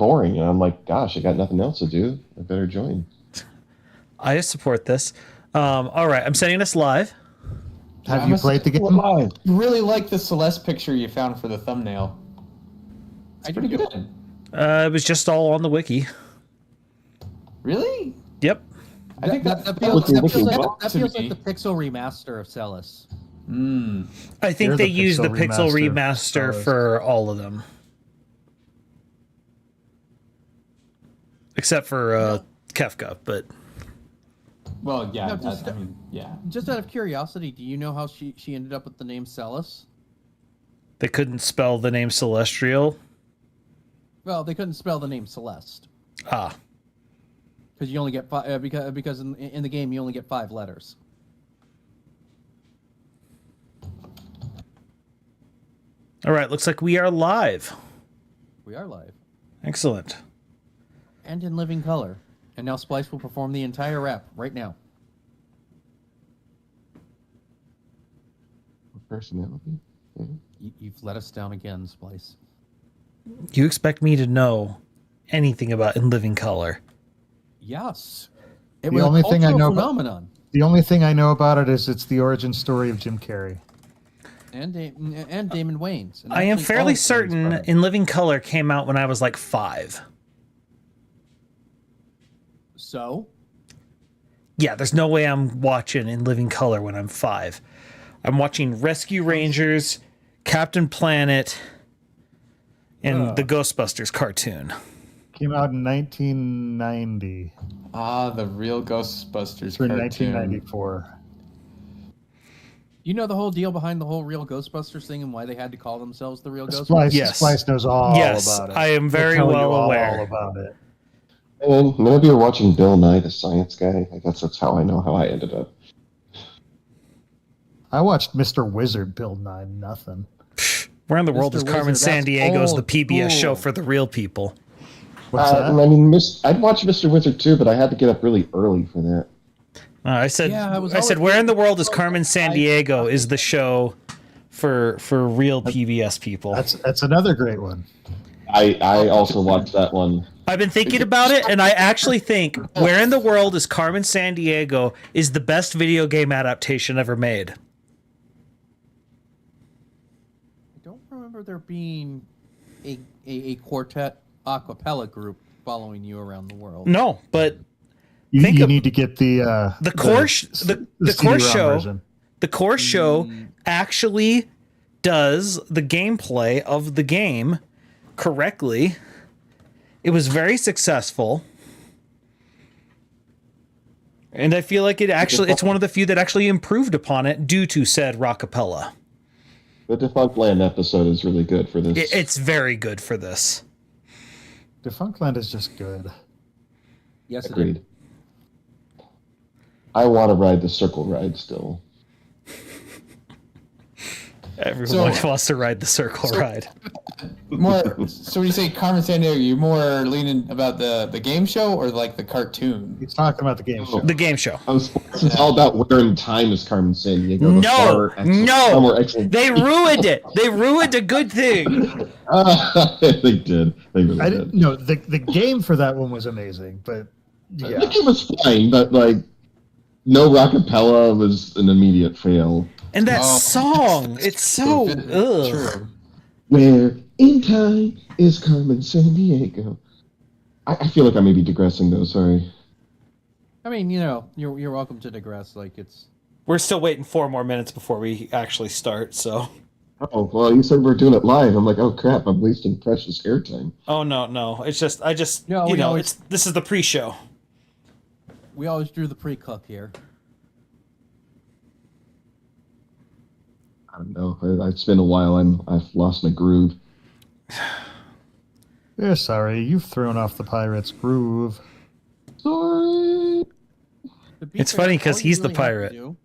boring. And I'm like, gosh, I got nothing else to do. I better join. I support this. All right, I'm sending this live. Have you played the game? Live. You really like the Celeste picture you found for the thumbnail. It's pretty good. It was just all on the wiki. Really? Yep. I think that feels like the pixel remaster of Celis. I think They're they the used the pixel pixel remaster remaster for all of them. Except for Kefka, but... Well, yeah. No, just- I mean, yeah. Just out of curiosity, do you know how she ended up with the name Celis? they couldn't spell the name Celestial. Well, they couldn't spell the name Celeste Ah. because you only get five. Because in the game you only get 5 letters. All right, looks like we are live. We are live Excellent. and in living color. And now Splice will perform the entire rap right now. Personality. Yeah. You've let us down again, Splice. You expect me to know anything about In Living Color? Yes. It The was only a thing I cultural know about- phenomenon. The only thing I know about it is it's the origin story of Jim Carrey. And Damon Wayans. And I am actually fairly all of Wayans' certain brothers. In Living Color came out when I was like 5. So? Yeah, there's no way I'm watching In Living Color when I'm 5. I'm watching Rescue Rangers, Captain Planet, and the Ghostbusters cartoon. Came out in 1990 Ah, the real Ghostbusters through cartoon. 1994. You know the whole deal behind the whole real Ghostbusters thing and why they had to call themselves the real Ghostbusters? Splice, Yes. Splice knows all Yes, about it. I am very He'll tell you well all aware. about it. And whenever you're watching Bill Nye, the Science Guy, I guess that's how I know how I ended up. I watched Mr. Wizard build 9, nothing. Where in the world Mr. is Carmen Wizard, that's Sandiego's the old PBS show school. for the real people? What's that? I mean, I'd watch Mr. Wizard too, but I had to get up really early for that. I said, Yeah, I was I said, always- where in the world is Carmen Sandiego is the show for real PBS people. That's another great one. I also watched that one. I've been thinking about it, and I actually think Where in the World is Carmen Sandiego is the best video game adaptation ever made. I don't remember there being a quartet a cappella group following you around the world. No, but You, Think you of- need to get the course the course CD-ROM show version. the course show actually does the gameplay of the game correctly. It was very successful. And I feel like it's one of the few that actually improved upon it due to said rockapella. The Defunct Land episode is really good for this. It's very good for this. Defunctland is just good. Yes, it is. Agreed. I want to ride the circle ride still. Everyone wants to ride the circle ride. More. So when you say Carmen Sandiego, you're more leaning about the game show or like the cartoon? He's talking about the game show. The game show. It's all about where in time is Carmen Sandiego. The No, far no. more excellent. They ruined it. They ruined a good thing. They did. They really I did. didn't. No, the game for that one was amazing, but yeah, The game was fine, but like, no rockapella was an immediate fail. And that Oh. song, it's so ugh. True. Where in time is Carmen Sandiego? I feel like I may be digressing though. Sorry. I mean, you know, you're welcome to digress. Like it's We're still waiting 4 more minutes before we actually start, so. Oh well, you said we're doing it live. I'm like, oh crap, I'm wasting precious airtime. Oh no. It's just No, you we know, always- this is the pre-show. we always drew the pre-cook here. I don't know. It's been a while. I've lost my groove. yeah. Sorry, you've thrown off the pirate's groove. Sorry. To be It's fair, funny 'cause all you he's the really have to pirate. do-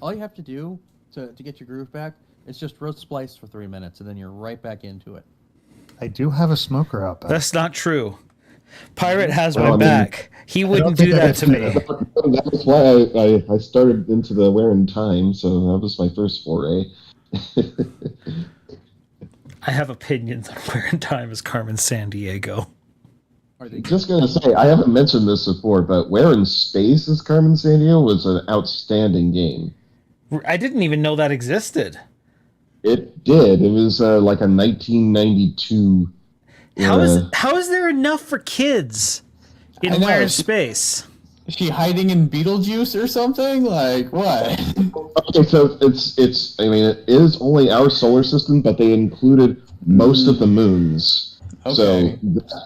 all you have to do to get your groove back is just roast Splice for 3 minutes, and then you're right back into it. I do have a smoker out back. That's not true. Pirate has Well, my I mean, back. He wouldn't think do I that to could me. fit That was why I started into the Where in Time, so that was my first foray. I have opinions on Where in Time is Carmen Sandiego. Are they Just gonna say, I haven't mentioned this before, but Where in Space is Carmen Sandiego was an outstanding game. I didn't even know that existed. It did. It was like a 1992. How is there enough for kids I in know, Where in she- Space? Is she hiding in Beetlejuice or something? Like what? Okay, so it's. I mean, it is only our solar system, but they included most of the moons. Okay. So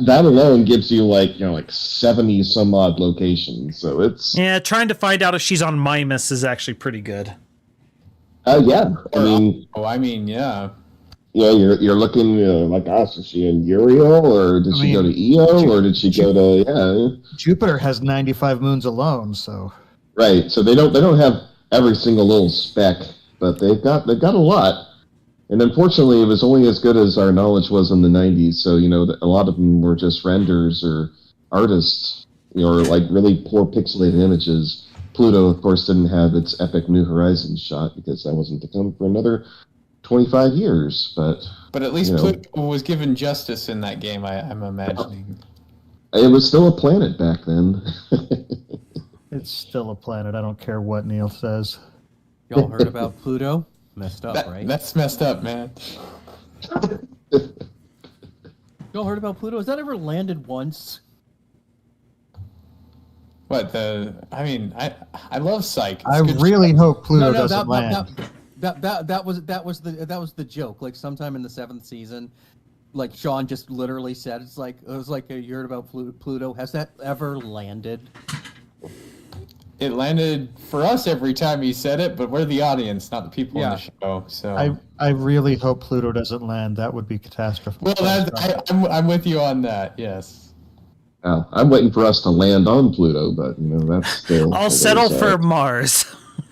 that alone gives you like 70 some odd locations. So it's Yeah, trying to find out if she's on Mimas is actually pretty good. yeah. I mean, I mean, yeah. you're looking like, gosh, is she in Uriel or did she go to Io or did she go to Jupiter has 95 moons alone, so right? So they don't have every single little speck, but they've got a lot. And unfortunately, it was only as good as our knowledge was in the 90s. So, a lot of them were just renders or artists, or like really poor pixelated images. Pluto, of course, didn't have its epic New Horizons shot because that wasn't to come for another 25 years. But at least Pluto was given justice in that game, I'm imagining. It was still a planet back then. it's still a planet. I don't care what Neil says. y'all heard about Pluto? Messed up, right? That's messed up, man. Y'all heard about Pluto? Has that ever landed once? What the? I mean, I love Psych. It's I good really hope Pluto No, doesn't land. that was the joke. Like sometime in the 7th season, like Sean just literally said, it was like you heard about Pluto. Has that ever landed? It landed for us every time he said it, but we're the audience, not the people in the show. So I really hope Pluto doesn't land. That would be catastrophic. well, I'm with you on that. Yes. Well, I'm waiting for us to land on Pluto, but that's still. I'll settle for Mars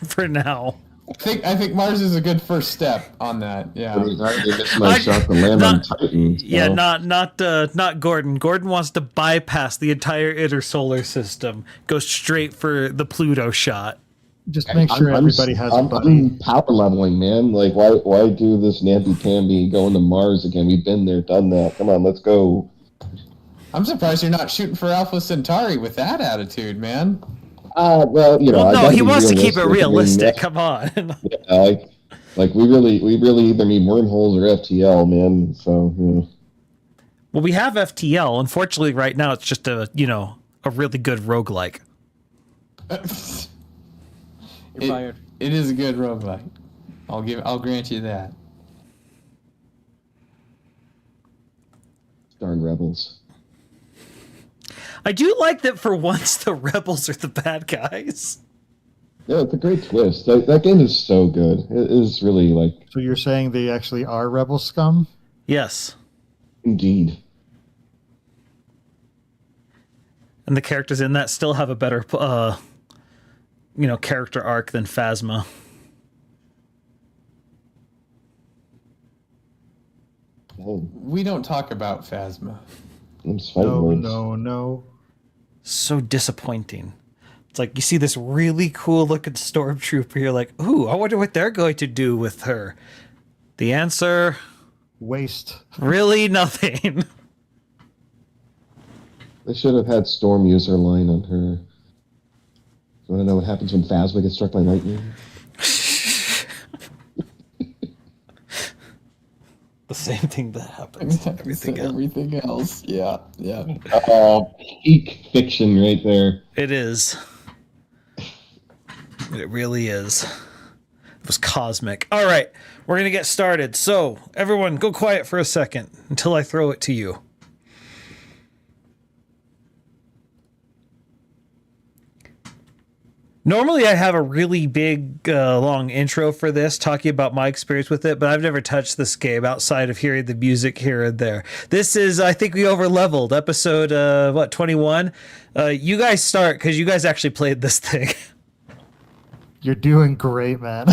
for now. I think Mars is a good first step on that. Yeah. I mean, I already missed my shot to land on Titan. So. Yeah, not Gordon. Gordon wants to bypass the entire inner solar system, go straight for the Pluto shot. Just make sure everybody has a buddy. I'm power leveling, man. Like, why do this namby-pamby going to Mars again? We've been there, done that. Come on, let's go. I'm surprised you're not shooting for Alpha Centauri with that attitude, man. Well, no, he wants to keep it realistic. Come on. Yeah, like we really either need wormholes or FTL, man. So Well, we have FTL. Unfortunately, right now it's just a really good roguelike. You're fired. It is a good roguelike. I'll grant you that. Darn rebels. I do like that for once the rebels are the bad guys. Yeah, it's a great twist. That game is so good. It is really like. So you're saying they actually are rebel scum? Yes. Indeed. And the characters in that still have a better character arc than Phasma. Oh, We don't talk about Phasma. I'm just fighting words. No. So disappointing. It's like you see this really cool looking stormtrooper, you're like, ooh, I wonder what they're going to do with her. The answer, Waste. really nothing. They should have had Storm use her line on her. You want to know what happens when Phasma gets struck by lightning? The same thing that happens to everything else. Yeah. Peak fiction right there. It is. It really is. It was cosmic. All right, we're going to get started. So, everyone, go quiet for a second until I throw it to you. Normally, I have a really big, long intro for this, talking about my experience with it, but I've never touched this game outside of hearing the music here and there. This is, I think we overleveled, episode, 21? You guys start, because you guys actually played this thing. You're doing great, man.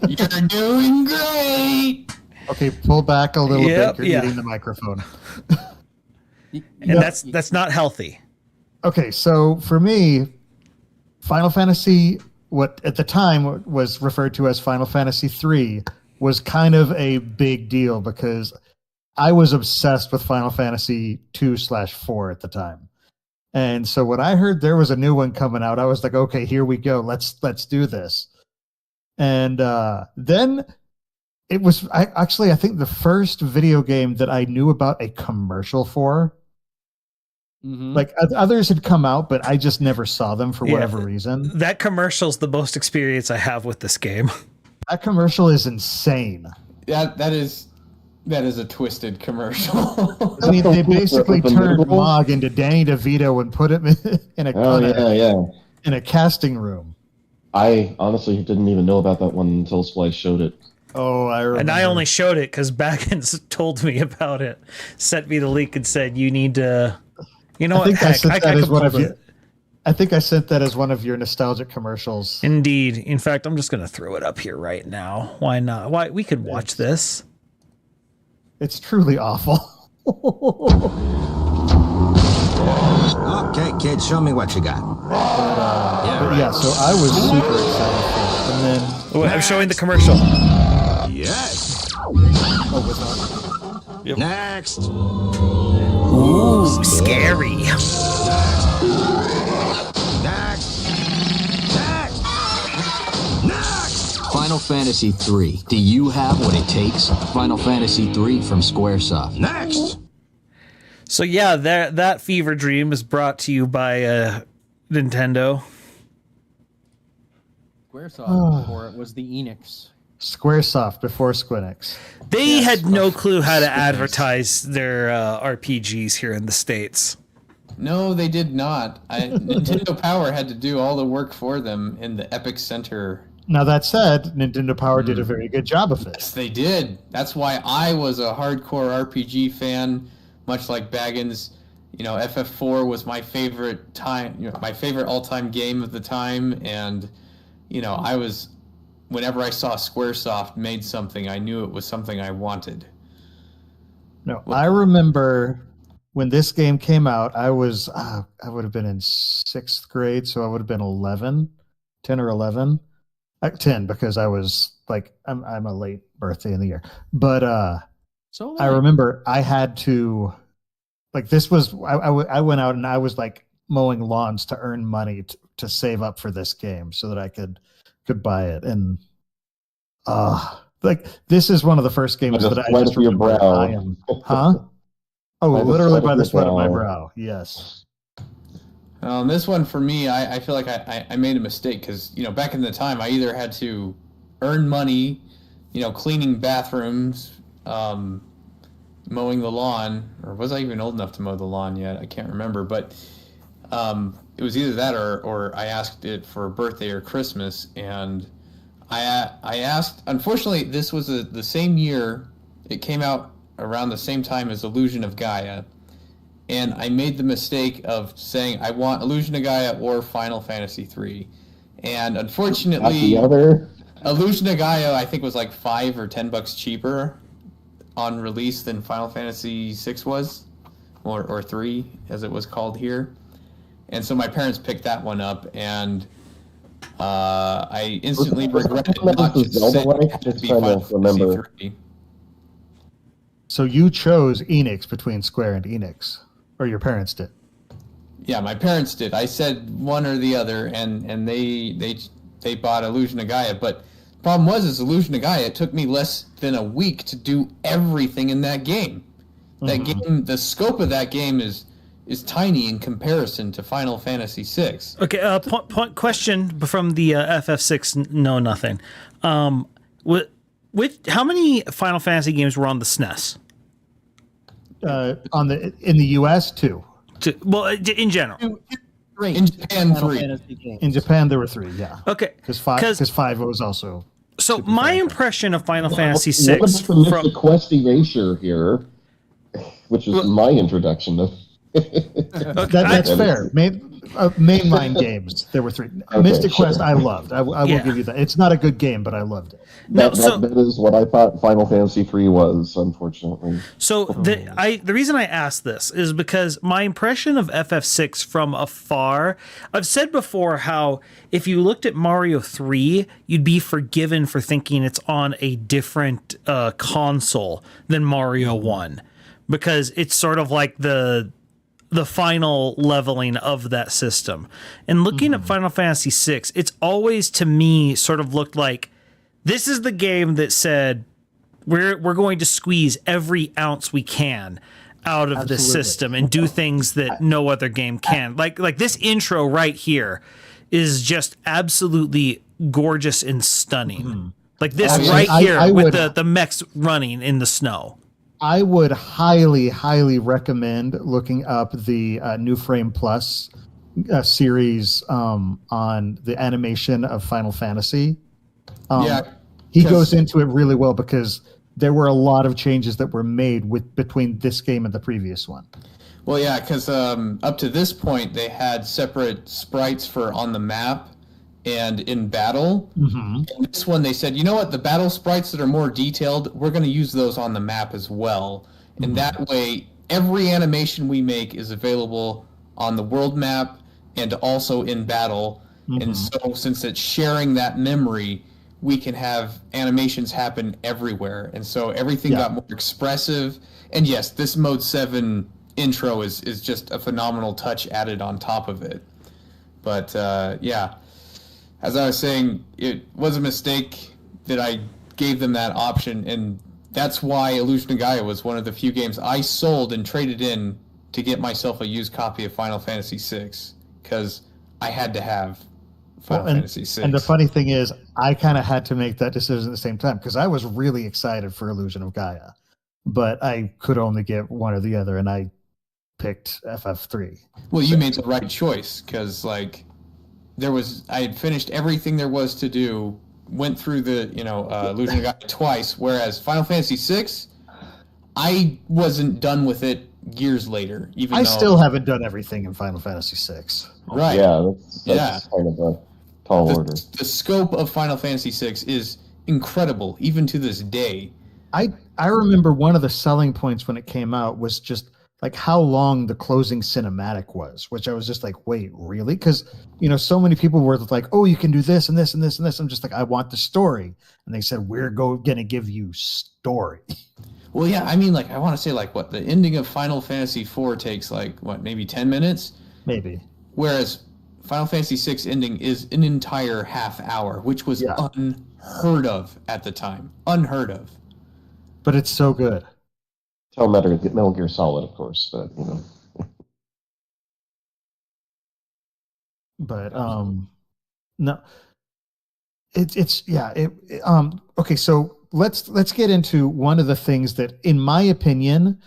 You're doing great. Okay, pull back a little Yep, bit. You're yeah. eating the microphone. And that's not healthy. Okay, so for me, Final Fantasy, what at the time was referred to as Final Fantasy III, was kind of a big deal because I was obsessed with Final Fantasy 2/4 at the time. And so when I heard there was a new one coming out, I was like, okay, here we go. Let's do this. And then it was I think the first video game that I knew about a commercial for. Mhm. Like others had come out, but I just never saw them for whatever reason. That commercial's the most experience I have with this game. That commercial is insane. That is a twisted commercial. I mean, they basically The turned literal? Mog into Danny DeVito and put him in a casting room. I honestly didn't even know about that one until Splice showed it. Oh, I remember. And I only showed it because Baggins told me about it, sent me the link and said, you need to, you know I what, think I heck, sent I that as could one pull of your. I think I sent that as one of your nostalgic commercials. Indeed. In fact, I'm just going to throw it up here right now. Why not? Why we could watch this. It's truly awful. Okay, kid, show me what you got. But yeah, so I was super excited for it. And then, Oh, I'm showing the commercial. Yes. oh, was that? Next. Ooh, scary. Next. Next. Final Fantasy III. Do you have what it takes? Final Fantasy III from Squaresoft. Next. So yeah, that fever dream is brought to you by Nintendo. Squaresoft before it was the Enix. Squaresoft before Squinix. They had no clue how to advertise their RPGs here in the States. No, they did not. Nintendo Power had to do all the work for them in the Epic Center. Now that said, Nintendo Power did a very good job of Yes, it. they did. That's why I was a hardcore RPG fan, much like Baggins. You know, FF4 was my favorite my favorite all-time game of the time, and you know, whenever I saw Squaresoft made something, I knew it was something I wanted. No, I remember when this game came out, I would have been in 6th grade, so I would have been 10 or 11. 10 because I was like I'm a late birthday in the year. But So I remember I had to like this was I went out and I was like mowing lawns to earn money to save up for this game so that I could buy it. And like this is one of the first games By the that I sweat just of your remember brow. I am, huh? Oh, By the literally sweat by of the your sweat of my brow. brow. Yes. This one for me, I feel like I made a mistake because, you know, back in the time, I either had to earn money, you know, cleaning bathrooms, mowing the lawn, or was I even old enough to mow the lawn yet? I can't remember, but it was either that or I asked it for a birthday or Christmas, and I asked. Unfortunately, this was the same year. It came out around the same time as Illusion of Gaia. And I made the mistake of saying I want Illusion of Gaia or Final Fantasy III. And Not unfortunately, the other. Illusion of Gaia I think was like $5 or $10 cheaper on release than Final Fantasy VI was, or 3 as it was called here. And so my parents picked that one up, and I instantly regretted not just Zelda saying like? it had to Just be trying to Final Fantasy remember. III. So you chose Enix between Square and Enix, or your parents did. Yeah, my parents did. I said one or the other, and they bought Illusion of Gaia. But the problem was Illusion of Gaia, it took me less than a week to do everything in that game. That game, the scope of that game is tiny in comparison to Final Fantasy VI. Okay, point question from the FF6 Know Nothing. How many Final Fantasy games were on the SNES? In the US too. In general. Great. In Japan, Final 3. Fantasy games. In Japan there were 3, yeah. Okay. Because five was also. So my impression of Final Fantasy What VI about the Mr. from Quest Erasure here, which is my introduction to. That's fair. mainline games. There were 3. Okay, Mystic sure. Quest, I loved. I will Yeah. give you that. It's not a good game, but I loved it. That is what I thought Final Fantasy 3 was, unfortunately. So the reason I asked this is because my impression of FF6 from afar, I've said before how if you looked at Mario 3, you'd be forgiven for thinking it's on a different console than Mario 1, because it's sort of like the final leveling of that system. And looking at Final Fantasy 6, it's always to me sort of looked like this is the game that said we're going to squeeze every ounce we can out of the system and do things that no other game can. Like this intro right here is just absolutely gorgeous and stunning. Like this right here with the mechs running in the snow. I would highly, highly recommend looking up the New Frame Plus series on the animation of Final Fantasy. He goes into it really well because there were a lot of changes that were made between this game and the previous one. Well, yeah, because up to this point, they had separate sprites for on the map and in battle. And this one, they said, you know what, the battle sprites that are more detailed, we're going to use those on the map as well. And that way, every animation we make is available on the world map and also in battle. And so, since it's sharing that memory, we can have animations happen everywhere. And so everything got more expressive. And yes, this Mode 7 intro is just a phenomenal touch added on top of it. But yeah, as I was saying, it was a mistake that I gave them that option. And that's why Illusion of Gaia was one of the few games I sold and traded in to get myself a used copy of Final Fantasy VI. Because I had to have Final Fantasy VI. And the funny thing is, I kind of had to make that decision at the same time because I was really excited for Illusion of Gaia, but I could only get one or the other, and I picked FF3. Well, you made the right choice because, like, I had finished everything there was to do, went through the Illusion of Gaia twice, whereas Final Fantasy VI, I wasn't done with it years later. I still haven't done everything in Final Fantasy VI. Right. Yeah, that's kind of a tall order. The scope of Final Fantasy VI is incredible, even to this day. I remember one of the selling points when it came out was just like how long the closing cinematic was, which I was just like, wait, really? Because, so many people were like, oh, you can do this and this and this and this. I'm just like, I want the story. And they said, we're going to give you story. Well, yeah, I mean, like, I want to say, like, what, the ending of Final Fantasy IV takes, like, what, maybe 10 minutes? Maybe. Whereas Final Fantasy VI ending is an entire half hour, which was unheard of at the time. Unheard of. But it's so good. Tell Metal Gear Solid, of course, but, But, no. Okay, so let's get into one of the things that, in my opinion,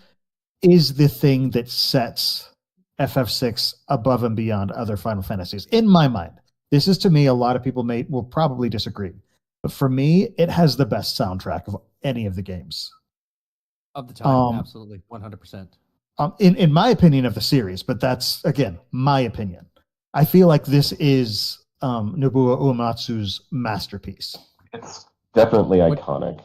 is the thing that sets FF6 above and beyond other Final Fantasies. In my mind, this is, to me, a lot of people will probably disagree, but for me, it has the best soundtrack of any of the games of the time. Absolutely, 100%. In my opinion of the series, but that's again my opinion. I feel like this is Nobuo Uematsu's masterpiece. It's definitely iconic.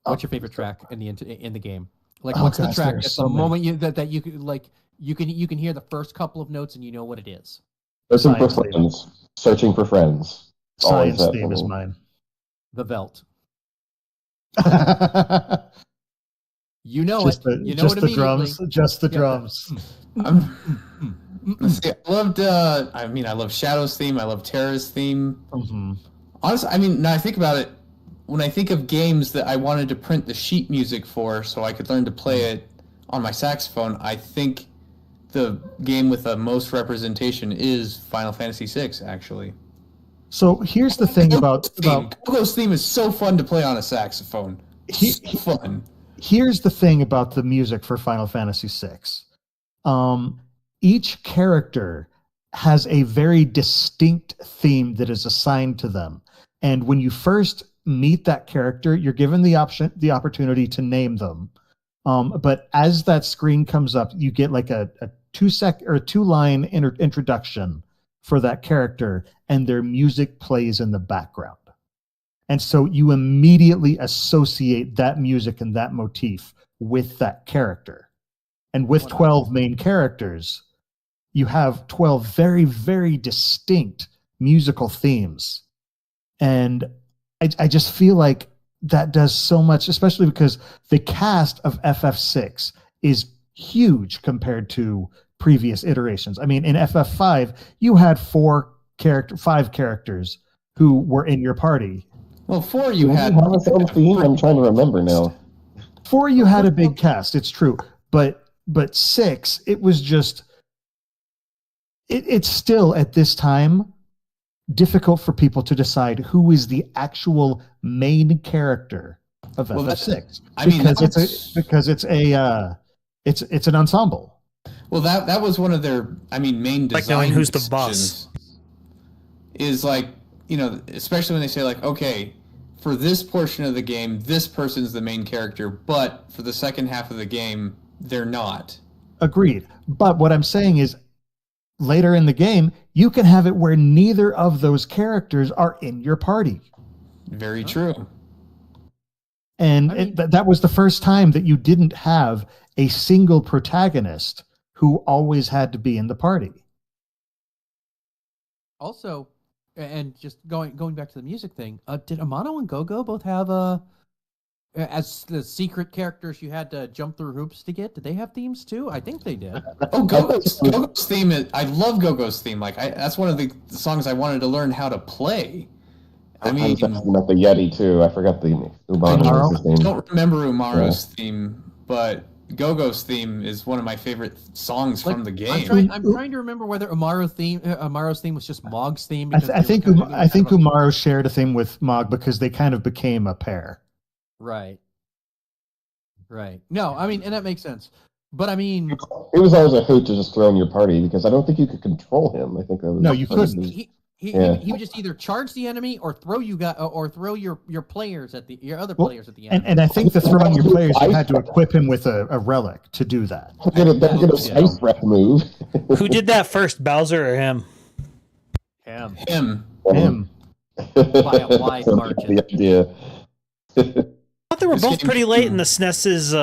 What's your favorite track in the game? Like, what's the track at the moment that you could, like, you can hear the first couple of notes and you know what it is? Listen for friends. Searching for friends. Science theme is mine. The Velt. You know just it. You know just it the drums. Just the drums. Let's see, I love Shadow's theme. I love Terra's theme. Honestly, I mean, now I think about it, when I think of games that I wanted to print the sheet music for so I could learn to play it on my saxophone, I think the game with the most representation is Final Fantasy VI, actually. So here's the thing about Gogo's theme is so fun to play on a saxophone. Fun. Here's the thing about the music for Final Fantasy VI. Each character has a very distinct theme that is assigned to them. And when you first meet that character, you're given the opportunity to name them. But as that screen comes up, you get like a 2-line introduction for that character, and their music plays in the background. And so you immediately associate that music and that motif with that character. And with 12 main characters, you have 12 very, very distinct musical themes. And I just feel like that does so much, especially because the cast of FF6 is huge compared to previous iterations. I mean, in FF5, you had 5 characters who were in your party. Well, 4 you had. Have its own theme? I'm trying to remember now. 4 you had a big cast, it's true. But 6, it was just it's still at this time difficult for people to decide who is the actual main character of FF6. Because it's an ensemble. Well, that was one of their main design like knowing who's the decisions. boss. Is like, especially when they say like, okay, for this portion of the game, this person's the main character, but for the second half of the game, they're not. Agreed. But what I'm saying is, later in the game, you can have it where neither of those characters are in your party. Very true. And that was the first time that you didn't have a single protagonist who always had to be in the party. Also, and just going back to the music thing, did Amano and Gogo both have as the secret characters you had to jump through hoops to get? Did they have themes too? I think they did. Oh, Gogo's theme I love Gogo's theme. Like, that's one of the songs I wanted to learn how to play. I mean, I'm thinking about the Yeti too. I forgot the Umaro. I don't remember Umaro's theme, but Gogo's theme is one of my favorite songs from the game. I'm trying to remember whether Umaro's theme was just Mog's theme. I think Umaro shared a theme with Mog because they kind of became a pair. Right. No, and that makes sense. But it was always a hoot to just throw in your party because I don't think you could control him. I think that was no, you couldn't. He would just either charge the enemy or throw your players at your other players at the enemy. And I think the throwing your players, you had to equip him with a relic to do that. Get a spice breath move. Who did that first, Bowser or him? Him. By a wide margin. The idea. I thought they were both pretty late in the SNES's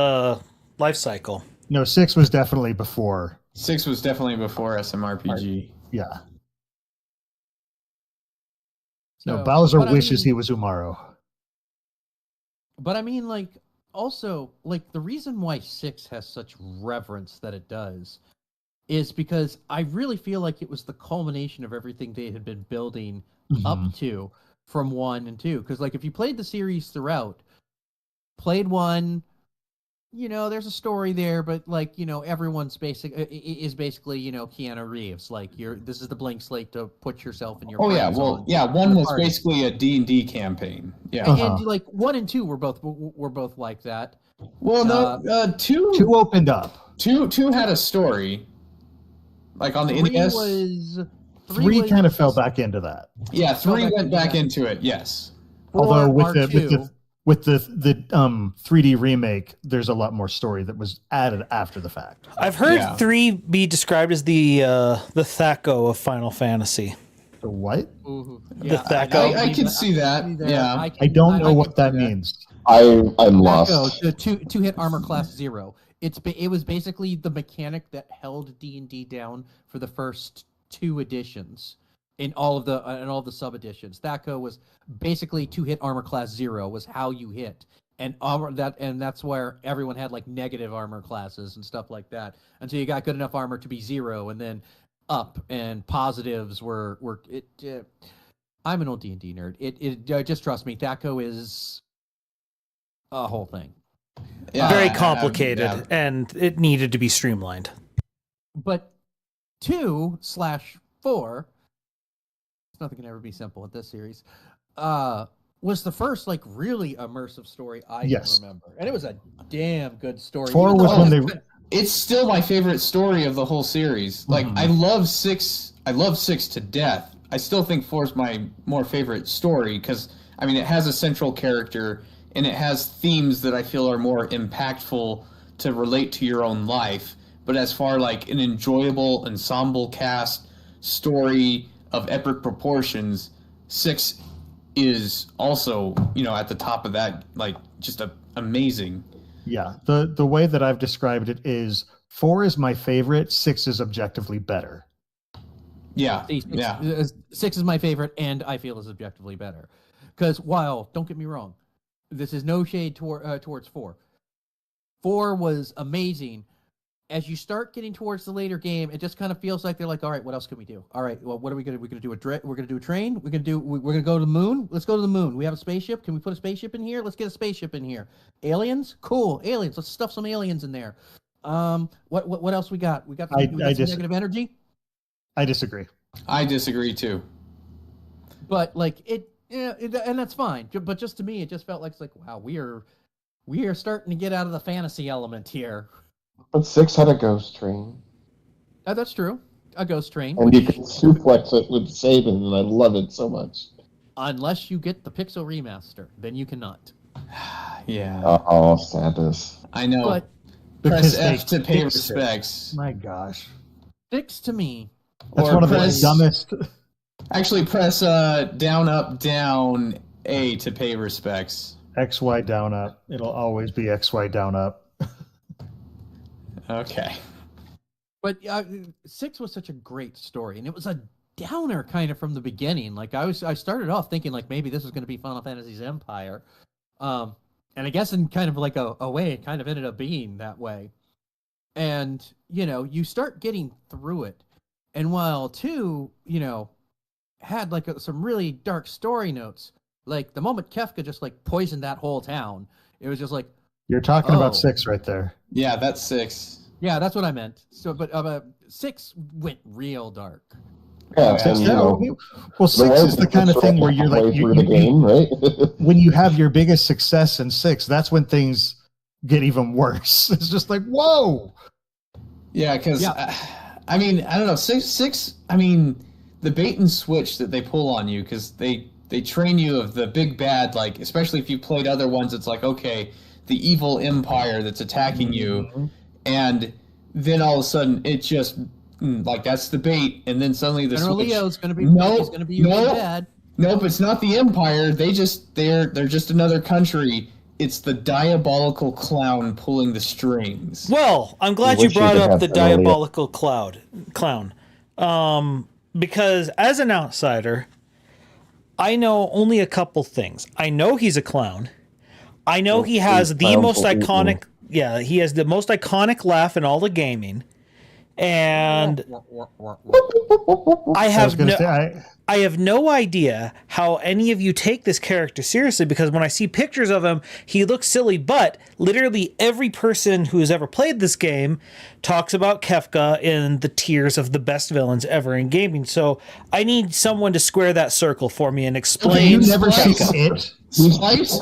life cycle. No, 6 was definitely before. 6 was definitely before SMRPG. Yeah. So, no, Bowser wishes he was Umaro. But also, the reason why 6 has such reverence that it does is because I really feel like it was the culmination of everything they had been building up to from 1 and 2. Because, if you played the series throughout, played 1, there's a story there, but everyone's basically Keanu Reeves. This is the blank slate to put yourself in your. Oh yeah, well, yeah. 1 was basically a D&D campaign. Yeah, and 1 and 2 were both like that. Well, no, 2 opened up. 2 had a story, on the NES. 3 kind of fell back into that. Yeah, 3 went back into it. Yes. Although with the 3D remake, there's a lot more story that was added after the fact. I've heard 3 be described as the Thaco of Final Fantasy. The what? The Thaco. I can see that. Yeah. I don't know what that means. I'm lost. Thaco, the two-hit armor class 0. It was basically the mechanic that held D&D down for the first 2 editions. In all of the sub editions, Thaco was basically 2-hit armor class 0 was how you hit, and that's where everyone had negative armor classes and stuff like that until you got good enough armor to be 0, and then up and positives were it. I'm an old D&D nerd. It just trust me, Thaco is a whole thing. Yeah, very complicated, and it needed to be streamlined. But 2/4. Nothing can ever be simple with this series. Was the first really immersive story I can remember, and it was a damn good story. 4 was when they. It's still my favorite story of the whole series. I love 6. I love 6 to death. I still think 4 is my more favorite story because it has a central character and it has themes that I feel are more impactful to relate to your own life. But as far an enjoyable ensemble cast, story of epic proportions, 6 is also, at the top of that, like just amazing. Yeah, the way that I've described it is 4 is my favorite, 6 is objectively better. Yeah, See, yeah. 6 is my favorite, and I feel is objectively better. Because while, don't get me wrong, this is no shade towards 4. 4 was amazing. As you start getting towards the later game, it just kind of feels like they're like, all right, what else can we do? All right, well, what are we gonna do? We're gonna do a train. We're gonna go to the moon. Let's go to the moon. We have a spaceship. Can we put a spaceship in here? Let's get a spaceship in here. Aliens, cool. Aliens. Let's stuff some aliens in there. What else we got? We got some negative energy. I disagree. I disagree too. But like and that's fine. But just to me, it just felt like it's like, wow, we are starting to get out of the fantasy element here. But 6 had a ghost train. That's true. A ghost train. And you can suplex it with Saban, and I love it so much. Unless you get the Pixel remaster, then you cannot. Yeah. Oh, sadness. I know. But press F to pay respects. My gosh. 6 to me. That's Or one of press- the dumbest. Actually, press down, up, down, A to pay respects. XY down up. It'll always be XY down up. Okay. But 6 was such a great story, and it was a downer kind of from the beginning. Like I started off thinking like maybe this was going to be Final Fantasy's Empire, and I guess in kind of like a way it kind of ended up being that way. And you start getting through it, and while 2 had like some really dark story notes, like the moment Kefka just like poisoned that whole town, it was just like, You're talking about Oh. 6 right there. Yeah, that's 6. yeah, that's what I meant. So, but 6 went real dark. Yeah, Six, and, well, 6 is the kind of thing where you're like, through the game, right? when you have your biggest success in 6, that's when things get even worse. It's just like, whoa. Yeah, because I don't know. 6. The bait and switch that they pull on you, because they train you of the big bad. Like, especially if you played other ones, it's like, okay, the evil empire that's attacking you, and then all of a sudden it just like that's the bait, and then suddenly the General switch. Leo's going to be Nope, going to be really nope. bad. Nope, it's not the empire. They're just another country. It's the diabolical clown pulling the strings. Well, I'm glad We you wish you brought could up have the General Leo. diabolical clown. Because as an outsider, I know only a couple things. I know he's a clown. I know he has the most iconic. Yeah, he has the most iconic laugh in all of gaming, and I have no idea how any of you take this character seriously, because when I see pictures of him, he looks silly, but literally every person who has ever played this game talks about Kefka in the tiers of the best villains ever in gaming. So I need someone to square that circle for me and explain. You never see Kefka. it. Splice.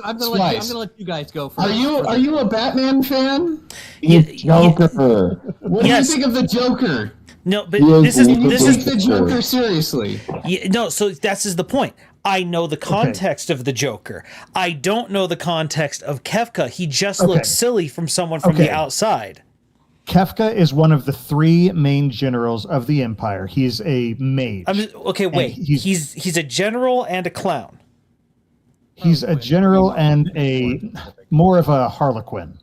I'm gonna let you guys go first. Are you a Batman fan? Joker. What do you think of the Joker? No, but He this is is Take the Joker seriously. Yeah, no, so this is the point. I know the context of the Joker. I don't know the context of Kefka. He just looks silly from someone from the outside. Kefka is one of the 3 main generals of the Empire. He's a mage. Okay, wait. He's a general and a clown. He's a general and more of a harlequin.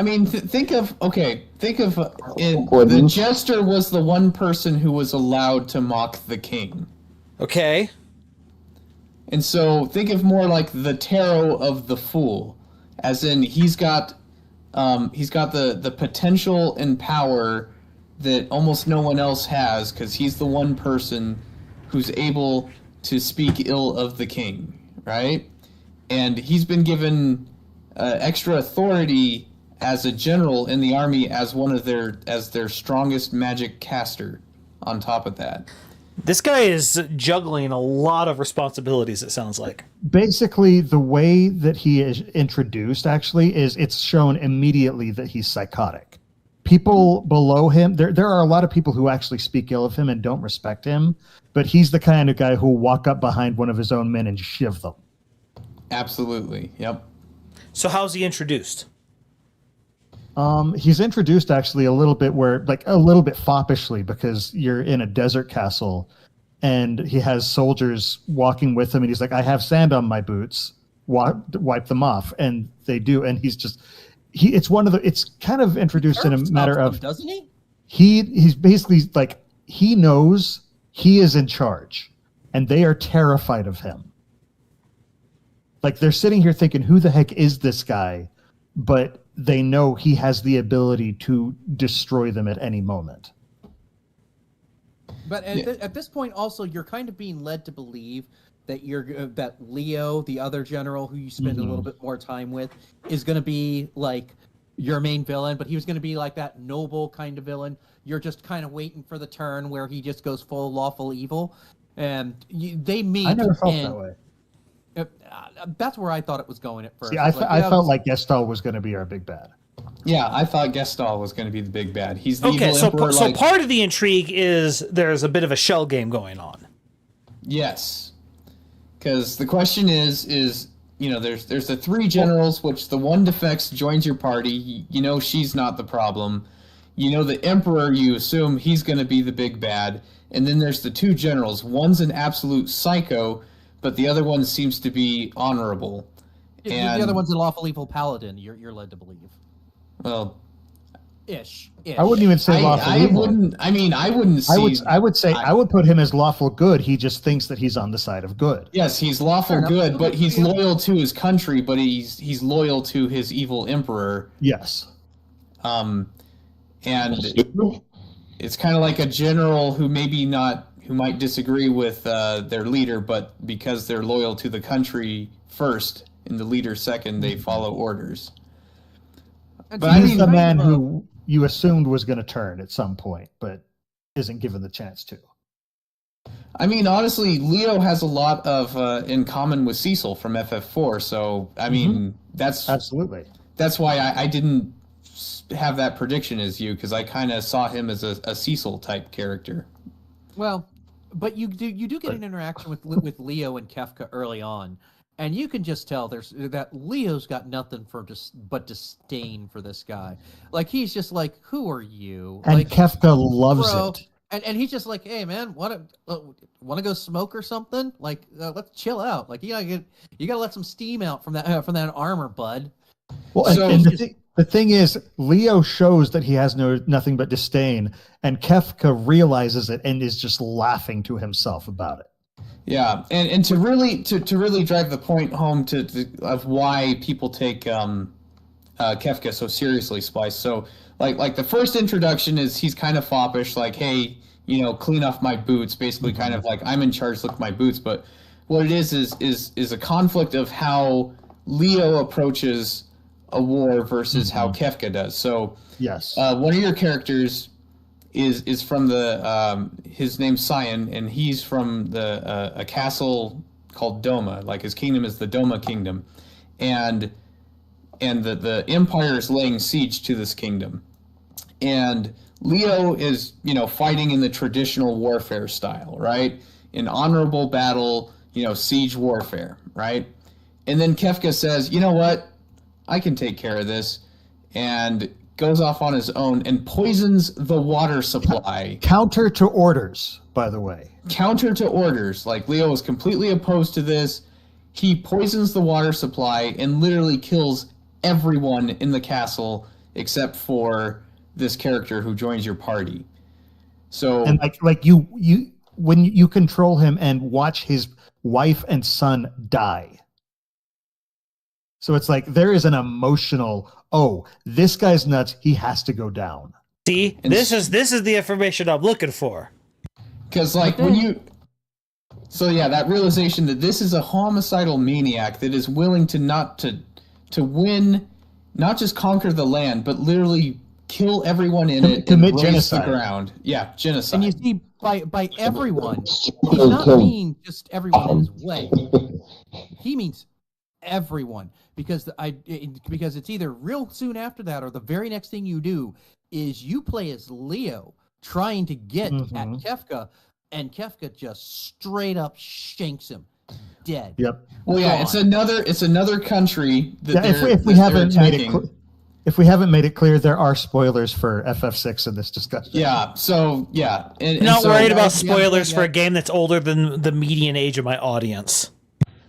I mean, think of the Gordon. jester was the one person who was allowed to mock the king. Okay. And so think of more like the tarot of the fool, as in he's got the potential and power that almost no one else has, because he's the one person who's able to speak ill of the king, right? And he's been given extra authority as a general in the army as their strongest magic caster. On top of that, This guy is juggling a lot of responsibilities, it sounds like. Basically, the way that he is introduced actually is it's shown immediately that he's psychotic. People below him, there are a lot of people who actually speak ill of him and don't respect him, but he's the kind of guy who will walk up behind one of his own men and shiv them. absolutely, yep. So how's he introduced? He's introduced actually a little bit a little bit foppishly, because you're in a desert castle and he has soldiers walking with him and he's like, I have sand on my boots, wipe them off. And they do. And it's kind of introduced in a matter of, doesn't he? He's basically like, he knows he is in charge and they are terrified of him. Like, they're sitting here thinking, who the heck is this guy? But they know he has the ability to destroy them at any moment. But at this point, also, you're kind of being led to believe that that Leo, the other general who you spend a little bit more time with, is going to be like your main villain, but he was going to be like that noble kind of villain. You're just kind of waiting for the turn where he just goes full lawful evil, and they meet. I never felt that way. That's where I thought it was going at first. See, I felt like Gestal was going to be our big bad. Yeah, I thought Gestal was going to be the big bad. He's the Okay, evil so emperor. so part of the intrigue is there's a bit of a shell game going on. Yes, because the question is there's the three generals, which the one defects, joins your party. You know she's not the problem. You know the emperor, you assume he's going to be the big bad, and then there's the two generals. One's an absolute psycho, but the other one seems to be honorable. And the other one's a lawful evil paladin. You're led to believe. Well, ish. I wouldn't even say lawful evil. I wouldn't see. I would say I would put him as lawful good. He just thinks that he's on the side of good. Yes, he's lawful good, but he's loyal to his country, but he's loyal to his evil emperor. Yes. And it's kind of like a general who might disagree with their leader, but because they're loyal to the country first and the leader second, they follow orders. But he's the man who you assumed was going to turn at some point, but isn't given the chance to. I mean, honestly, Leo has a lot of in common with Cecil from FF4, so I mean, that's absolutely. That's why I didn't have that prediction as you, because I kind of saw him as a Cecil type character. Well, but you do get an interaction with Leo and Kefka early on, and you can just tell that Leo's got nothing but disdain for this guy. Like, he's just like, who are you? And like, Kefka loves it. And he's just like, hey man, want to go smoke or something? Like, let's chill out. Like, you gotta let some steam out from that armor, bud. Well, and the thing is, Leo shows that he has nothing but disdain, and Kefka realizes it and is just laughing to himself about it. Yeah, and to really drive the point home of why people take Kefka so seriously, Splice. So like the first introduction is he's kind of foppish, like, hey, clean off my boots, basically kind of like, I'm in charge, look at my boots. But what it is a conflict of how Leo approaches a war versus how Kefka does. So yes, one of your characters is from his name's Cyan, and he's from a castle called Doma. Like, his kingdom is the Doma Kingdom, and the Empire is laying siege to this kingdom, and Leo is fighting in the traditional warfare style, right? In honorable battle, siege warfare, right? And then Kefka says, you know what, I can take care of this, and goes off on his own and poisons the water supply. Counter to orders, by the way. Counter to orders. Like, Leo is completely opposed to this. He poisons the water supply and literally kills everyone in the castle except for this character who joins your party. So, and like you when you control him and watch his wife and son die. So it's like there is an emotional, oh, this guy's nuts, he has to go down. See, this is the information I'm looking for. Because like that realization that this is a homicidal maniac that is willing to win, not just conquer the land, but literally kill everyone in it, commit and genocide. The ground. Yeah, genocide. And you see, by everyone, he's not mean just everyone in his way. He means everyone, because it's either real soon after that or the very next thing you do is you play as Leo trying to get at Kefka, and Kefka just straight up shanks him dead. Yep. Well, yeah, it's another country that if we haven't made it If we haven't made it clear, there are spoilers for FF6 in this discussion. Yeah. So yeah, and Not so, worried about spoilers for a game that's older than the median age of my audience.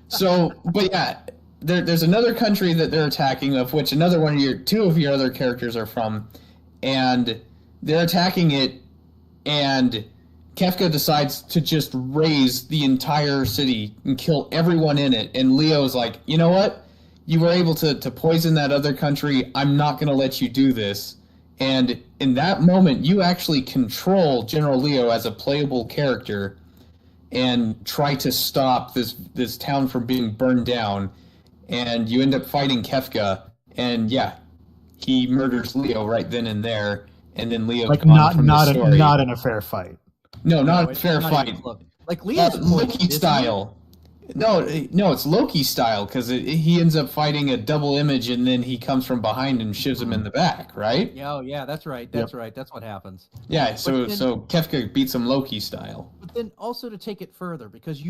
So, but yeah, there's another country that they're attacking, of which two of your other characters are from, and they're attacking it, and Kefka decides to just raise the entire city and kill everyone in it, and Leo's like, you know what? You were able to poison that other country. I'm not going to let you do this. And in that moment, you actually control General Leo as a playable character and try to stop this town from being burned down. And you end up fighting Kefka. And yeah, he murders Leo right then and there. And then Leo like not not in a fair fight. No, not a it's fair not fight. even close. Like Leo's Loki style. No, it's Loki style, because he ends up fighting a double image, and then he comes from behind and shivs him in the back, right? Oh yeah, that's right. That's right. That's what happens. Yeah, so then- so Kefka beats him Loki style. But then also to take it further, because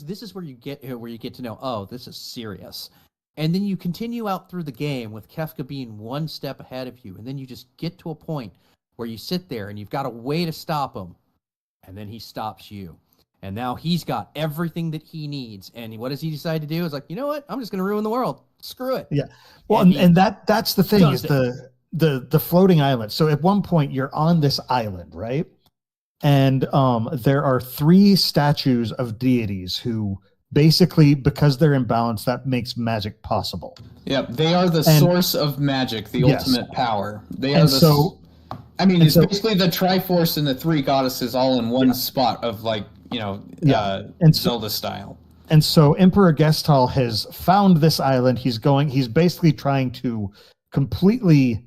this is where you get to know, oh, this is serious. And then you continue out through the game with Kefka being one step ahead of you, and then you just get to a point where you sit there and you've got a way to stop him, and then he stops you. And now he's got everything that he needs. And what does he decide to do? It's like, you know what? I'm just going to ruin the world. Screw it. Yeah. Well, and that's the thing is the floating island. So at one point you're on this island, right? And there are 3 statues of deities who basically, because they're in balance, that makes magic possible. Yep, they are the source of magic, the ultimate power. They are it's basically the Triforce and the 3 goddesses all in one spot of Zelda style. And so Emperor Gestal has found this island. He's basically trying to completely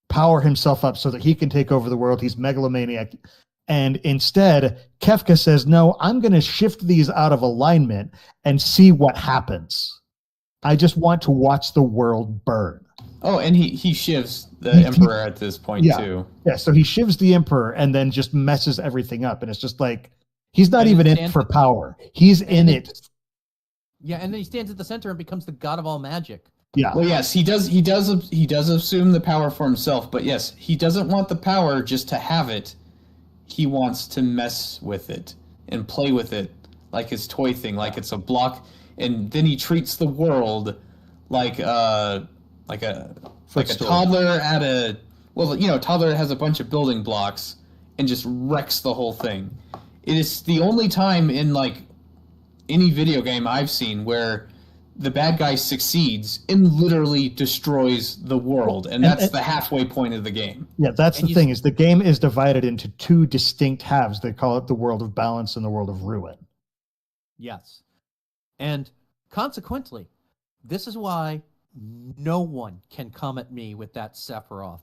power himself up so that he can take over the world. He's megalomaniac. And instead, Kefka says, no, I'm going to shift these out of alignment and see what happens. I just want to watch the world burn. Oh, and he shivs the Emperor at this point, too. Yeah, so he shivs the Emperor and then just messes everything up. And it's just like, he's not even in it for power. He's in it. Yeah, and then he stands at the center and becomes the god of all magic. Yeah. Well, yes, he does assume the power for himself, but yes, he doesn't want the power just to have it. He wants to mess with it and play with it like his toy thing, like it's a block, and then he treats the world like a toddler at a toddler has a bunch of building blocks and just wrecks the whole thing. It is the only time in any video game I've seen where the bad guy succeeds and literally destroys the world, and that's the halfway point of the game. Yeah, that's the thing, is the game is divided into 2 distinct halves. They call it the world of balance and the world of ruin. Yes. And consequently, this is why no one can come at me with that Sephiroth.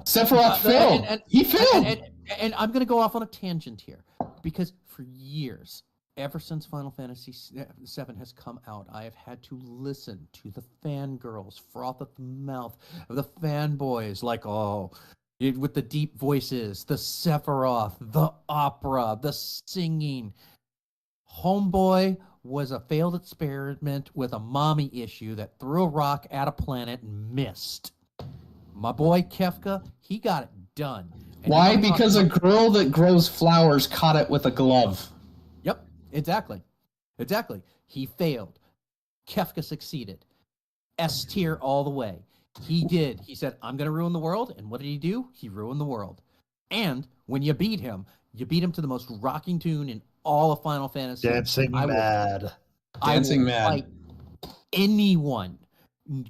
Sephiroth failed. He failed. And I'm going to go off on a tangent here, because for years, ever since Final Fantasy VII has come out, I have had to listen to the fangirls froth at the mouth of the fanboys, with the deep voices, the Sephiroth, the opera, the singing. Homeboy was a failed experiment with a mommy issue that threw a rock at a planet and missed. My boy Kefka, he got it done. And why? Because a girl that grows flowers caught it with a glove. Yep, exactly. He failed. Kefka succeeded. S tier all the way. He did. He said, I'm going to ruin the world. And what did he do? He ruined the world. And when you beat him to the most rocking tune in all of Final Fantasy. Dancing Mad. Fight anyone.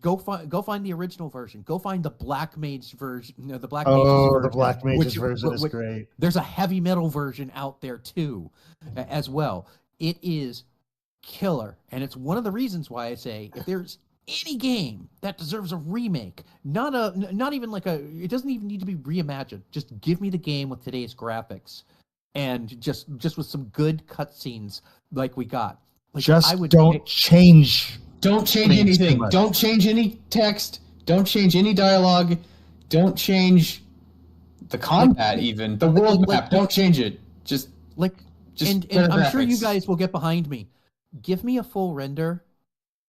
Go find the original version. Go find the Black Mage version. No, the Black Mage's version. The Black Mage's version is great. There's a heavy metal version out there too, as well. It is killer, and it's one of the reasons why I say if there's any game that deserves a remake, not even it doesn't even need to be reimagined. Just give me the game with today's graphics, and just with some good cutscenes like we got. Don't change. Don't change anything. Don't change any text. Don't change any dialogue. Don't change the combat, even the world map. Don't change it. Just and I'm sure you guys will get behind me. Give me a full render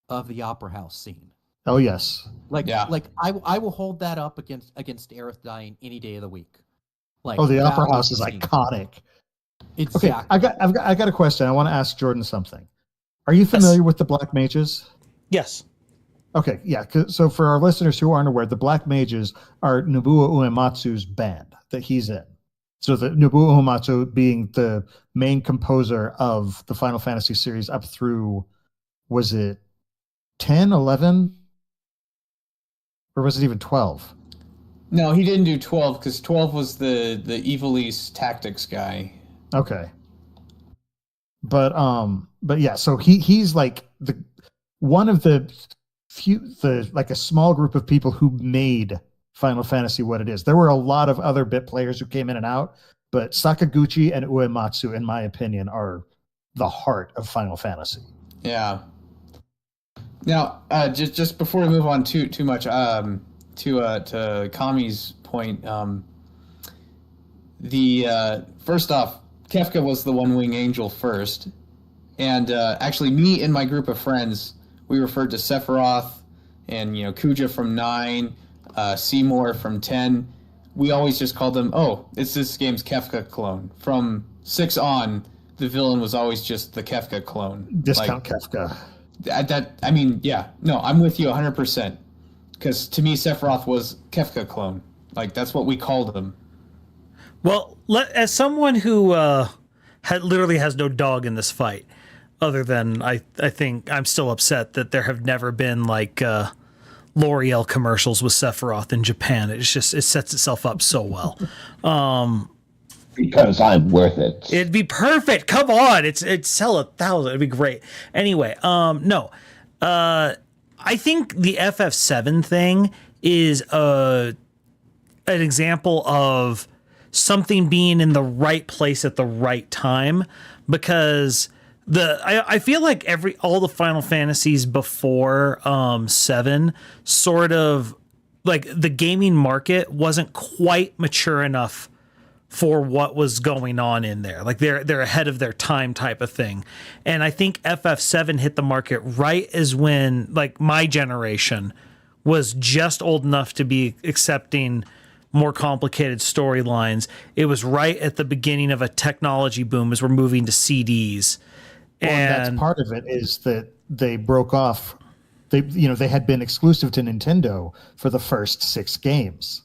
of the Opera House scene. Oh yes. Like, Yeah. like I will hold that up against Aerith dying any day of the week. Like, Oh, the that Opera was House is the scene. iconic. Exactly. Okay, I got a question. I want to ask Jordan something. Are you familiar with the Black Mages? Yes. Okay, yeah. So for our listeners who aren't aware, the Black Mages are Nobuo Uematsu's band that he's in. So the Nobuo Uematsu being the main composer of the Final Fantasy series up through, was it 10, 11? Or was it even 12? No, he didn't do 12 because 12 was the Evilise tactics guy. Okay. But yeah, so he's like the one of the like a small group of people who made Final Fantasy what it is. There were a lot of other bit players who came in and out, but Sakaguchi and Uematsu, in my opinion, are the heart of Final Fantasy. Yeah. Now, just before we move on too much, to Kami's point, the first off, Kefka was the One Wing Angel first, and actually, me and my group of friends, we referred to Sephiroth and Kuja from 9, Seymour from 10. We always just called them, oh, it's this game's Kefka clone. From 6 on, the villain was always just the Kefka clone. Discount Kefka. I'm with you 100%. Because to me, Sephiroth was Kefka clone. Like, that's what we called him. Well, as someone who literally has no dog in this fight, other than I think I'm still upset that there have never been like L'Oreal commercials with Sephiroth in Japan. It sets itself up so well. Because I'm worth it. It'd be perfect. Come on, it'd sell 1,000. It'd be great. Anyway, no, I think the FF7 thing is an example of something being in the right place at the right time, because I feel like all the Final Fantasies before 7 sort of like the gaming market wasn't quite mature enough for what was going on in there. Like they're ahead of their time type of thing. And I think FF7 hit the market right as when like my generation was just old enough to be accepting more complicated storylines. It was right at the beginning of a technology boom as we're moving to CDs. Well, and that's part of it is that they broke off. They had been exclusive to Nintendo for the first 6 games.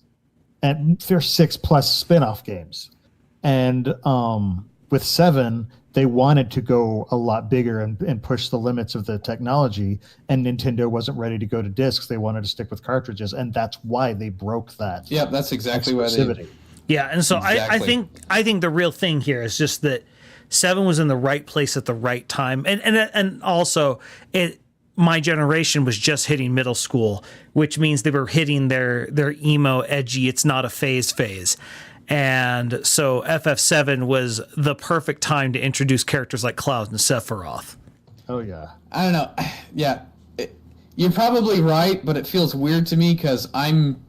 And there's 6 plus spin-off games. And with 7, they wanted to go a lot bigger and push the limits of the technology, and Nintendo wasn't ready to go to discs. They wanted to stick with cartridges, and that's why they broke that. Yeah, that's exactly why they. Yeah, and so Exactly. I think the real thing here is just that 7 was in the right place at the right time, and also my generation was just hitting middle school, which means they were hitting their emo, edgy, it's not a phase. And so FF7 was the perfect time to introduce characters like Cloud and Sephiroth. Oh, yeah. I don't know. Yeah. You're probably right, but it feels weird to me because I'm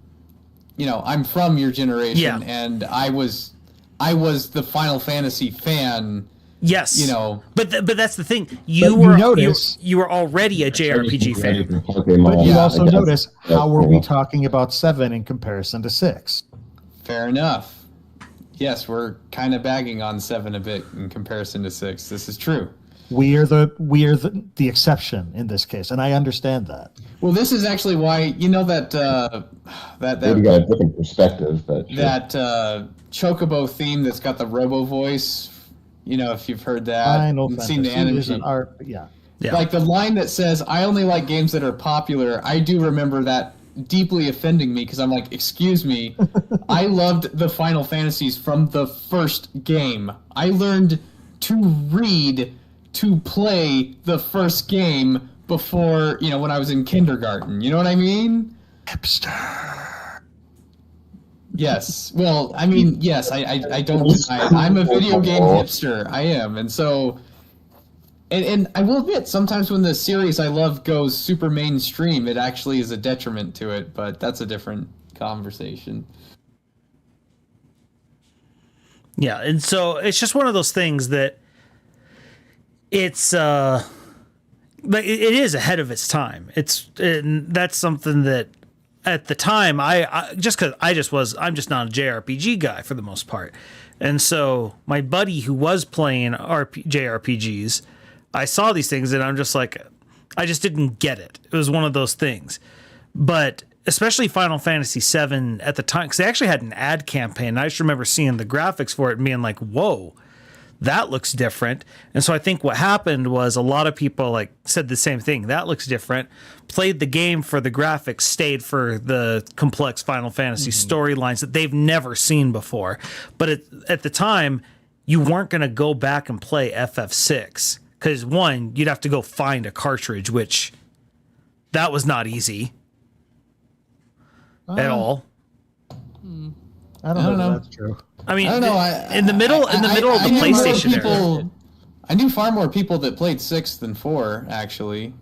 from your generation, and I was the Final Fantasy fan. Yes, but that's the thing. You were already a JRPG fan. But you also notice how were we talking about 7 in comparison to 6? Fair enough. Yes, we're kind of bagging on 7 a bit in comparison to 6. This is true. We are the exception in this case, and I understand that. Well, this is actually why that We got a different perspective, but sure. that Chocobo theme that's got the Robo voice. If you've heard that and seen the animation. Yeah. Like the line that says, "I only like games that are popular." I do remember that deeply offending me because I'm like, excuse me, I loved the Final Fantasies from the first game. I learned to read to play the first game before, when I was in kindergarten. You know what I mean? Hipster. Yes. Well, I mean, yes, I don't deny it. I'm a video game hipster. I am. And so, and I will admit, sometimes when the series I love goes super mainstream, it actually is a detriment to it, but that's a different conversation. Yeah, and so it's just one of those things that it's but it is ahead of its time. That's something that at the time I just because I'm just not a JRPG guy for the most part, and so my buddy who was playing JRPGs, I saw these things and I'm just like, I just didn't get it. It was one of those things, but especially Final Fantasy VII at the time, because they actually had an ad campaign. And I just remember seeing the graphics for it and being like, whoa, that looks different. And so I think what happened was a lot of people like said the same thing. That looks different. Played the game for the graphics, stayed for the complex Final Fantasy storylines that they've never seen before. But at the time, you weren't going to go back and play FF6 because, one, you'd have to go find a cartridge, which that was not easy at all. I don't know if that's true. I mean, I don't know. In the middle of the knew more PlayStation era. people, I knew far more people that played 6 than 4, actually.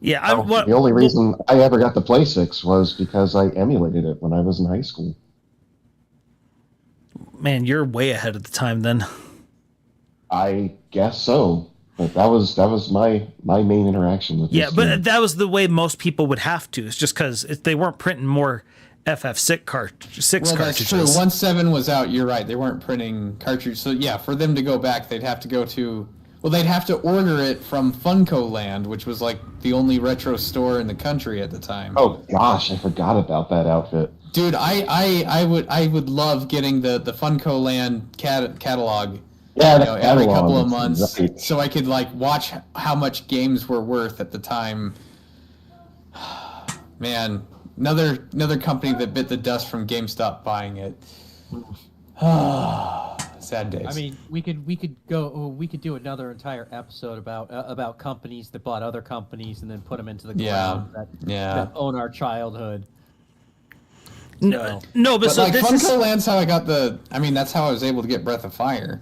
Yeah, The only reason I ever got to play 6 was because I emulated it when I was in high school. Man, you're way ahead of the time then. I guess so. But that was my main interaction with this. Yeah, but game. that was the way most people would have to. It's just because they weren't printing more FF6 cartridges. That's true. Once 7 was out, you're right. They weren't printing cartridges. So yeah, for them to go back, they'd have to go to. Well, they'd have to order it from Funko Land, which was like the only retro store in the country at the time. Oh gosh, I forgot about that outfit. Dude, I would love getting the Funko Land catalog. Yeah, Every couple of months, right. so I could like watch how much games were worth at the time. Man, another company that bit the dust from GameStop buying it. Sad days. I mean, we could do another entire episode about companies that bought other companies and then put them into the ground that own our childhood. No, but so like this Funko Land's how I got that's how I was able to get Breath of Fire.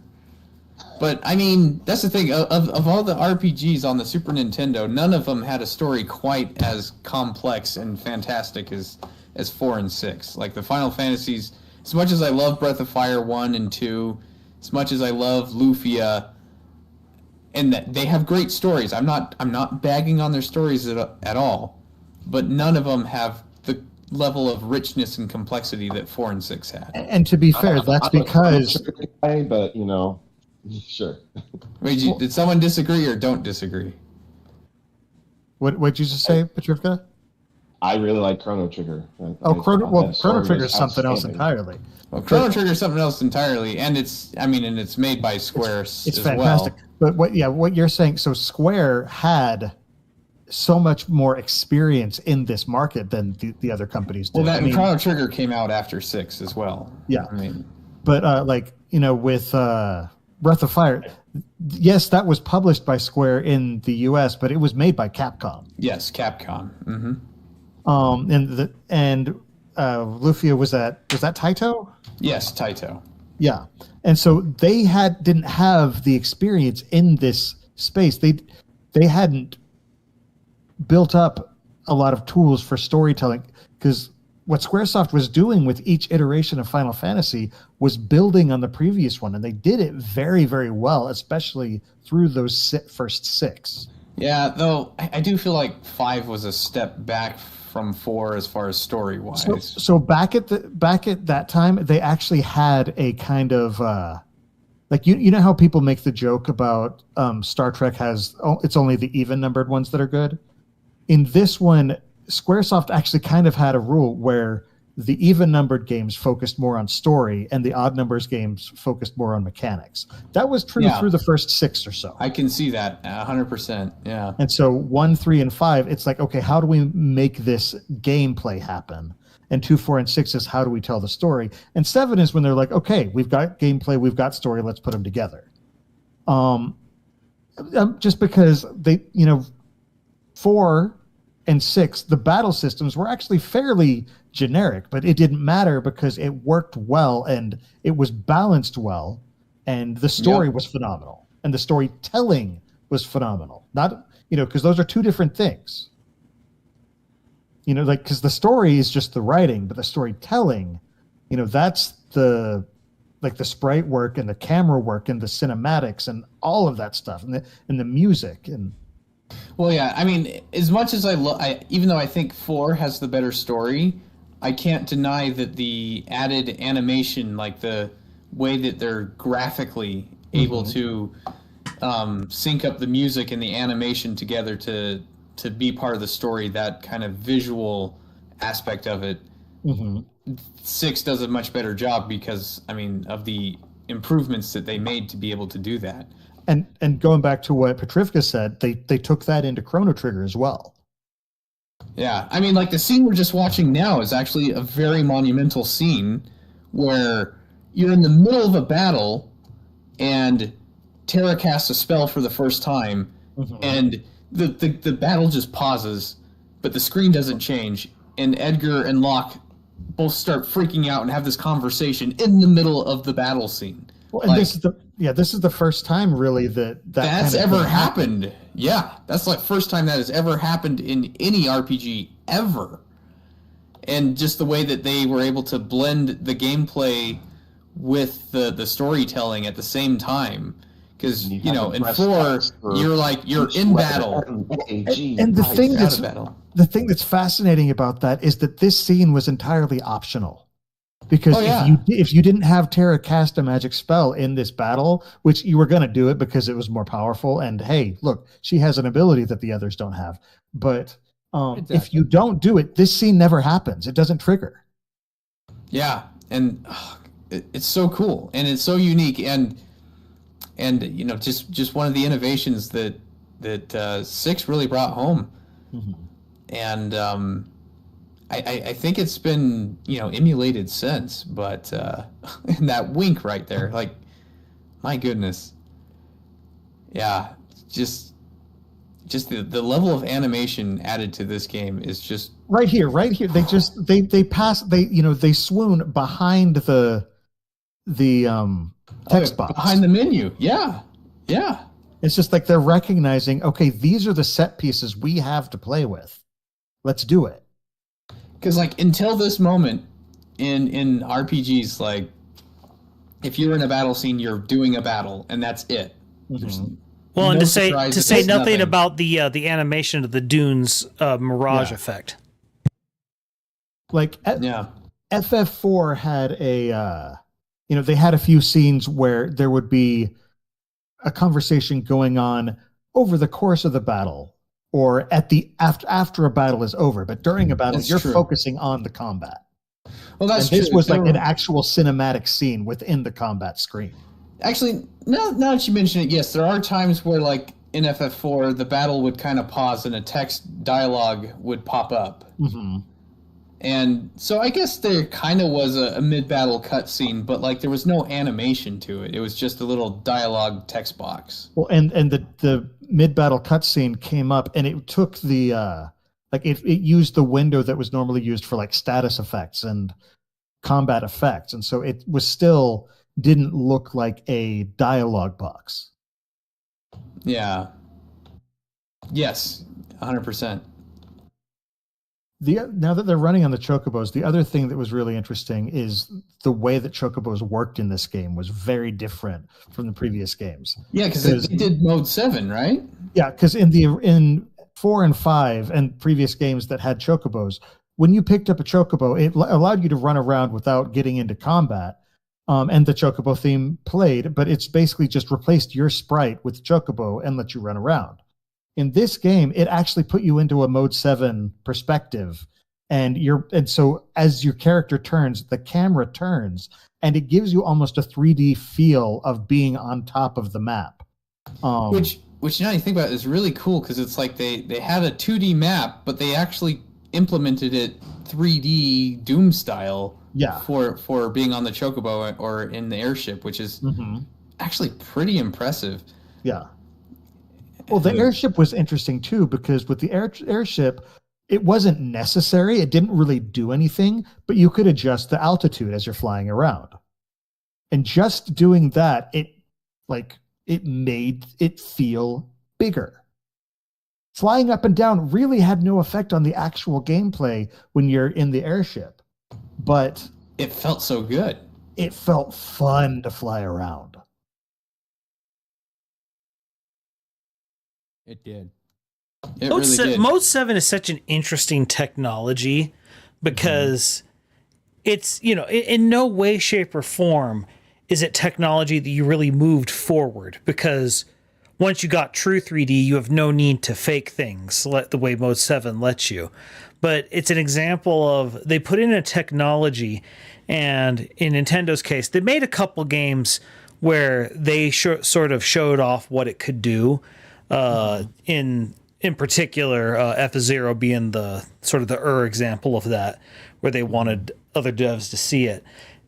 But I mean, that's the thing. Of all the RPGs on the Super Nintendo, none of them had a story quite as complex and fantastic as 4 and 6. Like the Final Fantasies, as much as I love Breath of Fire 1 and 2, as much as I love Lufia, and that they have great stories. I'm not bagging on their stories at all, but none of them have the level of richness and complexity that 4 and 6 had. And to be fair, that's because. But sure. Wait, did someone disagree or don't disagree? What'd you just say, Petrivka? I really like Chrono Trigger. Chrono Trigger is something else entirely. Well, Chrono Trigger is something else entirely, and it's made by Square It's as fantastic. well. But what you're saying, so Square had so much more experience in this market than the other companies did. Well, Chrono Trigger came out after 6 as well. Yeah. But with Breath of Fire, yes, that was published by Square in the U.S., but it was made by Capcom. Yes, Capcom. Mm-hmm. And Lufia was that Taito? Yes, Taito. Yeah, and so they didn't have the experience in this space. They hadn't built up a lot of tools for storytelling, because what Squaresoft was doing with each iteration of Final Fantasy was building on the previous one, and they did it very, very well, especially through those first 6. Yeah, though I do feel like 5 was a step back from 4 as far as story wise. So back at that time, they actually had a kind of like you know how people make the joke about Star Trek it's only the even numbered ones that are good. In this one, Squaresoft actually kind of had a rule where the even-numbered games focused more on story and the odd-numbers games focused more on mechanics. That was true through the first 6 or so. I can see that 100%. Yeah. And so 1, 3, and 5, it's like, okay, how do we make this gameplay happen? And 2, 4, and 6 is how do we tell the story? And 7 is when they're like, okay, we've got gameplay, we've got story, let's put them together. Just because 4 and 6, the battle systems were actually fairly generic, but it didn't matter because it worked well and it was balanced well, and the story was phenomenal, and the storytelling was phenomenal. Not, because those are two different things. Because the story is just the writing, but the storytelling, that's the sprite work and the camera work and the cinematics and all of that stuff, and the music, and Well, yeah. I mean, as much as even though I think 4 has the better story, I can't deny that the added animation, like the way that they're graphically able to sync up the music and the animation together to be part of the story, that kind of visual aspect of it. 6 does a much better job because, I mean, of the improvements that they made to be able to do that. And going back to what Petrivka said, they took that into Chrono Trigger as well. Yeah, I mean, like the scene we're just watching now is actually a very monumental scene where you're in the middle of a battle and Terra casts a spell for the first time, and the battle just pauses, but the screen doesn't change, and Edgar and Locke both start freaking out and have this conversation in the middle of the battle scene. Well, and this is the first time really that's kind of ever happened. Yeah, that's like first time that has ever happened in any RPG ever. And just the way that they were able to blend the gameplay with the storytelling at the same time. Because, you know, in 4, you're in battle. And the thing that's fascinating about that is that this scene was entirely optional. Because if you didn't have Terra cast a magic spell in this battle, which you were going to do it because it was more powerful, and hey, look, she has an ability that the others don't have. But if you don't do it, this scene never happens. It doesn't trigger. Yeah, and it's so cool, and it's so unique, and you know, just one of the innovations that 6 really brought home, and I think it's been, you know, emulated since, but and that wink right there, like, my goodness, yeah, just the level of animation added to this game is just right here. They swoon behind the text box, behind the menu. Yeah. It's just like they're recognizing, okay, these are the set pieces we have to play with. Let's do it. Because, like, until this moment in RPGs, like, if you're in a battle scene, you're doing a battle, and that's it. Well, and to say nothing about the animation of the dunes mirage effect. Like, FF4 had they had a few scenes where there would be a conversation going on over the course of the battle, or at the after a battle is over, but during a battle, you're focusing on the combat. Well, that's true. This was like an actual cinematic scene within the combat screen. Actually, now that you mention it, yes, there are times where, like, in FF4, the battle would kind of pause and a text dialogue would pop up. And so I guess there kind of was a mid-battle cutscene, but, like, there was no animation to it. It was just a little dialogue text box. Well, and the mid-battle cutscene came up, and it took the it used the window that was normally used for, like, status effects and combat effects, and so it was still didn't look like a dialogue box. Yeah. Yes, 100%. Now that they're running on the chocobos, the other thing that was really interesting is the way that chocobos worked in this game was very different from the previous games. Yeah, because they did mode 7, right? Yeah, because in 4 and 5 and previous games that had chocobos, when you picked up a chocobo, it allowed you to run around without getting into combat, and the chocobo theme played, but it's basically just replaced your sprite with chocobo and let you run around. In this game, it actually put you into a mode 7 perspective, and so as your character turns, the camera turns, and it gives you almost a 3D feel of being on top of the map. Which now you think about it is really cool, because it's like they had a 2D map, but they actually implemented it 3D Doom style. Yeah. For being on the chocobo or in the airship, which is actually pretty impressive. Yeah. Well, the airship was interesting too, because with the airship, it wasn't necessary. It didn't really do anything, but you could adjust the altitude as you're flying around. And just doing that, it made it feel bigger. Flying up and down really had no effect on the actual gameplay when you're in the airship, but it felt so good. It felt fun to fly around. It did. It really did. Mode 7 is such an interesting technology because it's, in no way, shape, or form is it technology that you really moved forward, because once you got true 3D, you have no need to fake things the way Mode 7 lets you. But it's an example of they put in a technology, and in Nintendo's case, they made a couple games where they sort of showed off what it could do. In particular, F-Zero being the sort of the example of that, where they wanted other devs to see it,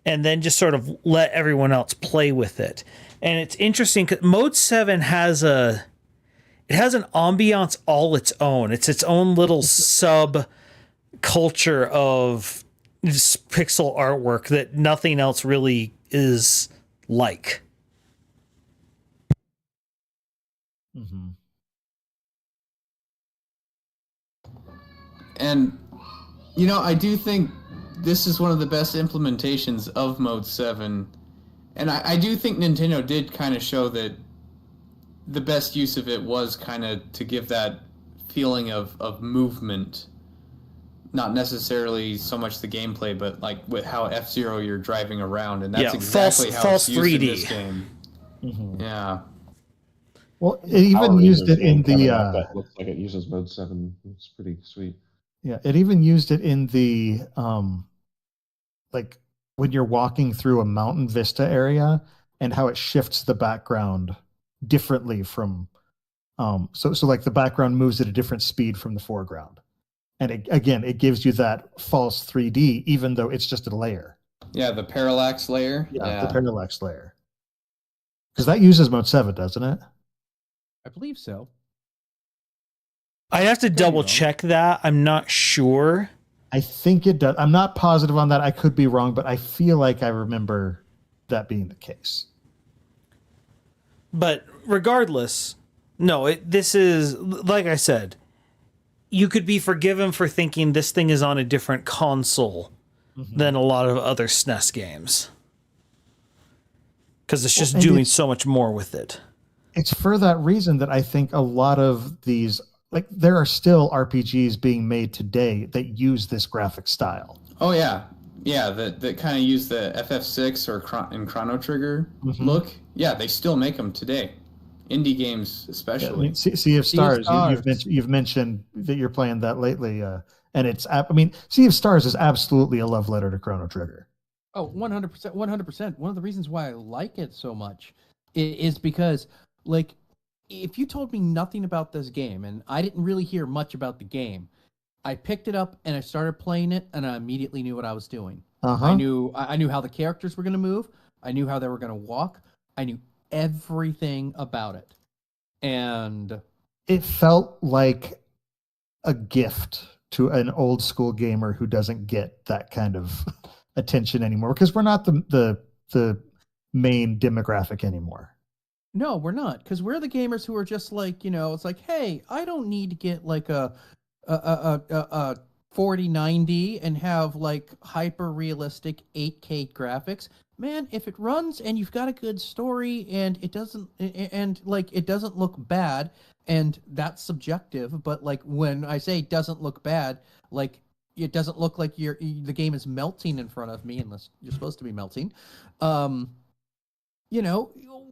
and then just sort of let everyone else play with it. And it's interesting because Mode 7 has an ambiance all its own. It's its own little sub culture of just pixel artwork that nothing else really is like. Mm-hmm. And, I do think this is one of the best implementations of Mode 7. And I do think Nintendo did kind of show that the best use of it was kind of to give that feeling of movement. Not necessarily so much the gameplay, but like with how F-Zero you're driving around. And that's exactly how it's used 3D. In this game. Mm-hmm. Yeah. Well, it even used it in the... that looks like it uses Mode 7. It's pretty sweet. Yeah, it even used it in the... like when you're walking through a mountain vista area, and how it shifts the background differently from... So like the background moves at a different speed from the foreground. And it gives you that false 3D, even though it's just a layer. Yeah, the parallax layer. Yeah, the parallax layer. Because that uses Mode 7, doesn't it? I believe so. I have to double check that. I'm not sure. I think it does. I'm not positive on that. I could be wrong, but I feel like I remember that being the case. But regardless, no, this is, like I said, you could be forgiven for thinking this thing is on a different console than a lot of other SNES games. Because it's just doing so much more with it. It's for that reason that I think a lot of these, like, there are still RPGs being made today that use this graphic style. Oh, yeah. Yeah, that kind of use the FF6 or in Chrono Trigger look. Yeah, they still make them today. Indie games, especially. Yeah, I mean, Sea of Stars. You've mentioned that you're playing that lately, and it's. I mean, Sea of Stars is absolutely a love letter to Chrono Trigger. Oh, 100%, 100%. One of the reasons why I like it so much is because, like, if you told me nothing about this game, and I didn't really hear much about the game, I picked it up and I started playing it, and I immediately knew what I was doing. I knew how the characters were going to move. I knew how they were going to walk. I knew everything about it. And it felt like a gift to an old school gamer who doesn't get that kind of attention anymore, because we're not the main demographic anymore. No, we're not, because we're the gamers who are just like, it's like, hey, I don't need to get like a 4090 and have like hyper realistic 8K graphics. Man, if it runs and you've got a good story and it doesn't look bad, and that's subjective, but like when I say doesn't look bad, like it doesn't look like the game is melting in front of me, unless you're supposed to be melting.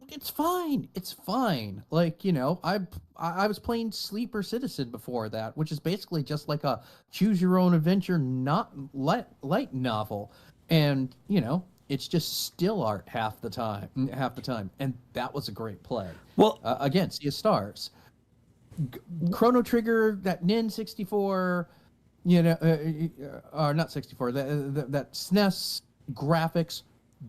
It's fine. It's fine. Like, I was playing Sleeper Citizen before that, which is basically just like a choose your own adventure, not light novel. And, it's just still art half the time. And that was a great play. Well, again, Sea of Stars. Chrono Trigger, that Nin 64, or not 64, that SNES graphics,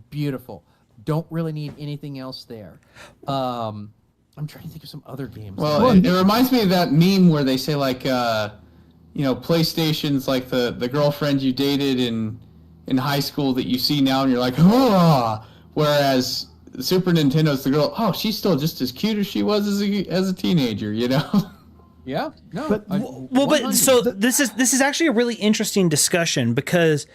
beautiful. Don't really need anything else there. I'm trying to think of some other games. Well, it reminds me of that meme where they say, like, PlayStation's like the girlfriend you dated in high school that you see now, and you're like, oh. Whereas Super Nintendo's the girl, oh, she's still just as cute as she was as a teenager, Yeah, no. But so this is actually a really interesting discussion, because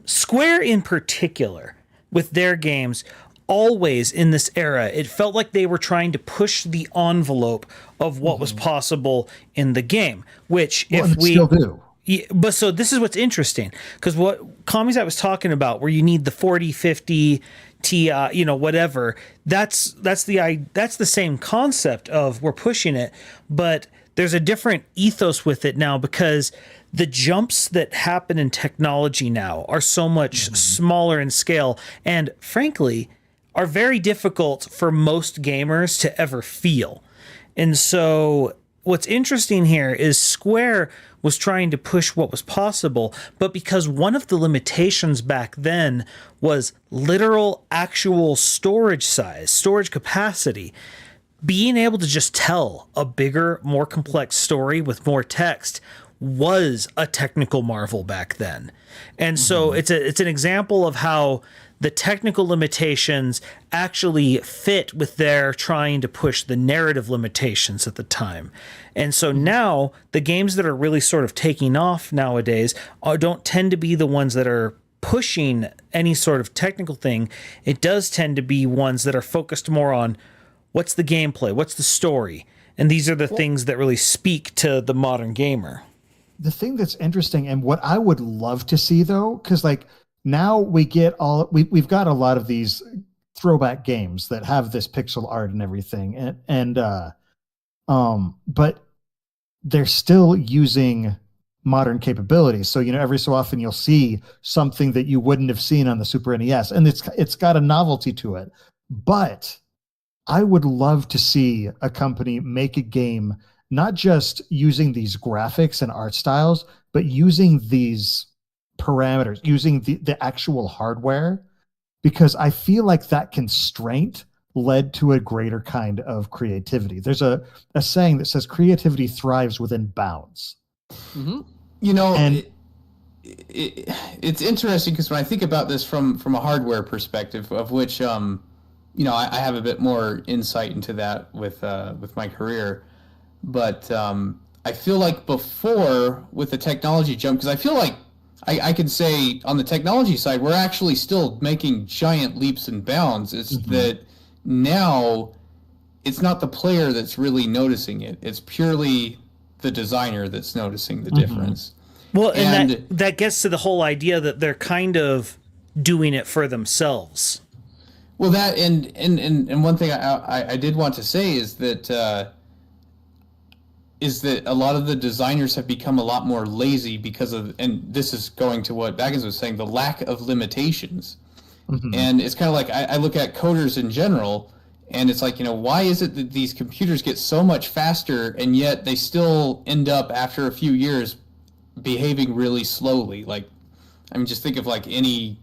Square in particular, with their games, always in this era, it felt like they were trying to push the envelope of what was possible in the game, which if we still do. Yeah, but so this is what's interesting, because what Kami's was talking about, where you need the 4050 Ti, whatever. That's the same concept of we're pushing it, but there's a different ethos with it now, because the jumps that happen in technology now are so much smaller in scale, and frankly, are very difficult for most gamers to ever feel. And so what's interesting here is Square was trying to push what was possible, but because one of the limitations back then was literal actual storage size, storage capacity, being able to just tell a bigger, more complex story with more text was a technical marvel back then. And so it's an example of how the technical limitations actually fit with their trying to push the narrative limitations at the time. And so now the games that are really sort of taking off nowadays don't tend to be the ones that are pushing any sort of technical thing. It does tend to be ones that are focused more on what's the gameplay, what's the story. And these are the things that really speak to the modern gamer. The thing that's interesting, and what I would love to see though, because like now we've got a lot of these throwback games that have this pixel art and everything, but they're still using modern capabilities. So every so often you'll see something that you wouldn't have seen on the Super NES, and it's got a novelty to it. But I would love to see a company make a game not just using these graphics and art styles, but using these parameters, using the actual hardware, because I feel like that constraint led to a greater kind of creativity. There's a saying that says creativity thrives within bounds. Mm-hmm. It's interesting because when I think about this from a hardware perspective, of which I have a bit more insight into that with my career, but I feel like before with the technology jump, because I feel like I can say on the technology side, we're actually still making giant leaps and bounds. It's that now it's not the player that's really noticing it. It's purely the designer that's noticing the difference. Well, and that gets to the whole idea that they're kind of doing it for themselves. Well, that and one thing I did want to say is that a lot of the designers have become a lot more lazy because of, and this is going to what Baggins was saying, the lack of limitations. And it's kind of like I look at coders in general, and it's like, why is it that these computers get so much faster and yet they still end up after a few years behaving really slowly? Like, just think of like any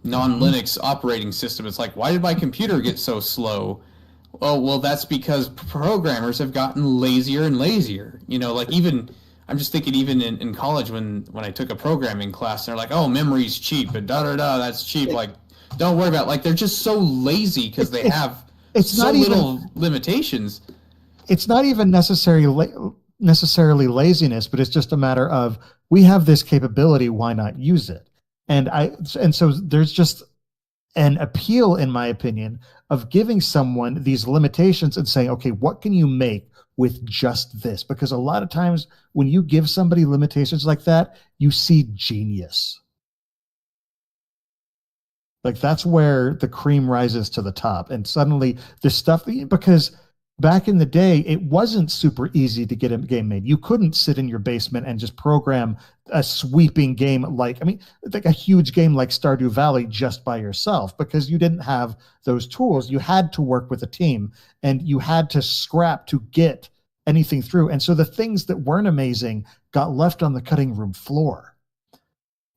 non-Linux operating system. It's like, why did my computer get so slow? Oh, well, that's because programmers have gotten lazier and lazier. I'm just thinking even in college when I took a programming class, they're like, oh, memory's cheap, and that's cheap. Like, don't worry about it. Like, they're just so lazy because they have little limitations. It's not even necessarily laziness, but it's just a matter of, we have this capability, why not use it? And so there's just an appeal, in my opinion, of giving someone these limitations and saying, okay, what can you make with just this? Because a lot of times when you give somebody limitations like that, you see genius. Like, that's where the cream rises to the top. And suddenly the stuff, because back in the day, it wasn't super easy to get a game made. You couldn't sit in your basement and just program a sweeping game like a huge game like Stardew Valley just by yourself, because you didn't have those tools. You had to work with a team, and you had to scrap to get anything through. And so the things that weren't amazing got left on the cutting room floor.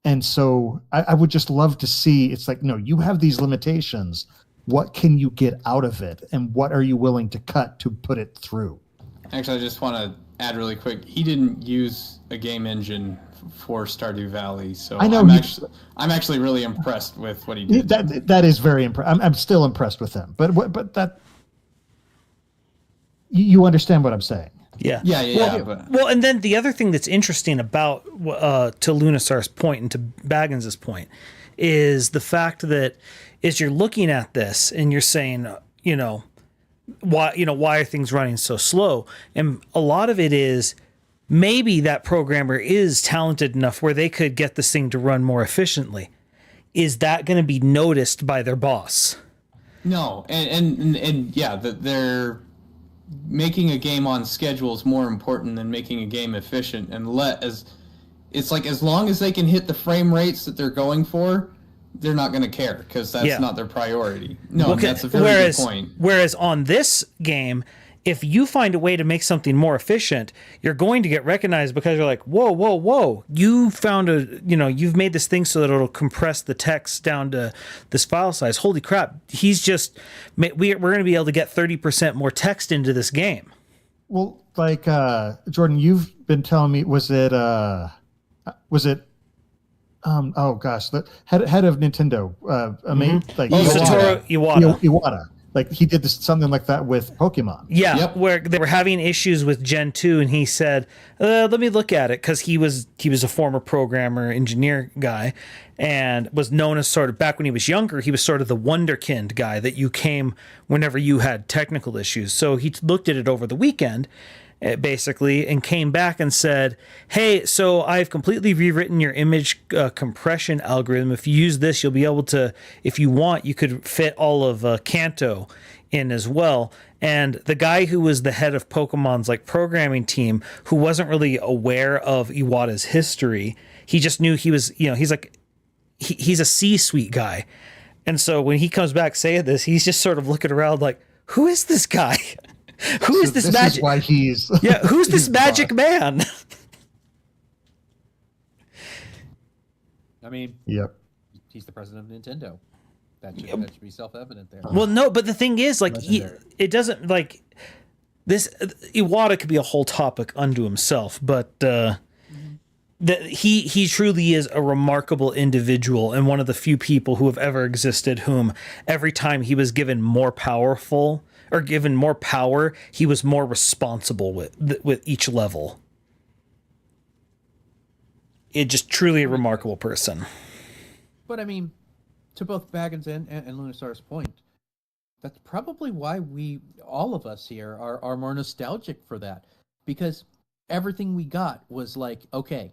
And so I would just love to see, it's like, no, you have these limitations. What can you get out of it? And what are you willing to cut to put it through? Actually, I just want to add really quick. He didn't use a game engine for Stardew Valley, so I know I'm actually really impressed with what he did. That is very impressive. I'm still impressed with him. But that you understand what I'm saying. Yeah. Well, and then the other thing that's interesting about to Lunasar's point and to Baggins' point is the fact that as you're looking at this and you're saying, why are things running so slow? And a lot of it is maybe that programmer is talented enough where they could get this thing to run more efficiently. Is that going to be noticed by their boss? No, and yeah, they're making a game on schedule is more important than making a game efficient. And it's like as long as they can hit the frame rates that they're going for, they're not going to care because that's not their priority. No, that's a very good point. Whereas on this game, if you find a way to make something more efficient, you're going to get recognized because you're like, whoa, you found you've made this thing so that it'll compress the text down to this file size. Holy crap. We're going to be able to get 30% more text into this game. Well, like, Jordan, you've been telling me, was it oh gosh, the head of Nintendo, Satoru Iwata. Iwata. Like he did something like that with Pokemon. Yeah, where they were having issues with Gen 2, and he said, "Let me look at it," because he was a former programmer, engineer guy, and was known as sort of back when he was younger. He was sort of the wonderkind guy that you came whenever you had technical issues. So he looked at it over the weekend, basically, and came back and said, "Hey, so I've completely rewritten your image compression algorithm. If you use this, you'll be able to, if you want, you could fit all of Kanto in as well." And the guy who was the head of Pokemon's like programming team, who wasn't really aware of Iwata's history, he just knew he was, he's a C-suite guy. And so when he comes back saying this, he's just sort of looking around like, who is this guy? Who is this magic? Is why he's who's this magic man? I mean, yep, he's the president of Nintendo. That should be self-evident there. Well, no, but the thing is, like, it doesn't like this. Iwata could be a whole topic unto himself, but he truly is a remarkable individual and one of the few people who have ever existed. Whom every time he was given more power, he was more responsible with each level. It just truly a remarkable person. But I mean, to both Baggins and Lunasar's point, that's probably why all of us here are more nostalgic for that, because everything we got was like, okay,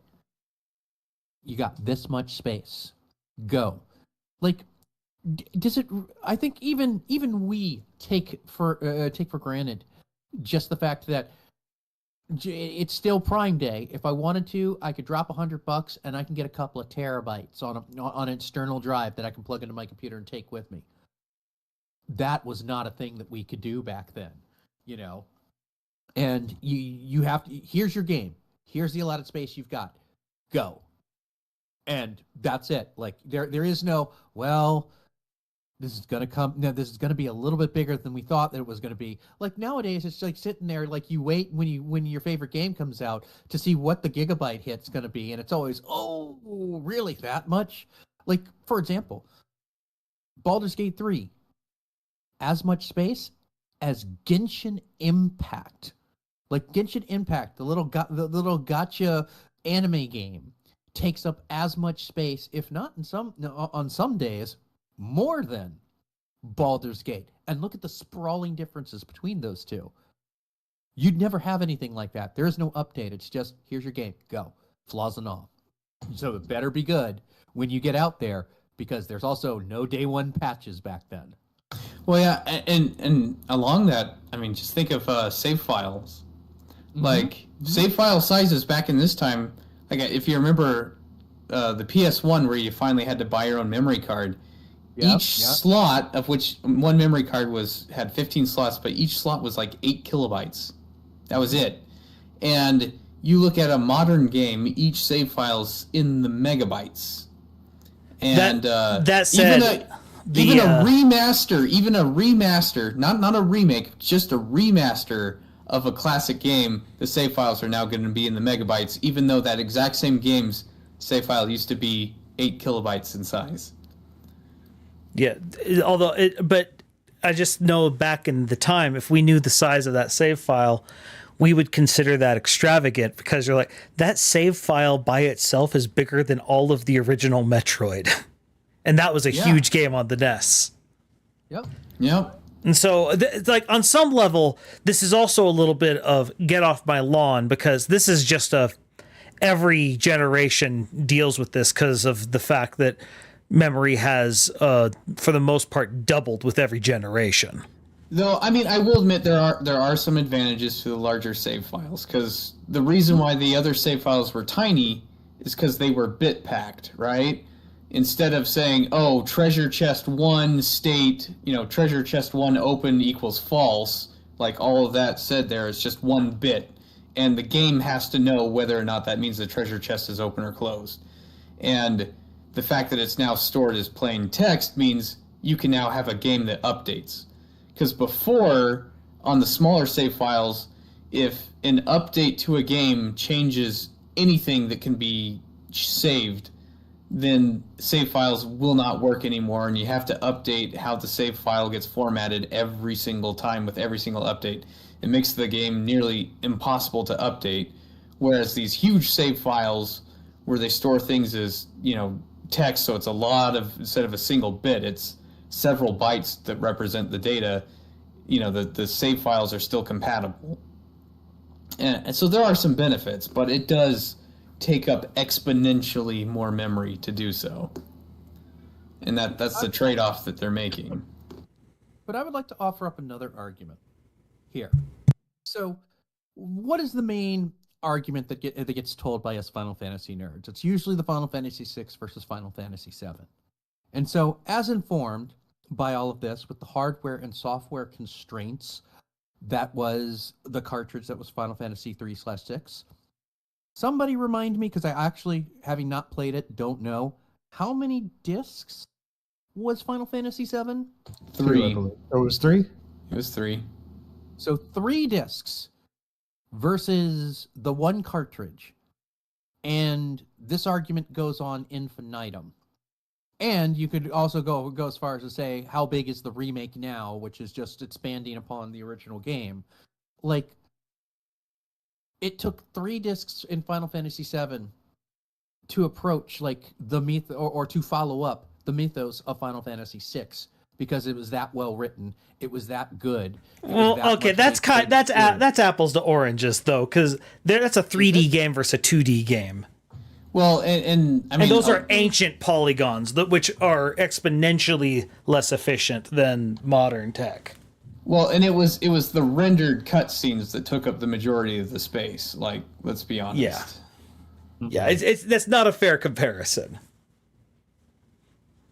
you got this much space, go. Like, does it? I think even we take for granted just the fact that it's still Prime Day. If I wanted to, I could drop $100 and I can get a couple of terabytes on an external drive that I can plug into my computer and take with me. That was not a thing that we could do back then, And you have to. Here's your game. Here's the allotted space you've got. Go. And that's it. Like there is no, well, this is gonna come. No, this is gonna be a little bit bigger than we thought that it was gonna be. Like nowadays, it's like sitting there, like you wait when your favorite game comes out to see what the gigabyte hit's gonna be, and it's always, oh, really that much? Like for example, Baldur's Gate 3, as much space as Genshin Impact. Like Genshin Impact, the little gacha anime game, takes up as much space, if not on some days, more than Baldur's Gate. And look at the sprawling differences between those two. You'd never have anything like that. There is no update. It's just, here's your game. Go. Flaws and all. So it better be good when you get out there, because there's also no day one patches back then. Well, yeah, and along that, I mean, just think of save files. Mm-hmm. Like, save file sizes back in this time, like if you remember the PS1 where you finally had to buy your own memory card, each slot, of which one memory card had 15 slots, but each slot was like 8 kilobytes. That was it. And you look at a modern game, each save file's in the megabytes. And that said, even a remaster, not a remake, just a remaster of a classic game, the save files are now going to be in the megabytes, even though that exact same game's save file used to be 8 kilobytes in size. Yeah, but I just know back in the time, if we knew the size of that save file, we would consider that extravagant, because you're like, that save file by itself is bigger than all of the original Metroid. and that was a Yeah. huge game on the NES. Yep. Yep. And so, it's like, on some level, this is also a little bit of get off my lawn, because this is just every generation deals with this because of the fact that memory has, for the most part, doubled with every generation. Though, I mean, I will admit there are some advantages to the larger save files, because the reason why the other save files were tiny is because they were bit packed, right? Instead of saying, oh, treasure chest 1 state, treasure chest 1 open equals false, like all of that said there is just 1 bit, and the game has to know whether or not that means the treasure chest is open or closed. And the fact that it's now stored as plain text means you can now have a game that updates. Because before, on the smaller save files, if an update to a game changes anything that can be saved, then save files will not work anymore, and you have to update how the save file gets formatted every single time with every single update. It makes the game nearly impossible to update, whereas these huge save files where they store things as, text, so it's a lot of, instead of a single bit, it's several bytes that represent the data, the save files are still compatible. And so there are some benefits, but it does take up exponentially more memory to do so. And that's the trade-off that they're making. But I would like to offer up another argument here. So, what is the main argument that gets told by us Final Fantasy nerds? It's usually the Final Fantasy VI versus Final Fantasy VII. And so, as informed by all of this, with the hardware and software constraints, that was the cartridge that was Final Fantasy 3/6. Somebody remind me, because I actually, having not played it, don't know, how many discs was Final Fantasy VII? 3. Oh, it was 3? It was 3. So 3 discs versus the 1 cartridge. And this argument goes on infinitum. And you could also go as far as to say, how big is the remake now, which is just expanding upon the original game. Like, it took 3 discs in Final Fantasy VII to approach, like, the myth, or to follow up the mythos of Final Fantasy VI, because it was that well written, it was that good. Well, okay, that's apples to oranges, though, because that's a 3D game versus a 2D game. Well, and I mean, and those are ancient polygons, which are exponentially less efficient than modern tech. Well, and it was the rendered cutscenes that took up the majority of the space. Like, let's be honest. Yeah, that's not a fair comparison.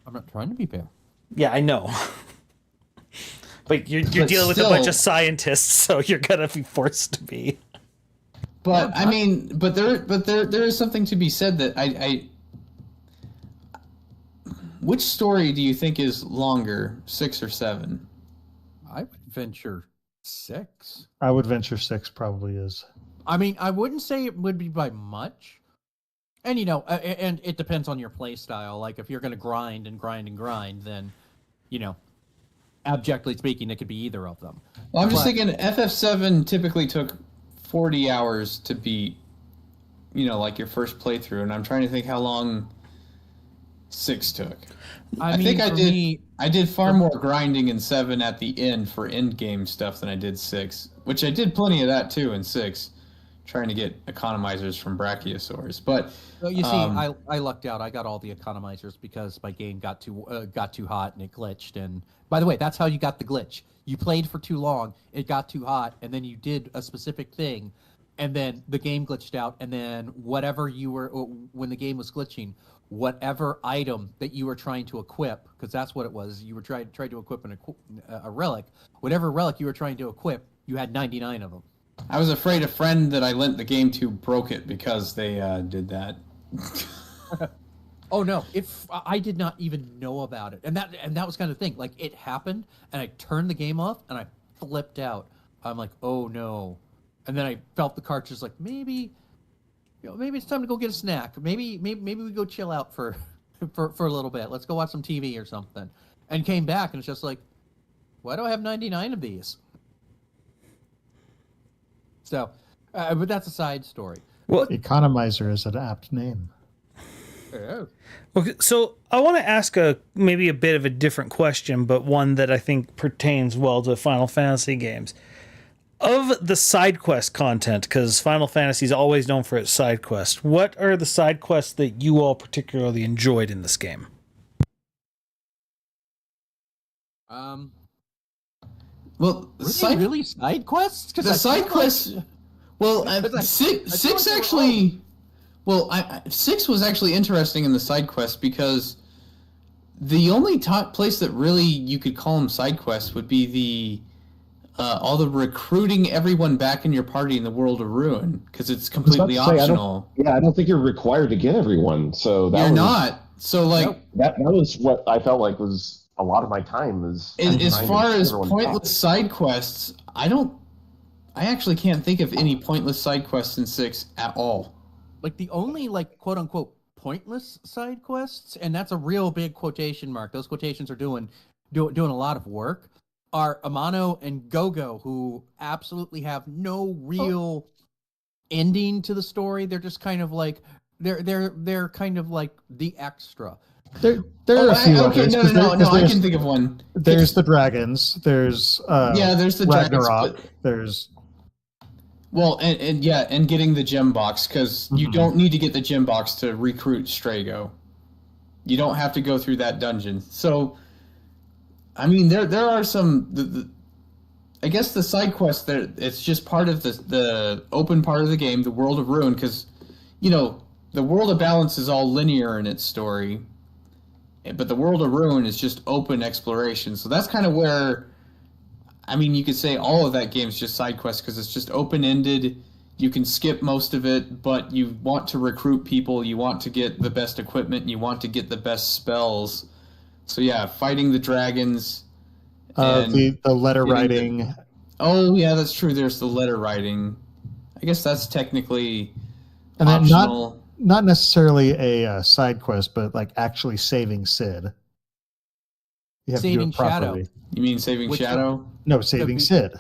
I'm not trying to be fair. Yeah, I know. But you're dealing with a bunch of scientists, so you're gonna be forced to be. But I mean, but there is something to be said that I which story do you think is longer, 6 or 7? I would venture 6. I would venture 6 probably is. I mean, I wouldn't say it would be by much. And, and it depends on your play style. Like, if you're going to grind, then, abjectly speaking, it could be either of them. Well, I'm just thinking FF7 typically took 40 hours to beat, like your first playthrough, and I'm trying to think how long 6 took. I think I did far more grinding in 7 at the end for end game stuff than I did 6, which I did plenty of that too in 6, trying to get economizers from brachiosaurs. But you see, I lucked out. I got all the economizers because my game got too hot and it glitched. And by the way, that's how you got the glitch. You played for too long, it got too hot, and then you did a specific thing, and then the game glitched out, and then when the game was glitching, whatever item that you were trying to equip, because that's what it was, you were trying to equip a relic, whatever relic you were trying to equip, you had 99 of them. I was afraid a friend that I lent the game to broke it because they did that. Oh no! If I did not even know about it, and that was kind of the thing. Like, it happened, and I turned the game off, and I flipped out. I'm like, oh no! And then I felt the cartridge, like, maybe it's time to go get a snack. Maybe we go chill out for a little bit. Let's go watch some TV or something. And came back, and it's just like, why do I have 99 of these? So, but that's a side story. Well, Economizer is an apt name. Okay, so I want to ask maybe a bit of a different question, but one that I think pertains well to Final Fantasy games. Of the side quest content, because Final Fantasy is always known for its side quests, what are the side quests that you all particularly enjoyed in this game? Well, Really side quests? The side quests. Well, six actually. Well, 6 was actually interesting in the side quests because the only place that really you could call them side quests would be the all the recruiting everyone back in your party in the World of Ruin, because it's completely optional. I don't think you're required to get everyone. So you're not. So like that was what I felt like was a lot of my time. As far as pointless side quests, I actually can't think of any pointless side quests in 6 at all. Like the only like quote unquote pointless side quests, and that's a real big quotation mark. Those quotations are doing a lot of work. Are Amano and Gogo, who absolutely have no real ending to the story. They're just kind of like they're kind of like the extra. There are a few others. No, I can think of one. There's the dragons. There's there's the Ragnarok. dragons. There's and getting the gem box, because you don't need to get the gem box to recruit Strago. You don't have to go through that dungeon. So, I mean, there are some. I guess the side quests there. It's just part of the open part of the game, the World of Ruin, because the World of Balance is all linear in its story, but the World of Ruin is just open exploration. So that's kind of where. I mean, you could say all of that game is just side quests because it's just open-ended. You can skip most of it, but you want to recruit people, you want to get the best equipment, and you want to get the best spells. So yeah, fighting the dragons. The letter writing. Oh yeah, that's true. There's the letter writing. I guess that's technically and optional. Not necessarily a side quest, but like actually saving Sid. You have saving to do it properly. Shadow. You mean saving Shadow? No, saving Sid.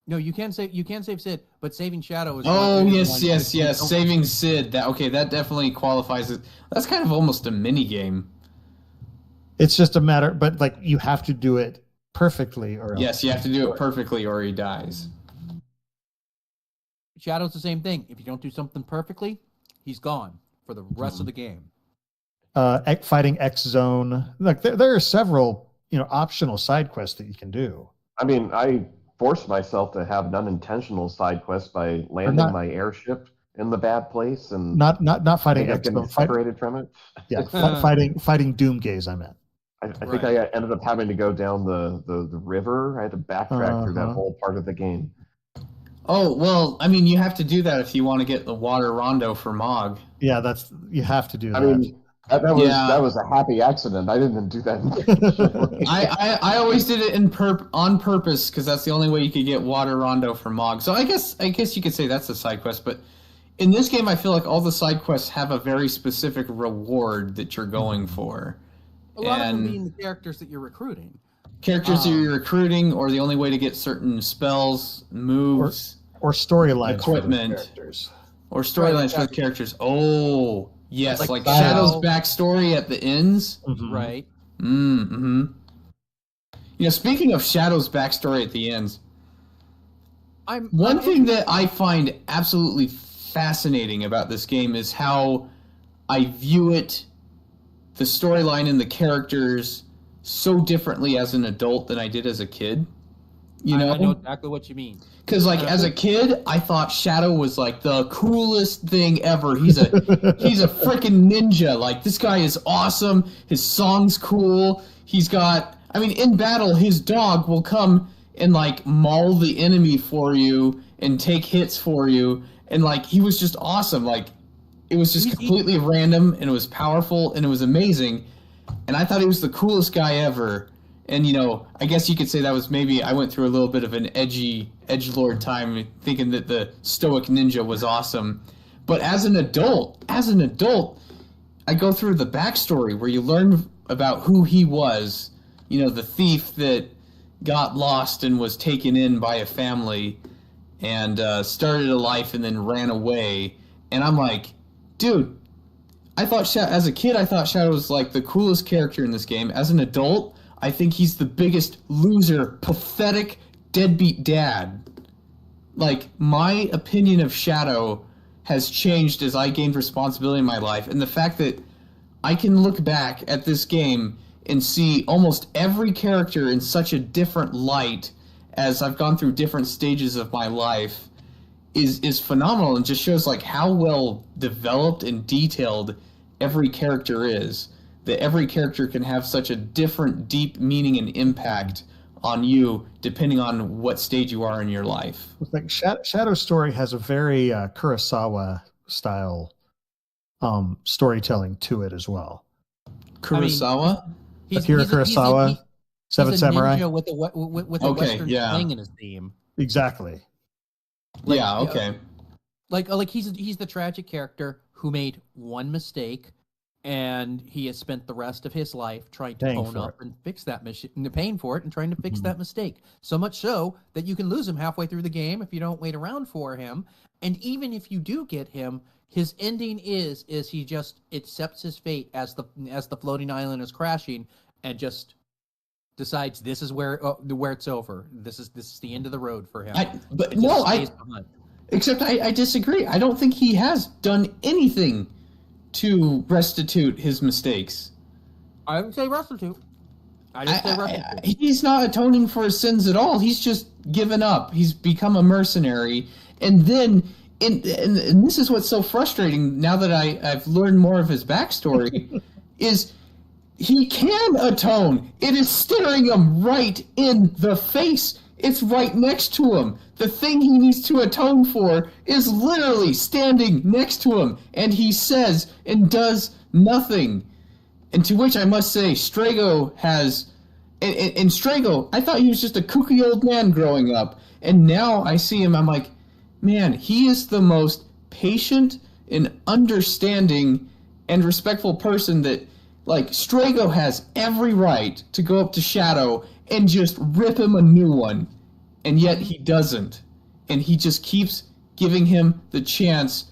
No, you can't save Sid, but saving Shadow is. Oh yes. Saving Sid. That definitely qualifies it. That's kind of almost a mini game. It's just a matter, but like you have to do it perfectly, or yes, you have to do it perfectly, or he dies. Shadow's the same thing. If you don't do something perfectly, he's gone for the rest of the game. Fighting X Zone. Like there are several, optional side quests that you can do. I mean, I forced myself to have non-intentional side quests by landing my airship in the bad place and not fighting X Zone. Separated from it. Yeah, fighting Doomgaze. I meant. I think I ended up having to go down the river. I had to backtrack through that whole part of the game. Oh, well, I mean, you have to do that if you want to get the water rondo for Mog. Yeah, you have to do that. I mean, that was a happy accident. I didn't do that. I always did it on purpose because that's the only way you could get water rondo for Mog. So I guess you could say that's a side quest, but in this game I feel like all the side quests have a very specific reward that you're going for. A lot of them being the characters that you're recruiting. Characters that you're recruiting, or the only way to get certain spells, moves, or storylines, equipment, for the characters. Or storylines for the characters. Oh, yes, like Shadow's backstory at the ends. Mm-hmm. Right. Mm-hmm. Speaking of Shadow's backstory at the ends, one thing that I find absolutely fascinating about this game is how I view it, the storyline and the characters, so differently as an adult than I did as a kid. I know exactly what you mean. Because as a kid, I thought Shadow was like the coolest thing ever. He's a freaking ninja. Like, this guy is awesome. His song's cool. He's got, in battle, his dog will come and like maul the enemy for you and take hits for you. And like, he was just awesome. Like, it was just completely random, and it was powerful, and it was amazing. And I thought he was the coolest guy ever. And, I guess you could say that was maybe I went through a little bit of an edgelord time thinking that the stoic ninja was awesome. But as an adult, I go through the backstory where you learn about who he was. The thief that got lost and was taken in by a family and started a life and then ran away. And I'm like, dude, as a kid, I thought Shadow was like the coolest character in this game. As an adult, I think he's the biggest loser, pathetic, deadbeat dad. Like, my opinion of Shadow has changed as I gained responsibility in my life, and the fact that I can look back at this game and see almost every character in such a different light as I've gone through different stages of my life is phenomenal, and just shows like how well developed and detailed every character is. That every character can have such a different deep meaning and impact on you depending on what stage you are in your life. It's like Shadow's story has a very Kurosawa style storytelling to it as well. Kurosawa? Akira Kurosawa, Seven he's a Samurai. ninja with a Western slang in his theme. Exactly. Like, yeah, okay. Like he's the tragic character who made one mistake, and he has spent the rest of his life trying to own up and fix that paying for it and trying to fix that mistake. So much so that you can lose him halfway through the game if you don't wait around for him. And even if you do get him, his ending is he just accepts his fate as the floating island is crashing and just decides this is where it's over. This is the end of the road for him. Except I disagree. I don't think he has done anything to restitute his mistakes. I didn't say restitute. He's not atoning for his sins at all. He's just given up. He's become a mercenary. And then, and this is what's so frustrating now that I've learned more of his backstory, is he can atone. It is staring him right in the face. It's right next to him. The thing he needs to atone for is literally standing next to him, and he says and does nothing. And to which I must say, Strago has... And Strago, I thought he was just a kooky old man growing up. And now I see him, I'm like, man, he is the most patient and understanding and respectful person that... Like, Strago has every right to go up to Shadow and just rip him a new one. And yet he doesn't. And he just keeps giving him the chance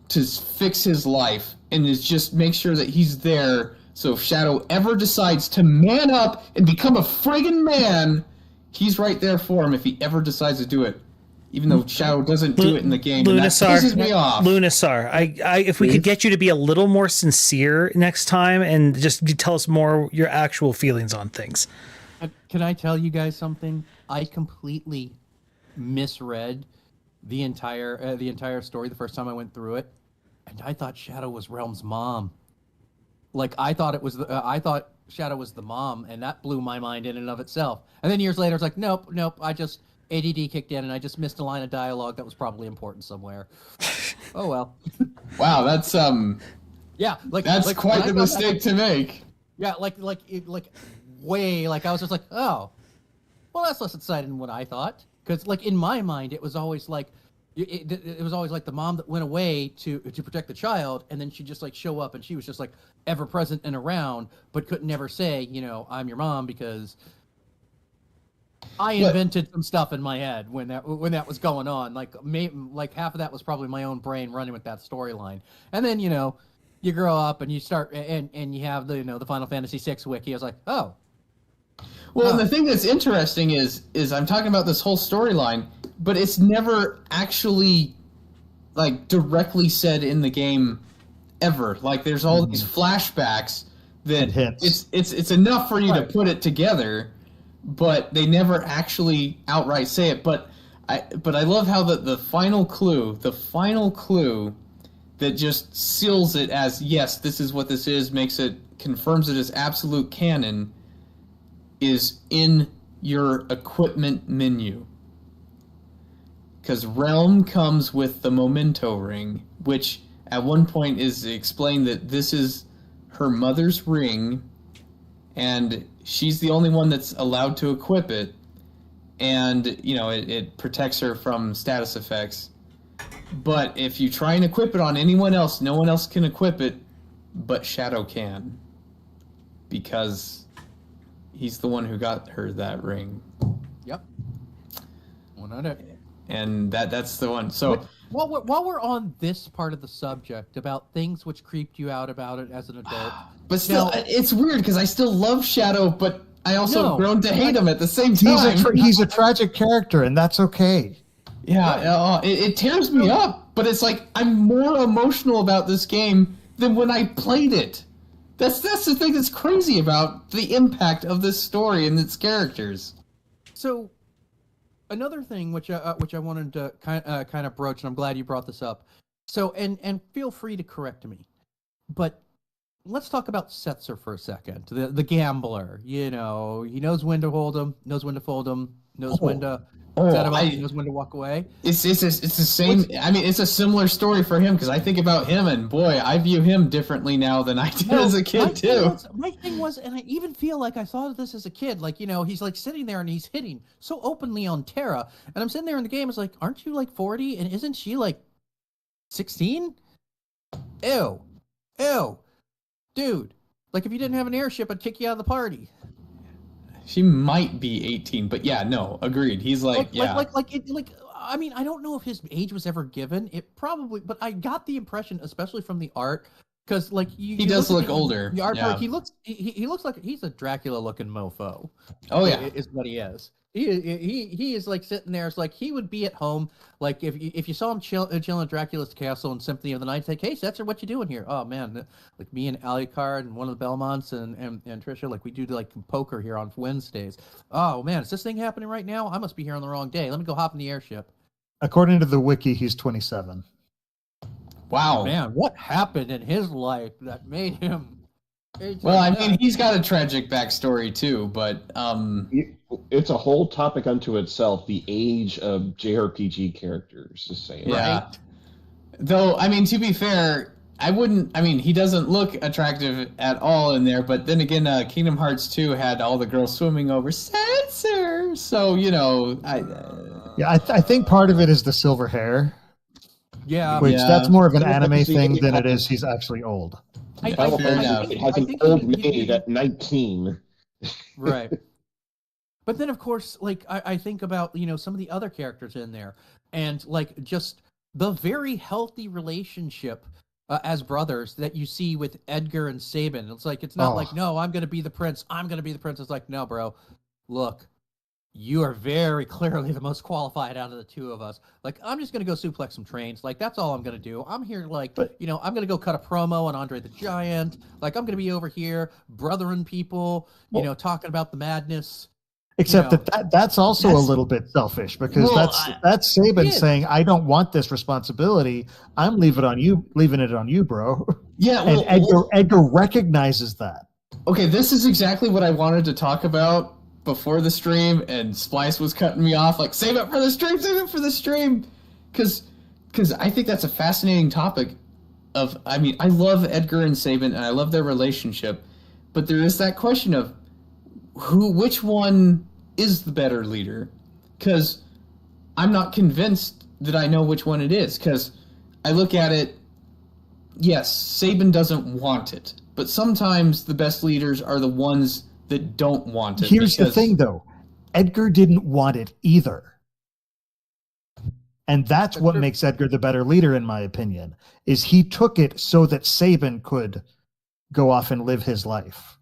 to fix his life. And is just make sure that he's there. So if Shadow ever decides to man up and become a friggin' man, he's right there for him if he ever decides to do it. Even though Shadow doesn't do it in the game, and that pisses me off. Lunasaur, if we could get you to be a little more sincere next time and just tell us more your actual feelings on things. Can I tell you guys something? I completely misread the entire story the first time I went through it, and I thought Shadow was Realm's mom. Like I thought Shadow was the mom, and that blew my mind in and of itself. And then years later, it's like, nope. ADD kicked in, and I just missed a line of dialogue that was probably important somewhere. Oh well. Wow, that's yeah, that's quite the mistake to make. Yeah, like way, like I was just like, oh, well, that's less exciting than what I thought. Because like in my mind, it was always like, it was always like the mom that went away to protect the child, and then she'd just like show up, and she was just like ever present and around, but could never say, I'm your mom, because I invented some stuff in my head when that was going on. Like half of that was probably my own brain running with that storyline. And then you grow up and you start and you have the Final Fantasy VI wiki. I was like, oh. Well, and the thing that's interesting is I'm talking about this whole storyline, but it's never actually like directly said in the game ever. Like there's all these flashbacks that it's enough for you to put it together. But they never actually outright say it. But I love how the final clue that just seals it as, yes, this is what this is, confirms it as absolute canon, is in your equipment menu. Because Realm comes with the Memento Ring, which at one point is explained that this is her mother's ring, and she's the only one that's allowed to equip it, and it protects her from status effects. But if you try and equip it on anyone else, no one else can equip it, but Shadow can, because he's the one who got her that ring. Yep. 100. And that's the one. So While we're on this part of the subject about things which creeped you out about it as an adult, But still, now, it's weird because I still love Shadow, but I also No, grown to hate him at the same time. He's a tragic character, and that's okay. It tears me up, but it's like I'm more emotional about this game than when I played it. That's the thing that's crazy about the impact of this story and its characters. So, another thing which I wanted to kind of broach, and I'm glad you brought this up. So, and feel free to correct me, but let's talk about Setzer for a second. The gambler, you know, he knows when to hold him, knows when to fold him, knows when to set him up, knows when to walk away. It's the same. I mean, it's a similar story for him because I think about him, and boy, I view him differently now than I did as a kid too. My thing was, and I even feel like I thought of this as a kid. Like, you know, he's like sitting there and he's hitting so openly on Terra, and I'm sitting there in the game. It's like, aren't you like 40? And isn't she like 16? Ew, dude. Like, if you didn't have an airship, I'd kick you out of the party. She might be 18, but yeah, no, agreed. He's like I mean, I don't know if his age was ever given. It probably, but I got the impression, especially from the art, because like he does look older. The artwork, he looks like he's a Dracula-looking mofo. Oh yeah, is what he is. He is like sitting there. It's like he would be at home. Like if you saw him chilling at Dracula's castle in Symphony of the Night, it's like, hey, Setzer, what you doing here? Oh man, like me and Alucard and one of the Belmonts and Trisha, like we do like poker here on Wednesdays. Oh man, is this thing happening right now? I must be here on the wrong day. Let me go hop in the airship. According to the wiki, he's 27. Wow, man, what happened in his life that made him? Well, I mean, he's got a tragic backstory too, but it's a whole topic unto itself. The age of JRPG characters, just saying. Yeah. Right. Though, I mean, to be fair, I wouldn't. I mean, he doesn't look attractive at all in there. But then again, Kingdom Hearts 2 had all the girls swimming over Setzer, so you know, I think part of it is the silver hair. Yeah, which that's more of an anime thing than it is he's actually old. It has an old maid at 19. Right. But then, of course, like I think about, you know, some of the other characters in there, and like just the very healthy relationship as brothers that you see with Edgar and Sabin. It's like, it's not like, no, I'm going to be the prince. I'm going to be the prince. It's like, no, bro, look, you are very clearly the most qualified out of the two of us. Like, I'm just going to go suplex some trains. Like, that's all I'm going to do. I'm here, like, you know, I'm going to go cut a promo on Andre the Giant. Like, I'm going to be over here brothering people, you know, talking about the madness. Except that's also a little bit selfish because that's Sabin saying, I don't want this responsibility. I'm leaving it on you, bro. Yeah. Well, and Edgar recognizes that. Okay, this is exactly what I wanted to talk about before the stream, and Splice was cutting me off, like, save it for the stream, because I think that's a fascinating topic I mean, I love Edgar and Sabin, and I love their relationship, but there is that question of which one is the better leader, because I'm not convinced that I know which one it is, because I look at it, yes, Sabin doesn't want it, but sometimes the best leaders are the ones that don't want it. Here's the thing, though. Edgar didn't want it either. And that's what makes Edgar the better leader, in my opinion, is he took it so that Sabin could go off and live his life.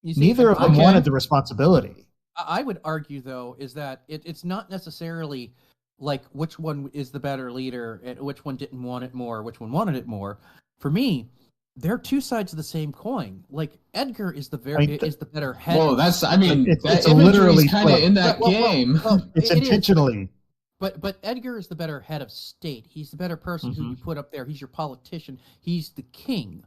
Neither of them wanted the responsibility. I would argue, though, is that it's not necessarily like which one is the better leader and which one didn't want it more, which one wanted it more. For me, they're two sides of the same coin. Like, Edgar is the better head. Whoa, that's, I mean, it's literally kind of in that game. It's intentionally. But Edgar is the better head of state. He's the better person who you put up there. He's your politician. He's the king.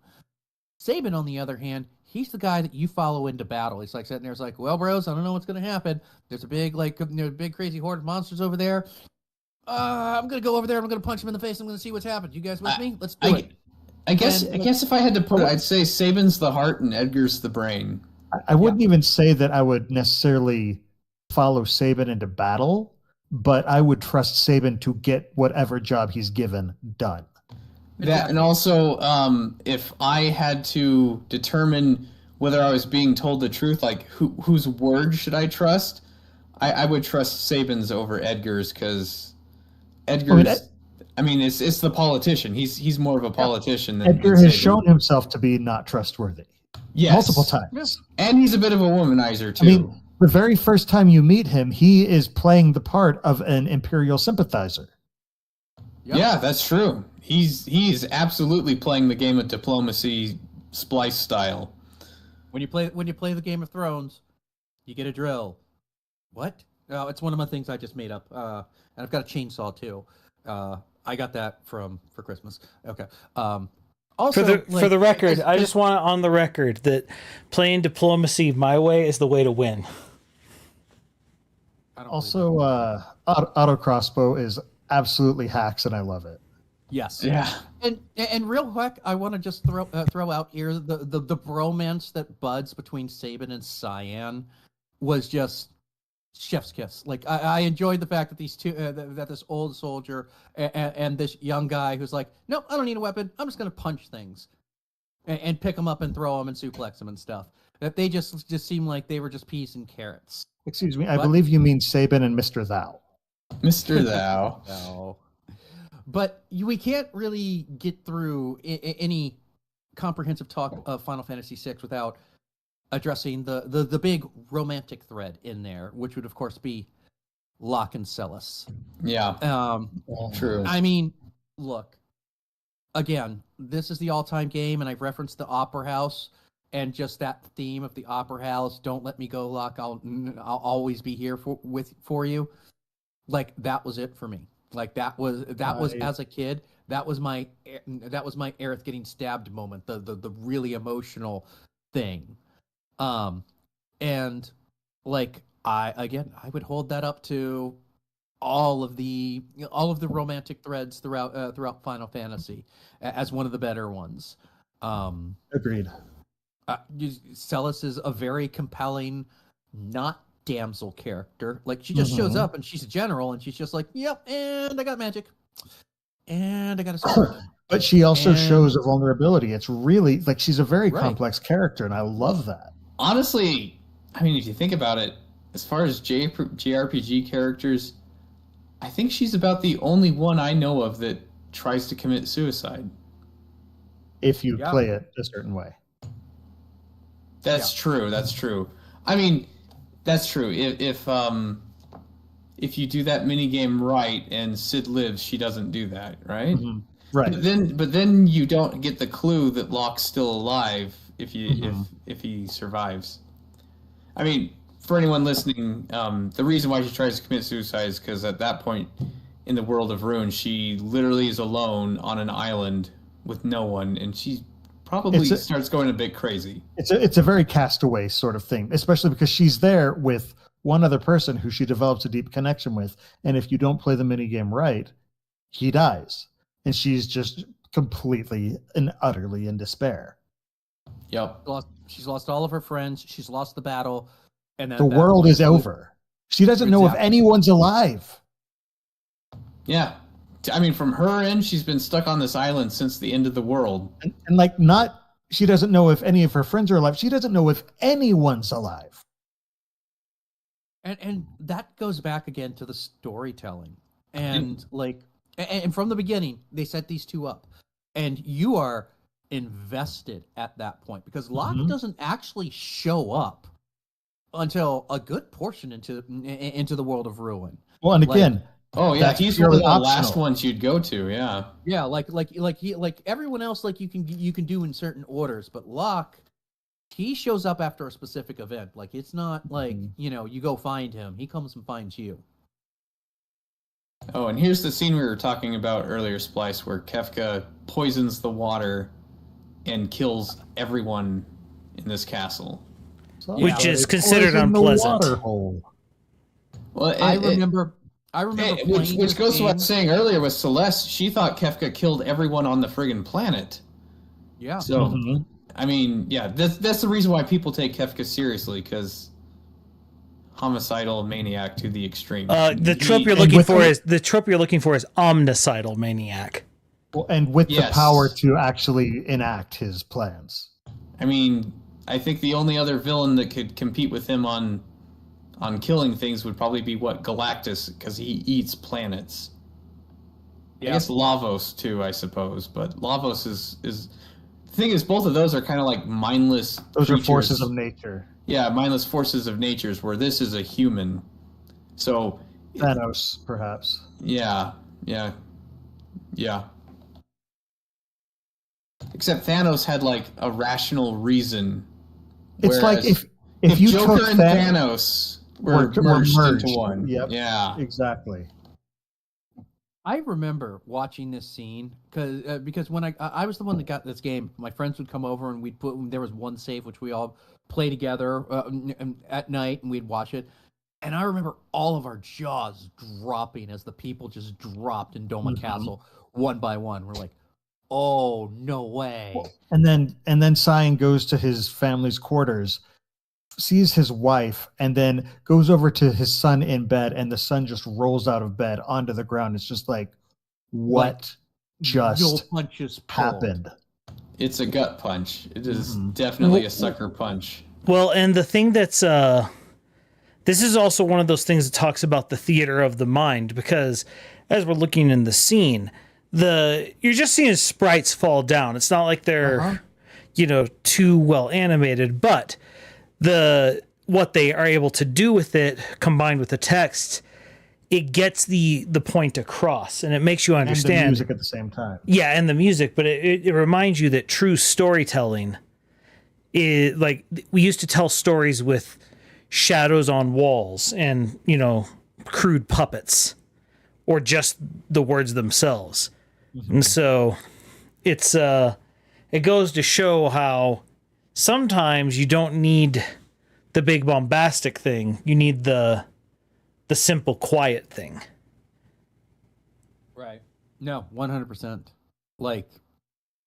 Sabin, on the other hand, he's the guy that you follow into battle. He's like sitting there, it's like, well, bros, I don't know what's going to happen. There's a big, big crazy horde of monsters over there. I'm going to go over there. I'm going to punch him in the face. I'm going to see what's happened. You guys with me? Let's do it. I guess if I had to put it, I'd say Sabin's the heart and Edgar's the brain. I wouldn't even say that I would necessarily follow Sabin into battle, but I would trust Sabin to get whatever job he's given done. That, and also, if I had to determine whether I was being told the truth, like whose word should I trust, I would trust Sabin's over Edgar's, because Edgar's. I mean, it's the politician. He's more of a politician than Edgar than has Sabin. shown himself to be not trustworthy Yes. multiple times. And he's a bit of a womanizer too. I mean, the very first time you meet him, he is playing the part of an Imperial sympathizer. Yep. Yeah, that's true. He's absolutely playing the game of diplomacy, Splice style. When you play the Game of Thrones, you get a drill. What? Oh, it's one of my things I just made up. And I've got a chainsaw too. I got that for Christmas. Okay. Also, For the record, I just want it on the record that playing diplomacy my way is the way to win. I don't Also, auto crossbow is absolutely hacks, and I love it. yes. Yeah. And real quick, I want to just throw out here the bromance that buds between Sabin and Cyan was just chef's kiss. Like I enjoyed the fact that these two that this old soldier and this young guy who's like, nope, I don't need a weapon. I'm just gonna punch things and pick them up and throw them and suplex them and stuff. That they just seem like they were just peas and carrots. Excuse me, I What? believe you mean Sabin and Mr. Thou. Mr. Thou. No. But we can't really get through any comprehensive talk of Final Fantasy VI without addressing the big romantic thread in there, which would of course be Locke and Celis. Yeah. True. I mean, look, again, this is the all-time game, and I've referenced the Opera House and just that theme of the Opera House. Don't let me go, Locke. I'll always be here for you. Like that was it for me. Like that was as a kid. That was my Aerith getting stabbed moment. The really emotional thing. And like I would hold that up to all of the romantic threads throughout Final Fantasy as one of the better ones. Agreed. Celis is a very compelling, not damsel character. Like she just shows up and she's a general and she's just like, yep, and I got magic, and I got a sword. But she also shows a vulnerability. It's really like she's a very Right. complex character, and I love that. Honestly, I mean, if you think about it, as far as JRPG characters, I think she's about the only one I know of that tries to commit suicide. If you Yeah. play it a certain way. That's true. That's true. I mean, that's true. If you do that minigame right and Sid lives, she doesn't do that, right? Mhm. Right. But then you don't get the clue that Locke's still alive if he survives. I mean, for anyone listening, the reason why she tries to commit suicide is because at that point in the world of Ruin, she literally is alone on an island with no one, and she probably starts going a bit crazy. It's a very Castaway sort of thing, especially because she's there with one other person who she develops a deep connection with, and if you don't play the minigame right, he dies, and she's just completely and utterly in despair. Yep. She's lost all of her friends. She's lost the battle, and The world is over. She doesn't know if Exactly. anyone's alive. Yeah. I mean, from her end, she's been stuck on this island since the end of the world. And like, not, she doesn't know if any of her friends are alive. She doesn't know if anyone's alive. And that goes back again to the storytelling. And and from the beginning, they set these two up. And you are invested at that point because Locke doesn't actually show up until a good portion into the world of Ruin. Well, and again, Oh yeah, That's he's one of the purely last optional. ones you'd go to. Yeah. Yeah, like everyone else, like you can do in certain orders, but Locke, he shows up after a specific event. Like it's not like you go find him; he comes and finds you. Oh, and here's the scene we were talking about earlier, Splice, where Kefka poisons the water and kills everyone in this castle. Which is They considered poison the unpleasant. water hole. Well, I remember which playing this goes to what I game. was saying earlier with Celeste. She thought Kefka killed everyone on the friggin' planet. Yeah, So, Mhm. I mean, yeah, that's the reason why people take Kefka seriously, because homicidal maniac to the extreme. The trope you're and looking with for the- is omnicidal maniac. Well, and with Yes. the power to actually enact his plans. I mean, I think the only other villain that could compete with him on killing things would probably be Galactus, because he eats planets. I guess Lavos too, I suppose. But Lavos is the thing is both of those are kind of like mindless. Those creatures. are forces of nature. Yeah, mindless forces of natures. Where this is a human. So Thanos, perhaps. Yeah. Except Thanos had like a rational reason. It's like if you Joker took and Thanos were merged into one. Yep. Yeah. Exactly. I remember watching this scene because when I was the one that got this game, my friends would come over and there was one save which we all play together at night and we'd watch it. And I remember all of our jaws dropping as the people just dropped in Doma Castle one by one. We're like, oh, no way. And then Cyan goes to his family's quarters, sees his wife, and then goes over to his son in bed, and the son just rolls out of bed onto the ground. It's just like, what just happened? It's a gut punch. It is definitely a sucker punch. Well, and the thing that's this is also one of those things that talks about the theater of the mind, because as we're looking in the scene, you're just seeing sprites fall down. It's not like they're too well animated, but what they are able to do with it combined with the text, it gets the point across, and it makes you understand. And the music at the same time. Yeah, and the music, but it reminds you that true storytelling is like, we used to tell stories with shadows on walls and crude puppets or just the words themselves. And so it goes to show how sometimes you don't need the big bombastic thing. You need the simple quiet thing. Right. No, 100%.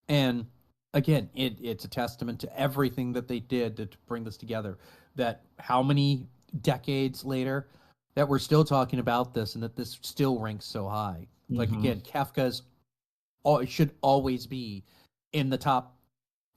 And again, it's a testament to everything that they did to bring this together. That how many decades later that we're still talking about this and that this still ranks so high. Like, again, Kafka's it should always be in the top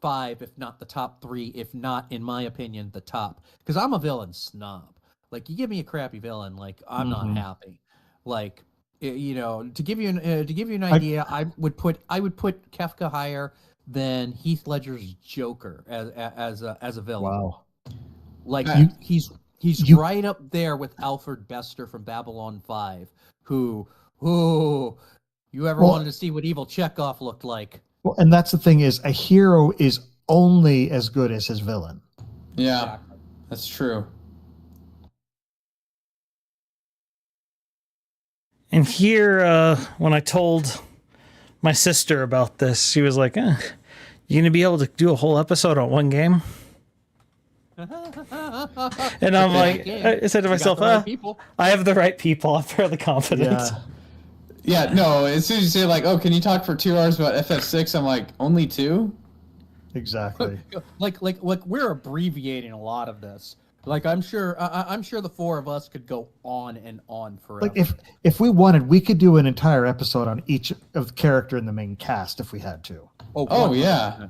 5, if not the top 3, if not, in my opinion, the top. Because I'm a villain snob. Like, you give me a crappy villain, like, I'm not happy. Like, to give you an idea, I would put Kafka higher than Heath Ledger's Joker as a villain. Wow. Like, he's right up there with Alfred Bester from Babylon 5, who you ever wanted to see what evil Chekhov looked like. Well, and that's the thing is, a hero is only as good as his villain. Yeah, Exactly. That's true. And here, when I told my sister about this, she was like, you going to be able to do a whole episode on one game? And I'm like, I said to myself, I have the right people. I'm fairly confident. Yeah, no, as soon as you say, like, oh, can you talk for 2 hours about FF6? I'm like, only 2? Exactly. like we're abbreviating a lot of this. Like, I'm sure the 4 of us could go on and on forever. Like, if we wanted, we could do an entire episode on each of the character in the main cast if we had to. Oh yeah.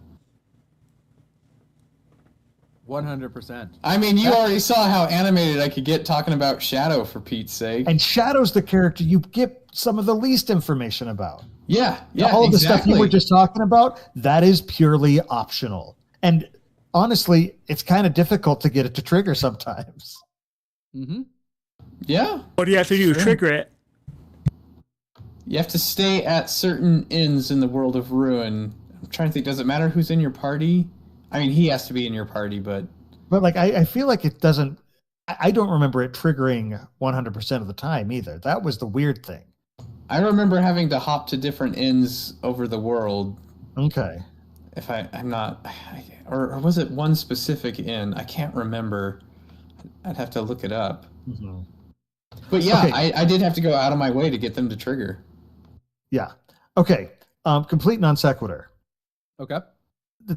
100%. I mean, you already saw how animated I could get talking about Shadow, for Pete's sake. And Shadow's the character you get some of the least information about. Yeah, All of the stuff you were just talking about, that is purely optional. And honestly, it's kind of difficult to get it to trigger sometimes. Yeah. What do you have to do to trigger it? You have to stay at certain inns in the world of Ruin. I'm trying to think, does it matter who's in your party? I mean, he has to be in your party, but like, I feel like it doesn't. I don't remember it triggering 100% of the time either. That was the weird thing. I remember having to hop to different inns over the world. Okay. If I'm not, or was it one specific inn? I can't remember. I'd have to look it up. But yeah, okay. I did have to go out of my way to get them to trigger. Yeah. Okay. Complete non sequitur. Okay.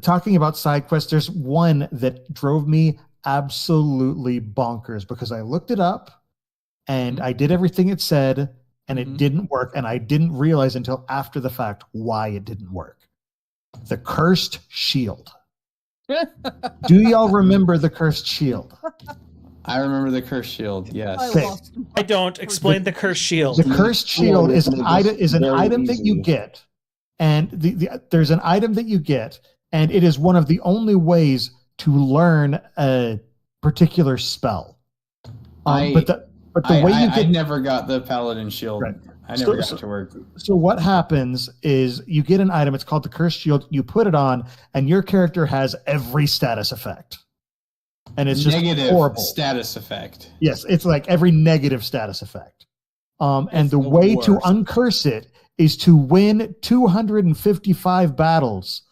Talking about side quests, there's one that drove me absolutely bonkers because I looked it up and I did everything it said and it didn't work, and I didn't realize until after the fact why it didn't work. The Cursed Shield. Do y'all remember the Cursed Shield? I remember the curse shield. Yes. Okay. I don't. Explain the cursed shield. The cursed shield is an item that you easy. get, and there's an item that you get, and it is one of the only ways to learn a particular spell. But the way you get I never got the paladin shield. Right. I never got to work. So what happens is you get an item. It's called the cursed shield. You put it on, and your character has every status effect. And it's just Negative horrible. status effect. Yes, it's like every negative status effect. And the way to uncurse it is to win 255 battles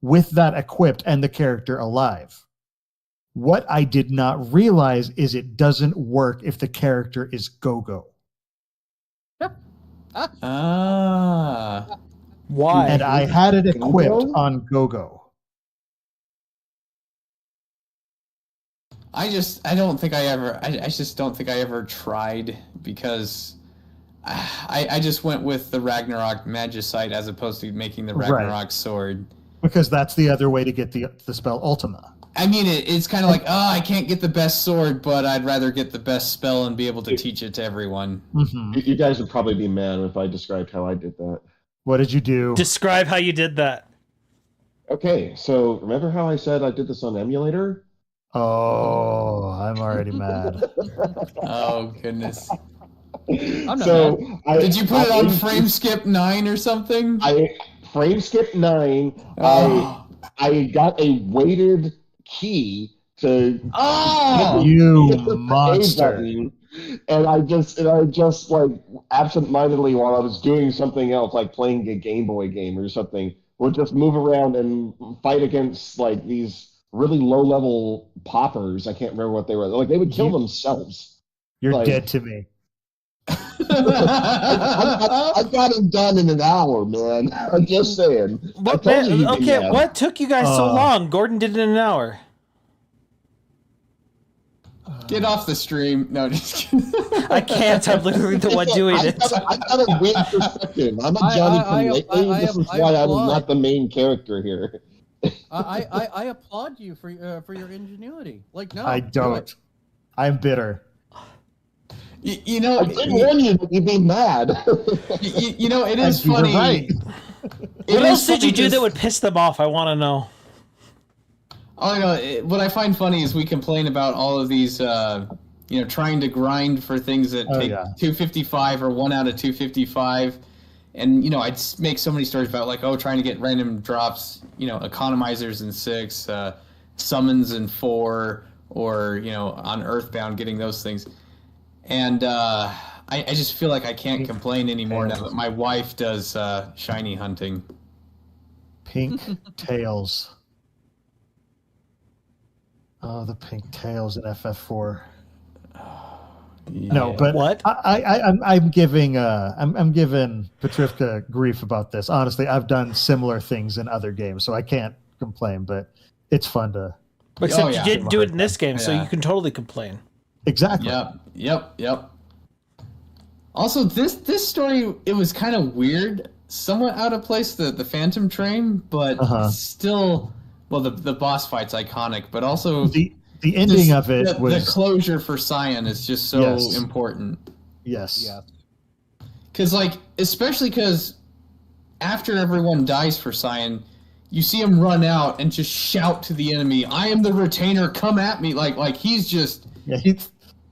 with that equipped and the character alive. What I did not realize is it doesn't work if the character is Go-Go. Ah. Why? And I had it equipped on Go-Go. I just don't think I ever tried because I just went with the Ragnarok Magicite as opposed to making the Ragnarok sword. Because that's the other way to get the spell Ultima. I mean, it's kind of like, I can't get the best sword, but I'd rather get the best spell and be able to teach it to everyone. Mm-hmm. You guys would probably be mad if I described how I did that. What did you do? Describe how you did that. Okay, so remember how I said I did this on emulator? Oh, I'm already mad. Oh, goodness. I'm not So Did you put it on frame skip 9 or something? Frame skip 9. Oh. I got a weighted key to You hit the A monster. button, and I just like absentmindedly while I was doing something else, like playing a Game Boy game or something, would just move around and fight against like these really low level poppers. I can't remember what they were. Like they would kill themselves. You're Like- dead to me. I got him done in an hour, man. I'm just saying. What, I told you he'd be okay, mad. what took you guys so long? Gordon did it in an hour. Get off the stream. No, just kidding. I can't. I'm literally the one doing it. I got a weird perspective. I'm a Johnny come lately. This is why I'm not the main character here. I applaud you for your ingenuity. Like, no, I don't. I'm bitter. You know, I did warn you that you'd be mad. you know, it is You were funny. right. What else did you do that would piss them off? I want to know. Oh, no, what I find funny is we complain about all of these, trying to grind for things that take 255 or 1 out of 255. And, I'd make so many stories about, like, trying to get random drops, economizers in 6, summons in 4, or, on Earthbound, getting those things. And I just feel like I can't complain anymore now that my wife does shiny hunting. Pink tails. Oh, the pink tails in FF4. Yeah. No, but What? I'm giving Petrivka grief about this. Honestly, I've done similar things in other games, so I can't complain. But it's fun to Except yeah. you didn't do it in this game, so Yeah. you can totally complain. exactly. Yep. Also, this story, it was kind of weird, somewhat out of place, the Phantom Train, but still, well, the boss fight's iconic, but also The ending of it the was closure for Cyan is just so Yes. important. yes. Yeah. Especially because after everyone dies for Cyan, you see him run out and just shout to the enemy, "I am the retainer, come at me!" Like he's just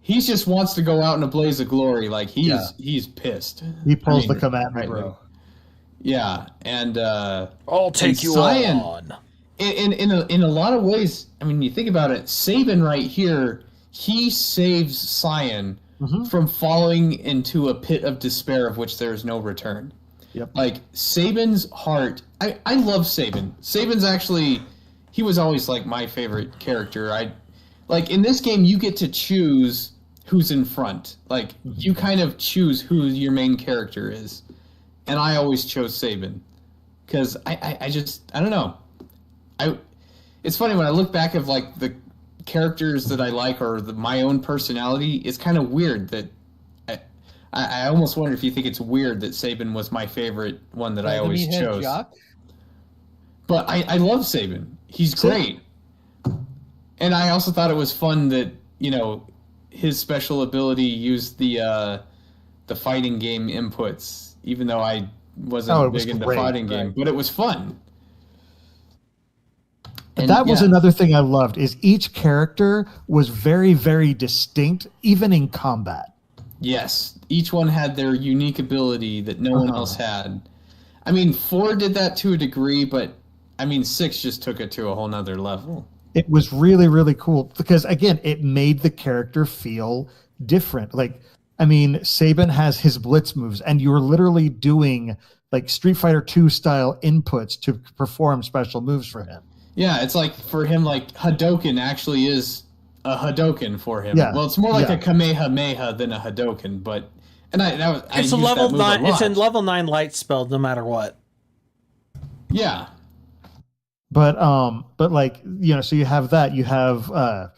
he just wants to go out in a blaze of glory. Like he's pissed. He pulls I mean, the come at me, rightly. bro. Yeah, and I'll take you Cyan- on. in a lot of ways, I mean, you think about it, Sabin right here, he saves Cyan from falling into a pit of despair of which there is no return. Yep. Like, Sabin's heart, I love Sabin. Sabin's actually, he was always, like, my favorite character. Like, in this game, you get to choose who's in front. Like, you kind of choose who your main character is. And I always chose Sabin. Because I don't know. It's funny when I look back of like the characters that I like or my own personality. It's kind of weird that I almost wonder if you think it's weird that Sabin was my favorite one that I always chose. Jock? But I love Sabin. He's great. And I also thought it was fun that his special ability used the fighting game inputs, even though I wasn't big into fighting game, but it was fun. And that was another thing I loved, is each character was very, very distinct, even in combat. Yes, each one had their unique ability that no one else had. I mean, 4 did that to a degree, but I mean, 6 just took it to a whole nother level. It was really, really cool because, again, it made the character feel different. Like, I mean, Saban has his blitz moves, and you're literally doing like Street Fighter 2 style inputs to perform special moves for him. Yeah, it's like for him, like Hadouken actually is a Hadouken for him. Yeah. Well, it's more like a Kamehameha than a Hadouken, but It's a level 9. It's a level 9 light spell, no matter what. Yeah. But like, so you have that. You have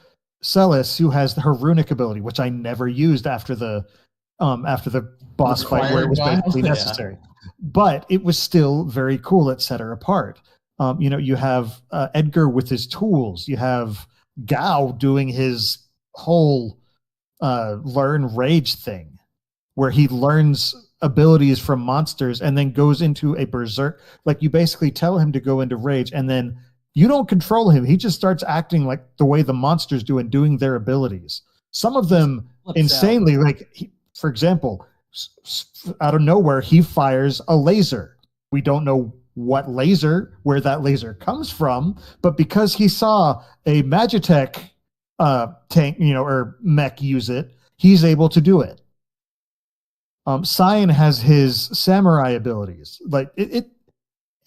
Celis, who has her runic ability, which I never used after the boss fight where it was basically necessary. But it was still very cool. It set her apart. You have Edgar with his tools. You have Gao doing his whole learn rage thing, where he learns abilities from monsters and then goes into a berserk. Like, you basically tell him to go into rage, and then you don't control him. He just starts acting like the way the monsters do and doing their abilities. Some of them insanely, like, for example, out of nowhere, he fires a laser. We don't know where that laser comes from, but because he saw a Magitech tank, or mech use it, he's able to do it. Cyan has his samurai abilities, like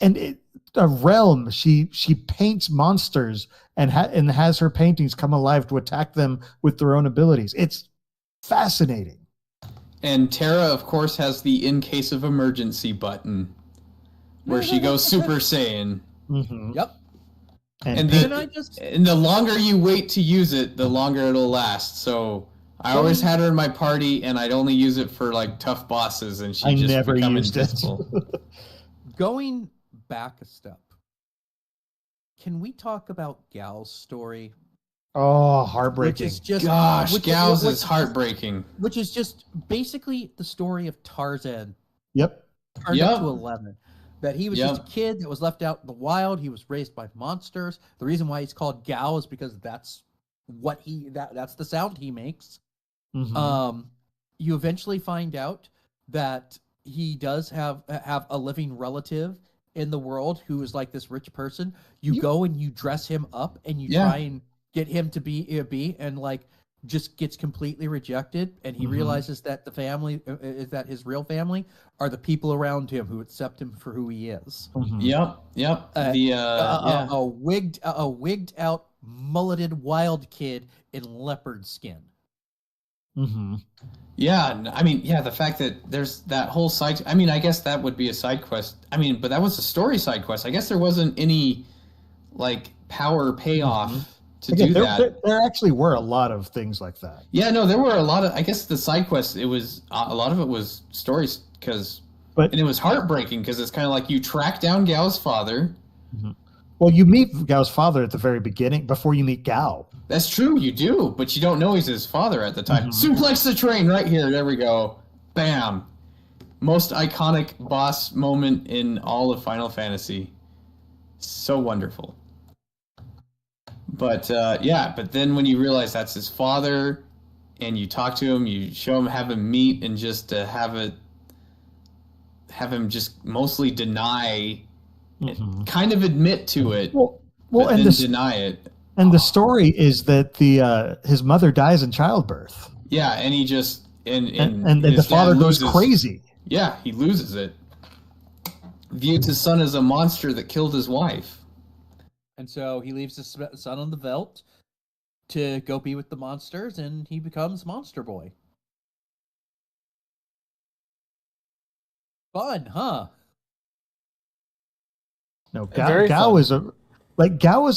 a realm. She paints monsters and has her paintings come alive to attack them with their own abilities. It's fascinating. And Terra, of course, has the in case of emergency button, where she goes Super Saiyan. Mm-hmm. Yep. And the longer you wait to use it, the longer it'll last. So I always had her in my party, and I'd only use it for like tough bosses, and she just never become used invisible. Going back a step, can we talk about Gal's story? Oh, heartbreaking. Gal's is heartbreaking. Which is just basically the story of Tarzan. Yep. Turned up to 11. That he was just a kid that was left out in the wild. He was raised by monsters. The reason why he's called Gal is because that's what that's the sound he makes. Mm-hmm. You eventually find out that he does have a living relative in the world who is like this rich person. You go and you dress him up and you try and get him to be and like just gets completely rejected, and he realizes that the family is that his real family are the people around him who accept him for who he is. Yep. A wigged out, mulleted wild kid in leopard skin. Yeah, I mean, the fact that there's that whole side. I mean, I guess that would be a side quest. I mean, but that was a story side quest. I guess there wasn't any like power payoff. There actually were a lot of things like that. Yeah, no, there were a lot of. I guess the side quests. It was a lot of it was stories and it was heartbreaking because it's kind of like you track down Gao's father. Well, you meet Gao's father at the very beginning before you meet Gao. That's true, you do, but you don't know he's his father at the time. Suplex the train right here. There we go. Bam. Most iconic boss moment in all of Final Fantasy. So wonderful. But but then when you realize that's his father, and you talk to him, you show him, have him meet, and just have him just mostly deny, kind of admit to it, and then deny it. And the story is that his mother dies in childbirth. Yeah, and he just and the father goes crazy. Yeah, he loses it. Views his son as a monster that killed his wife. And so he leaves his son on the veldt to go be with the monsters, and he becomes Monster Boy. Fun, huh? No, Gao is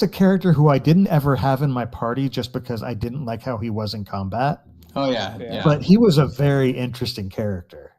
a character who I didn't ever have in my party just because I didn't like how he was in combat. Oh yeah. But he was a very interesting character.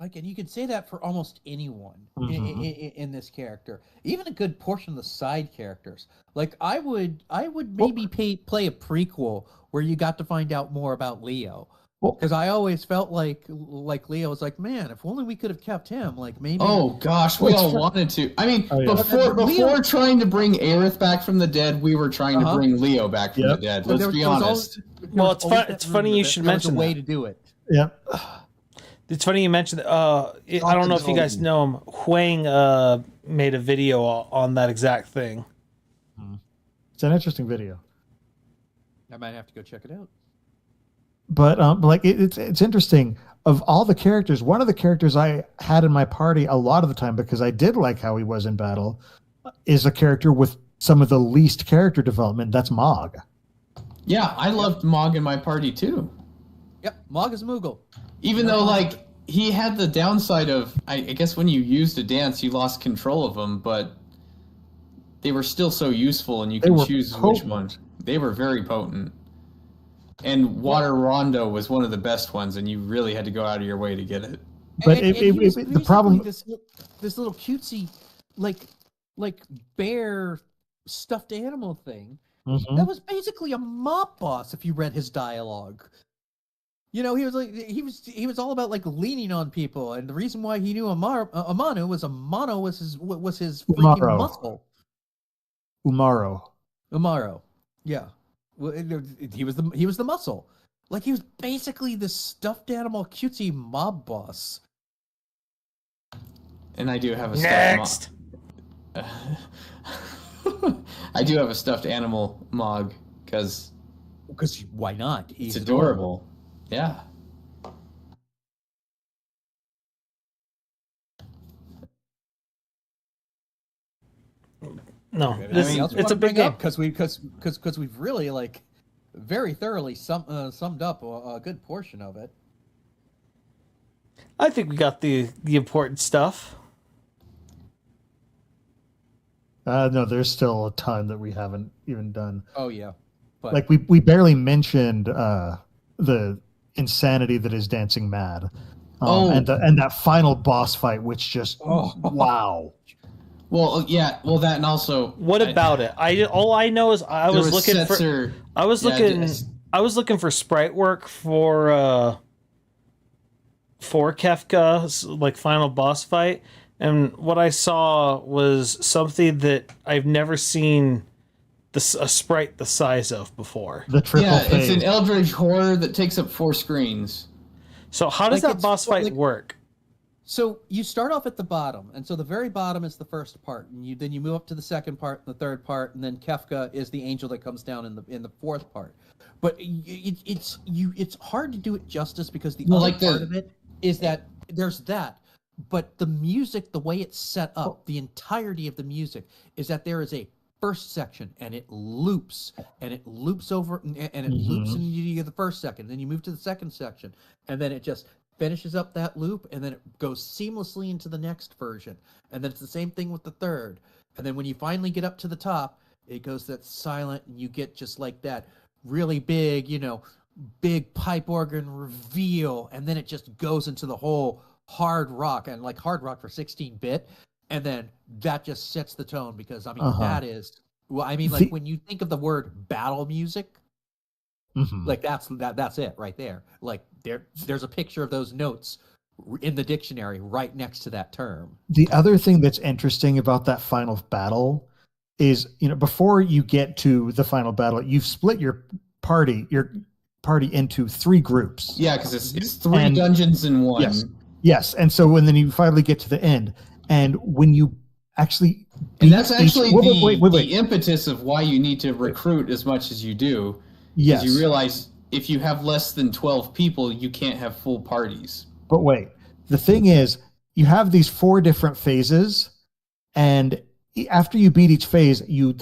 Like, and you could say that for almost anyone in this character, even a good portion of the side characters. Like, I would maybe play a prequel where you got to find out more about Leo, because I always felt like Leo was like, man, if only we could have kept him. Like, maybe. Oh gosh, we all wanted to. I mean, before trying to bring Aerith back from the dead, we were trying to bring Leo back from the dead. Let's be honest. Well, it's funny you should mention a way that. to do it. Yeah. It's funny you mentioned. I don't know if you guys know him. Huang made a video on that exact thing. It's an interesting video. I might have to go check it out. But like it's interesting. Of all the characters, one of the characters I had in my party a lot of the time, because I did like how he was in battle, is a character with some of the least character development. That's Mog. Yeah, I loved Mog in my party too. Yep, Mog is Moogle. Even though, like, he had the downside of, I guess when you used a dance, you lost control of them, but they were still so useful, and you can choose which one. They were very potent. And Water Rondo was one of the best ones, and you really had to go out of your way to get it. But the problem, this little cutesy, like bear stuffed animal thing, that was basically a mob boss if you read his dialogue. You know, he was all about like leaning on people, and the reason why he knew Amano was his freaking muscle. Umaro, yeah. Well, he was the muscle. Like, he was basically this stuffed animal cutesy mob boss. And I do have a Next. I do have a stuffed animal Mog because why not? He's adorable. Yeah. No, it's a big game because we've really like very thoroughly summed up a good portion of it. I think we got the important stuff. No, there's still a ton that we haven't even done. Oh yeah, but like we barely mentioned the insanity that is Dancing Mad, and that final boss fight, which just wow. Well, yeah, well that, and also what about it? All I know is I was looking for sprite work for Kefka's like final boss fight, and what I saw was something that I've never seen a sprite the size of before. The triple phase. It's an Eldritch horror that takes up 4 screens. So how does that boss fight work? So you start off at the bottom, and so the very bottom is the first part, and then you move up to the second part, and the third part, and then Kefka is the angel that comes down in the fourth part. But it's hard to do it justice because the other part of it is that there's that, but the music, the way it's set up, the entirety of the music is that there is a first section, and it loops over, and it loops, and you get the first second, then you move to the second section, and then it just finishes up that loop, and then it goes seamlessly into the next version, and then it's the same thing with the third, and then when you finally get up to the top, it goes that silent, and you get just like that really big, big pipe organ reveal, and then it just goes into the whole hard rock, and like hard rock for 16-bit, and then that just sets the tone, because that is, well, like when you think of the word battle music, like that's it right there. Like there's a picture of those notes in the dictionary right next to that term. The other thing that's interesting about that final battle is, before you get to the final battle, you've split your party into 3 groups. Yeah, because it's 3 dungeons in one. Yes. And so when then you finally get to the end, and when you actually and that's actually the impetus of why you need to recruit as much as you do. Yes. You realize if you have less than 12 people, you can't have full parties. But wait, the thing is, you have these 4 different phases, and after you beat each phase, your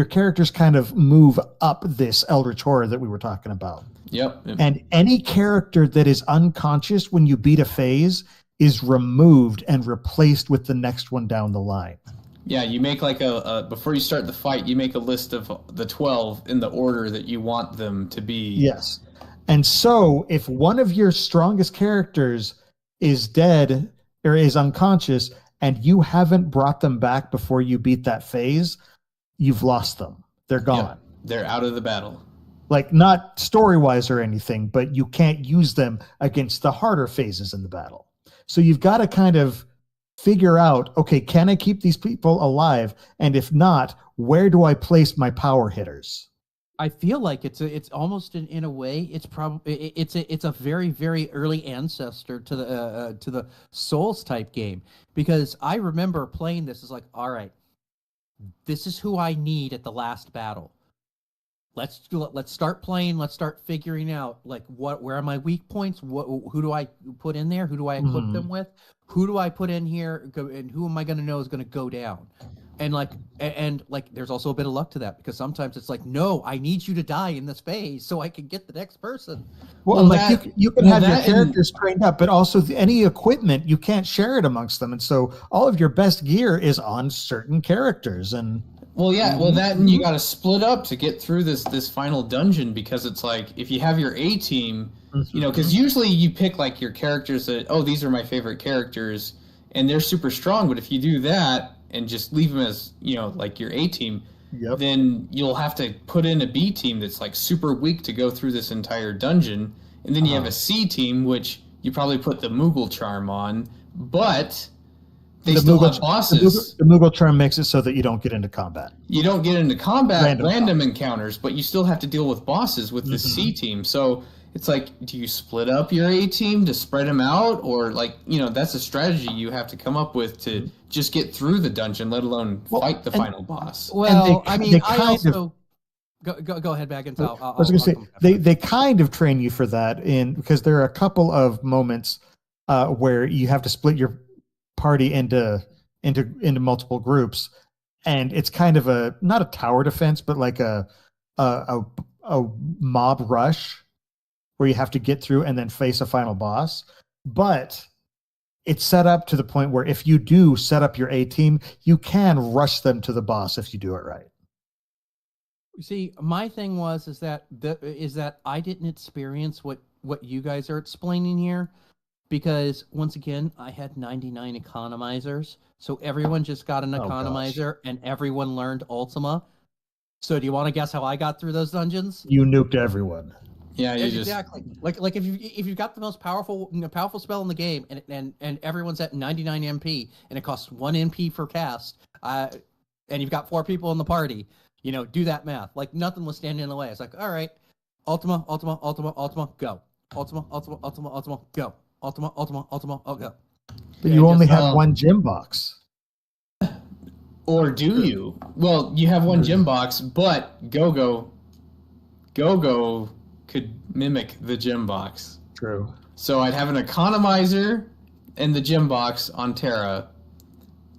characters kind of move up this Eldritch horror that we were talking about. Yep. And any character that is unconscious when you beat a phase is removed and replaced with the next one down the line. Yeah, you make like before you start the fight, you make a list of the 12 in the order that you want them to be. Yes. And so if one of your strongest characters is dead or is unconscious and you haven't brought them back before you beat that phase, you've lost them. They're gone. Yeah, they're out of the battle. Like, not story-wise or anything, but you can't use them against the harder phases in the battle. So you've got to kind of figure out, okay, can I keep these people alive? And if not, where do I place my power hitters? I feel like it's almost in a way it's a very, very early ancestor to the Souls type game, because I remember playing this as like, all right, this is who I need at the last battle. Let's start playing. Let's start figuring out like where are my weak points? Who do I put in there? Who do I equip them with? Who do I put in here? And who am I going to know is going to go down? And like there's also a bit of luck to that, because sometimes it's like, no, I need you to die in this phase so I can get the next person. Well, like you can have your characters trained up, but also any equipment, you can't share it amongst them. And so all of your best gear is on certain characters. And well, yeah, and you got to split up to get through this final dungeon, because it's like, if you have your A team, you know, because usually you pick like your characters that, oh, these are my favorite characters, and they're super strong. But if you do that and just leave them as, you know, like your A team, then you'll have to put in a B team that's like super weak to go through this entire dungeon, and then you have a C team, which you probably put the Moogle charm on, but they still have bosses. The Moogle charm makes it so that you don't get into combat. You don't get into combat, random encounters, but you still have to deal with bosses with the C team. So it's like, do you split up your A team to spread them out? Or like, you know, that's a strategy you have to come up with to just get through the dungeon, let alone fight the final boss. Well, I mean, I also... Go ahead, Baggins. I was going to say, they kind of train you for that, because there are a couple of moments where you have to split your party into multiple groups, and it's kind of not a tower defense, but like a mob rush where you have to get through and then face a final boss. But it's set up to the point where if you do set up your A team, you can rush them to the boss if you do it right. See, my thing is that I didn't experience what you guys are explaining here, because once again, I had 99 economizers, so everyone just got an economizer and everyone learned Ultima. So do you want to guess how I got through those dungeons? You nuked everyone. Yeah, exactly. Like if you've got the most powerful spell in the game, and everyone's at 99 MP, and it costs 1 MP for cast, and you've got 4 people in the party, you know, do that math. Like, nothing was standing in the way. It's like, all right, Ultima, Ultima, Ultima, Ultima, go. Ultima, Ultima, Ultima, Ultima, go. Ultima, Ultima, Ultima, go. But you only have one gym box. Or do you? Well, you have one gym box, but Go-Go could mimic the gym box. True. So I'd have an economizer and the gym box on Terra,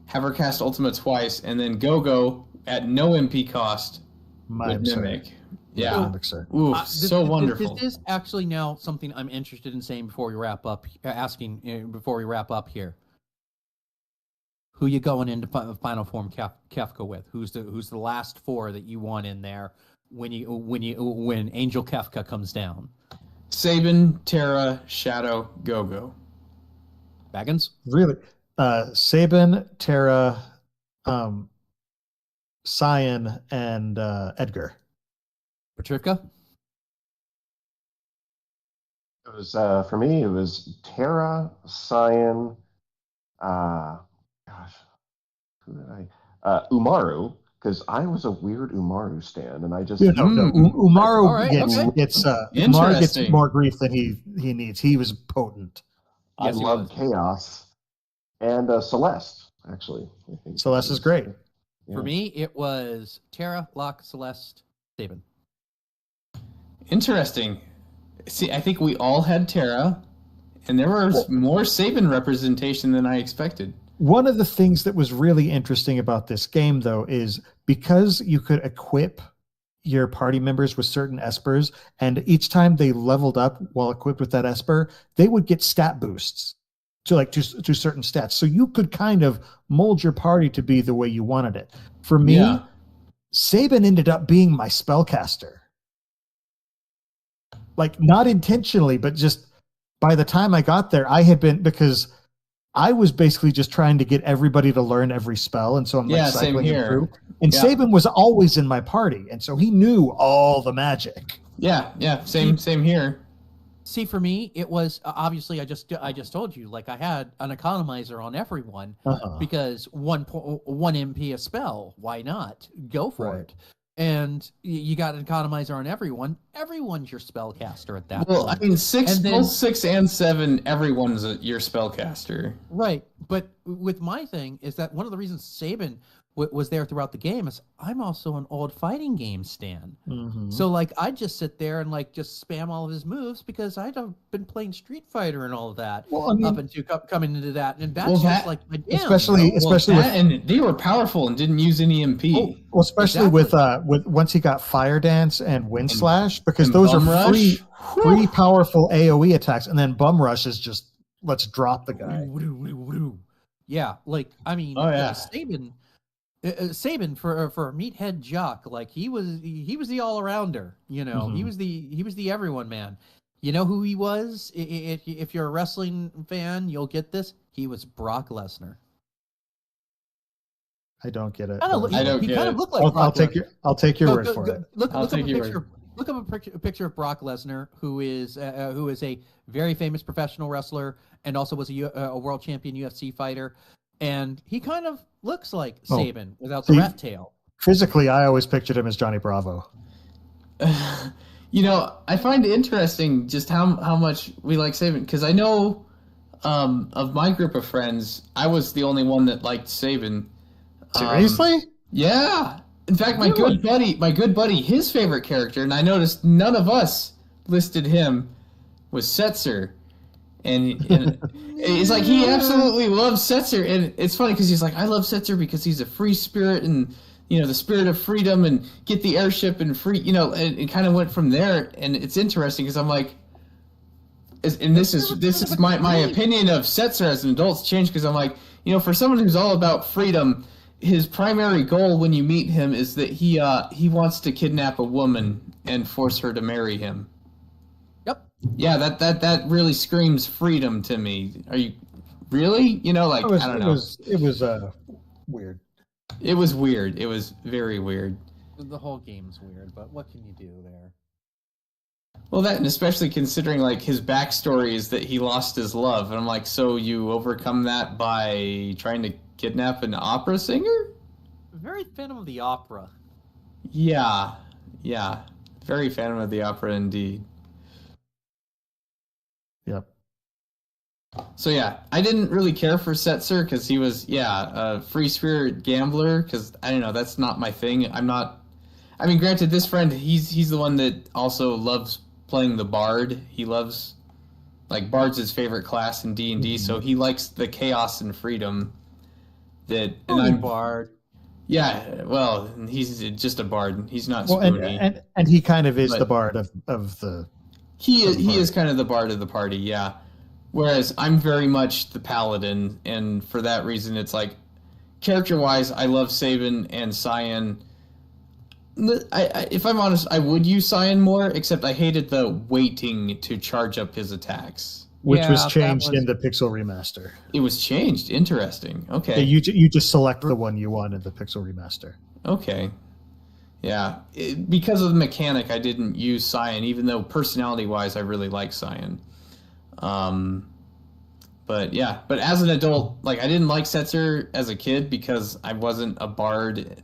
have her cast Ultima twice, and then Go-Go at no MP cost would mimic. Yeah. Ooh, so wonderful. This is actually now something I'm interested in saying before we wrap up. Before we wrap up here. Who you going into final form Kefka with? Who's the last 4 that you want in there when Angel Kefka comes down? Sabin, Terra, Shadow, Go-Go. Baggins? Really? Sabin, Terra, Cyan, and Edgar. Patricia? It was for me. It was Terra, Cyan, who did Umaru, because I was a weird Umaru stan, and I just Umaru gets more grief than he needs. He was potent. I love Chaos and Celeste. Actually, I think Celeste is great. Yeah. For me, it was Terra, Locke, Celeste, Sabin. Interesting. See, I think we all had Terra, and there was more Sabin representation than I expected. One of the things that was really interesting about this game, though, is because you could equip your party members with certain espers, and each time they leveled up while equipped with that esper, they would get stat boosts to certain stats. So you could kind of mold your party to be the way you wanted it. For me, Sabin ended up being my spellcaster. like not intentionally, but just by the time I got there, I had been, because I was basically just trying to get everybody to learn every spell, and so I'm like Yeah, same cycling them here. through. And Yeah. Saban was always in my party, and so he knew all the magic. Yeah, same here. See, for me, it was obviously I just told you, like, I had an economizer on everyone because one MP a spell. Why not go for Right. it? And you got an economizer on everyone. Everyone's your spellcaster at that Well, point. I mean, And then- both 6 and 7, everyone's your spellcaster. Right, but with my thing is that one of the reasons Saban was there throughout the game is I'm also an old fighting game stan. So like I just sit there and like just spam all of his moves because I've been playing Street Fighter and all of that Well, I mean, up into coming into that, and that's Well, just that- like my jam, especially you know? especially Well, with that, and they were powerful and didn't use any MP. well, especially with once he got Fire Dance and Wind Slash, because and those are Bum Rush? free powerful AoE attacks, and then Bum Rush is just let's drop the guy. Yeah, like I mean, Oh, yeah. Saban for a meathead jock, like he was the all arounder. You know, he was the everyone man. You know who he was? If you're a wrestling fan, you'll get this. He was Brock Lesnar. I don't get it. I don't He get kind it. of looked like I'll Brock take Lesnar. your word for it. Look I'll up a take your picture. Look up a picture of Brock Lesnar, who is a very famous professional wrestler and also was a world champion UFC fighter. And he kind of looks like Saban without the See, rat tail. Physically, I always pictured him as Johnny Bravo. You know, I find it interesting just how much we like Saban, because I know of my group of friends, I was the only one that liked Saban. Seriously? Yeah. In fact, my good buddy, his favorite character, and I noticed none of us listed him, was Setzer. And it's like he absolutely loves Setzer, and it's funny because he's like, I love Setzer because he's a free spirit, and you know, the spirit of freedom, and get the airship and free, you know, and it kind of went from there. And it's interesting because I'm like, and this is my opinion of Setzer as an adult's changed, because I'm like, you know, for someone who's all about freedom, his primary goal when you meet him is that he wants to kidnap a woman and force her to marry him. Yeah, that really screams freedom to me. Are you really? You know, like I don't know. It was weird. It was weird. It was very weird. The whole game's weird, but what can you do there? Well, that, and especially considering like his backstory is that he lost his love, and I'm like, so you overcome that by trying to kidnap an opera singer? Very Phantom of the Opera. Yeah, very Phantom of the Opera indeed. Yep. So yeah, I didn't really care for Setzer because he was a free spirit gambler. Because I don't know, that's not my thing. I'm not. I mean, granted, this friend he's the one that also loves playing the bard. He loves, like, bard's his favorite class in D&D, so he likes the chaos and freedom. And I'm bard. Yeah, well, he's just a bard. He's not Well, spoony. and he kind of is But- the bard of the. He is kind of the bard of the party, yeah. Whereas I'm very much the paladin, and for that reason, it's like, character-wise, I love Saban and Cyan. If I'm honest, I would use Cyan more, except I hated the waiting to charge up his attacks. Which Yeah, was that changed was- in the Pixel Remaster. It was changed. Interesting. Okay. Yeah, you just select the one you want in the Pixel Remaster. Okay. Yeah. Because of the mechanic, I didn't use Cyan, even though personality-wise, I really like Cyan. But yeah, but as an adult, like, I didn't like Setzer as a kid because I wasn't a bard,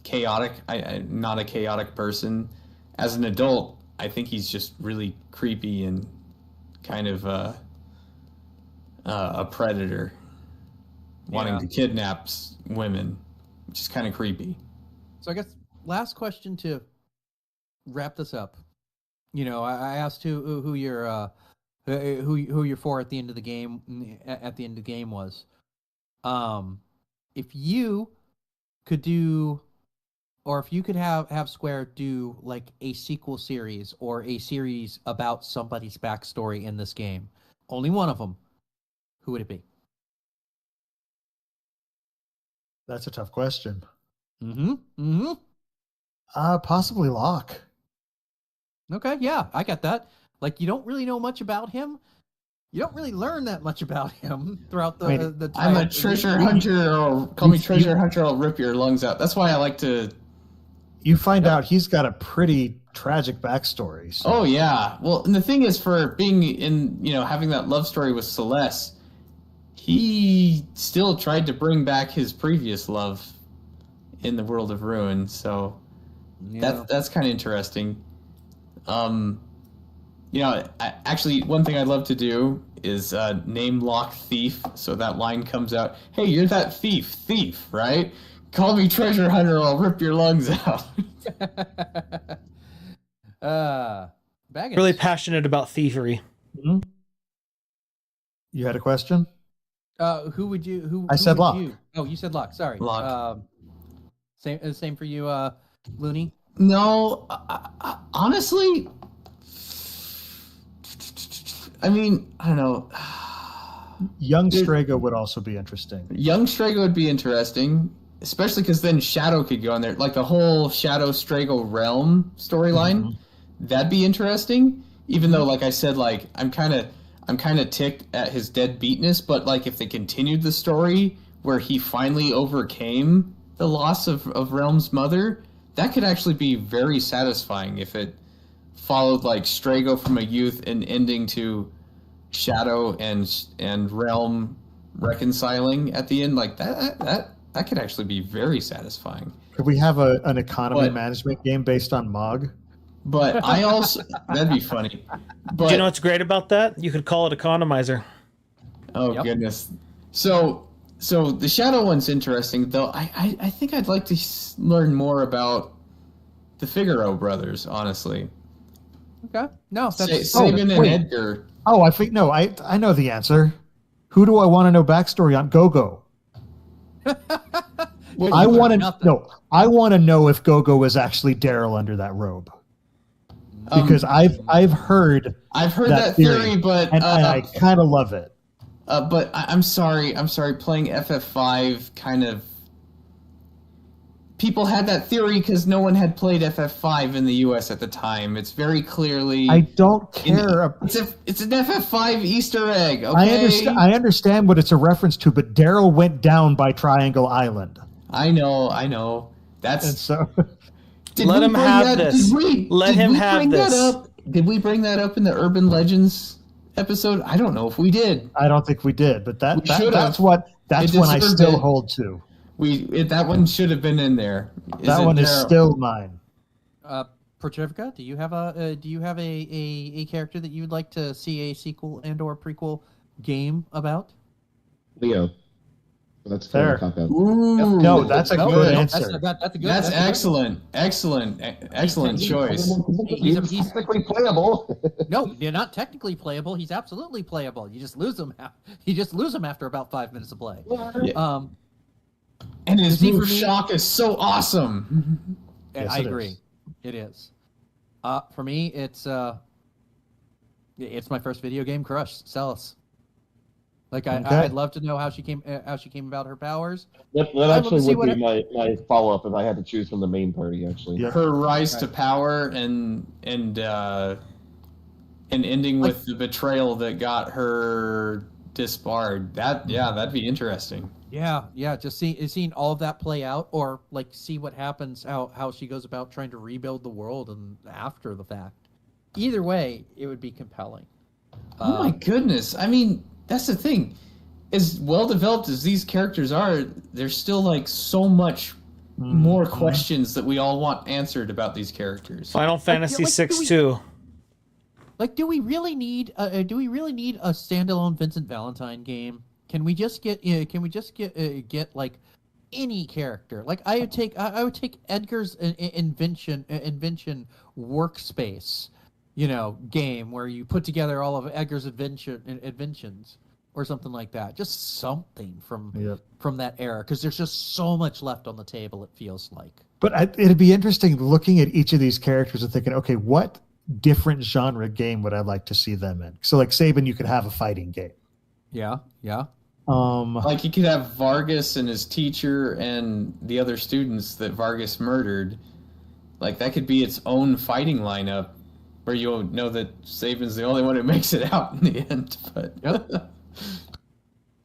chaotic. I'm not a chaotic person. As an adult, I think he's just really creepy and kind of a predator, wanting to kidnap women, which is kind of creepy. So I guess last question to wrap this up. You know, I asked who you're for at the end of the game. At the end of the game was, if you could do, or if you could have Square do like a sequel series or a series about somebody's backstory in this game, only one of them, who would it be? That's a tough question. Mm-hmm. Mm-hmm. Possibly Locke. Okay, yeah, I get that. Like, you don't really know much about him. You don't really learn that much about him throughout the the I'm a time. treasure hunter, or call me treasure hunter, I'll rip your lungs out. That's why I like to... You find out he's got a pretty tragic backstory. So. Oh, yeah. Well, and the thing is, for being in, having that love story with Celeste, he still tried to bring back his previous love in the World of Ruin, so that's kind of interesting. Actually, one thing I'd love to do is name lock thief, so that line comes out, hey, you're that thief, right? Call me treasure hunter, or I'll rip your lungs out. Baggins. Really passionate about thievery. Mm-hmm. You had a question? Who would you? Who I said would Locke. You? Oh, you said Locke. Sorry. Locke. Same for you, Looney. No, honestly, I mean, I don't know. Young Strago would also be interesting. Young Strago would be interesting, especially because then Shadow could go in there, like the whole Shadow Strago realm storyline. Mm-hmm. That'd be interesting. Even though, like I said, like I'm kind of ticked at his deadbeatness, but like if they continued the story where he finally overcame the loss of Realm's mother, that could actually be very satisfying if it followed like Strago from a youth and ending to Shadow and Realm reconciling at the end. Like that could actually be very satisfying. Could we have an economy management game based on Mog? But I also that'd be funny. But do you know what's great about that? You could call it Economizer. Oh goodness. So the Shadow one's interesting, though. I think I'd like to learn more about the Figaro brothers, honestly. Okay. No, that's Sabin and Edgar. Oh, I know the answer. Who do I want to know backstory on Gogo? I want to know if Gogo is actually Daryl under that robe. Because I've heard that theory, but and I kind of love it. But I'm sorry. Playing FF5 kind of people had that theory because no one had played FF5 in the US at the time. It's very clearly. I don't care. It's an FF5 Easter egg. Okay? I understand what it's a reference to, but Daryl went down by Triangle Island. I know. That's and so. Let him have this. Let him have this. Did we bring that up in the Urban Legends episode? I don't know if we did. I don't think we did, but that's what I still hold to. That one should have been in there. That one is still mine. Petrivka, do you have a character that you would like to see a sequel and/or prequel game about? Leo. That's fair. No, that's a good answer. That's excellent. Excellent choice. He's technically playable. No, you're not technically playable. He's absolutely playable. You just lose him. You just lose him after about 5 minutes of play. Yeah. And his move shock is so awesome. Yes, I agree. It is. For me, it's my first video game crush, Celis. Like I'd love to know how she came about her powers. That actually would be my follow up if I had to choose from the main party. Actually, her rise to power and ending with the betrayal that got her disbarred. That'd be interesting. Yeah. Just seeing all of that play out, or like see what happens, how she goes about trying to rebuild the world and after the fact. Either way, it would be compelling. Oh my goodness! I mean. That's the thing. As well developed as these characters are, there's still like so much more questions that we all want answered about these characters. Final Fantasy VI too. Like, do we really need a standalone Vincent Valentine game? Can we just get like any character? Like I would take Edgar's invention workspace. Game where you put together all of Edgar's inventions or something like that. Just something from that era, because there's just so much left on the table, it feels like. But it'd be interesting looking at each of these characters and thinking, okay, what different genre game would I like to see them in? So like Sabin, you could have a fighting game. Yeah. Like you could have Vargas and his teacher and the other students that Vargas murdered. Like that could be its own fighting lineup. where you'll know that Saban's the only one who makes it out in the end. But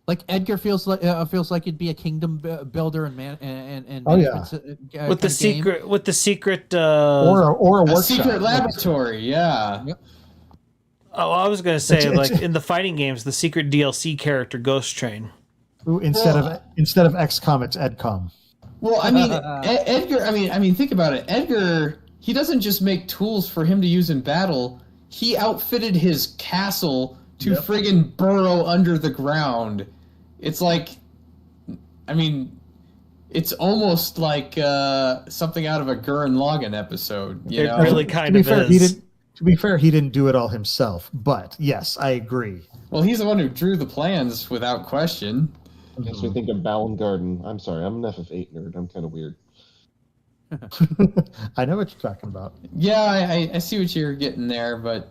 Like Edgar feels like it'd be a kingdom builder and Oh, yeah. management with the game. secret or a a workshop. secret laboratory, yeah. Yep. Oh, I was gonna say, It's- like in the fighting games, the secret DLC character Ghost Train. Ooh, instead of XCOM, it's EdCom. Well, I mean, Edgar. I mean, think about it. Edgar. He doesn't just make tools for him to use in battle. He outfitted his castle to friggin' burrow under the ground. It's like, I mean, it's almost like something out of a Gurren Lagann episode. You know? Really kind of is. To be fair, he didn't do it all himself. But yes, I agree. Well, he's the one who drew the plans without question. Makes me think of Bound Garden. I'm sorry, I'm an FF8 nerd. I'm kind of weird. I know what you're talking about. Yeah, I see what you're getting there, but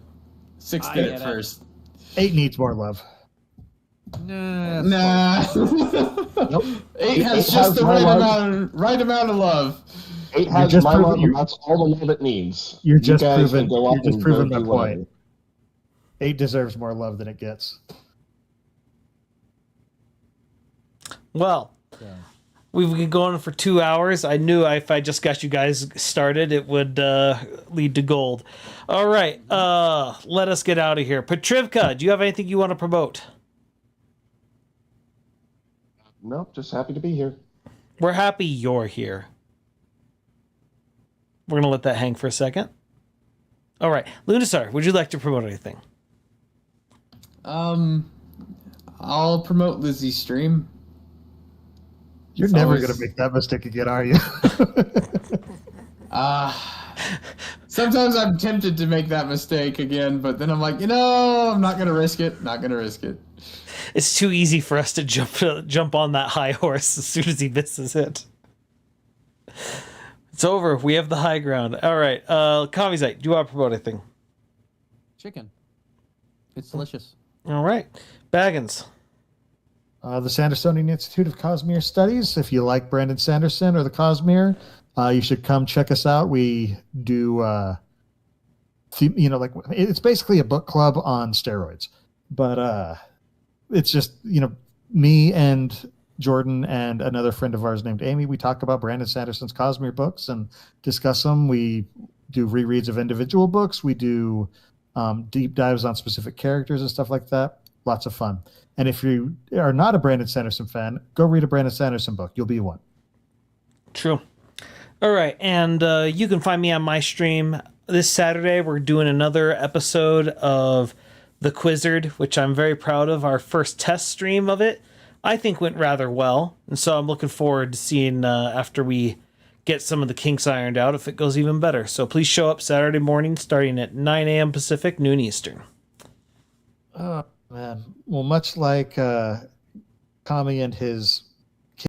6 did it first. 8 needs more love. Nah. Nope. 8 has Eight just has the my right amount of love. 8 has just my proven- love, you're- and that's all the love it needs. You're You just guys proven- can go you're off just and proving go my do point. whatever. 8 deserves more love than it gets. Well, we've been going for 2 hours. I knew if I just got you guys started, it would lead to gold. All right, let us get out of here. Petrivka, do you have anything you want to promote? Nope, just happy to be here. We're happy you're here. We're going to let that hang for a second. All right, Lunasar, would you like to promote anything? I'll promote Lizzie's stream. You're It's never always- going to make that mistake again, are you? Sometimes I'm tempted to make that mistake again, but then I'm like, I'm not gonna risk it. Not gonna risk it. It's too easy for us to jump on that high horse as soon as he misses it. It's over. We have the high ground. All right. Kamizite, do you want to promote anything? Chicken. It's delicious. All right. Baggins. The Sandersonian Institute of Cosmere Studies. If you like Brandon Sanderson or the Cosmere, you should come check us out. We do, it's basically a book club on steroids. But it's just, me and Jordan and another friend of ours named Amy. We talk about Brandon Sanderson's Cosmere books and discuss them. We do rereads of individual books. We do deep dives on specific characters and stuff like that. Lots of fun. And if you are not a Brandon Sanderson fan, go read a Brandon Sanderson book. You'll be one. True. All right. And you can find me on my stream this Saturday. We're doing another episode of The Quizzard, which I'm very proud of. Our first test stream of it, I think, went rather well. And so I'm looking forward to seeing after we get some of the kinks ironed out if it goes even better. So please show up Saturday morning starting at 9 a.m. Pacific, noon Eastern. Oh, man. Well, much like Kami and his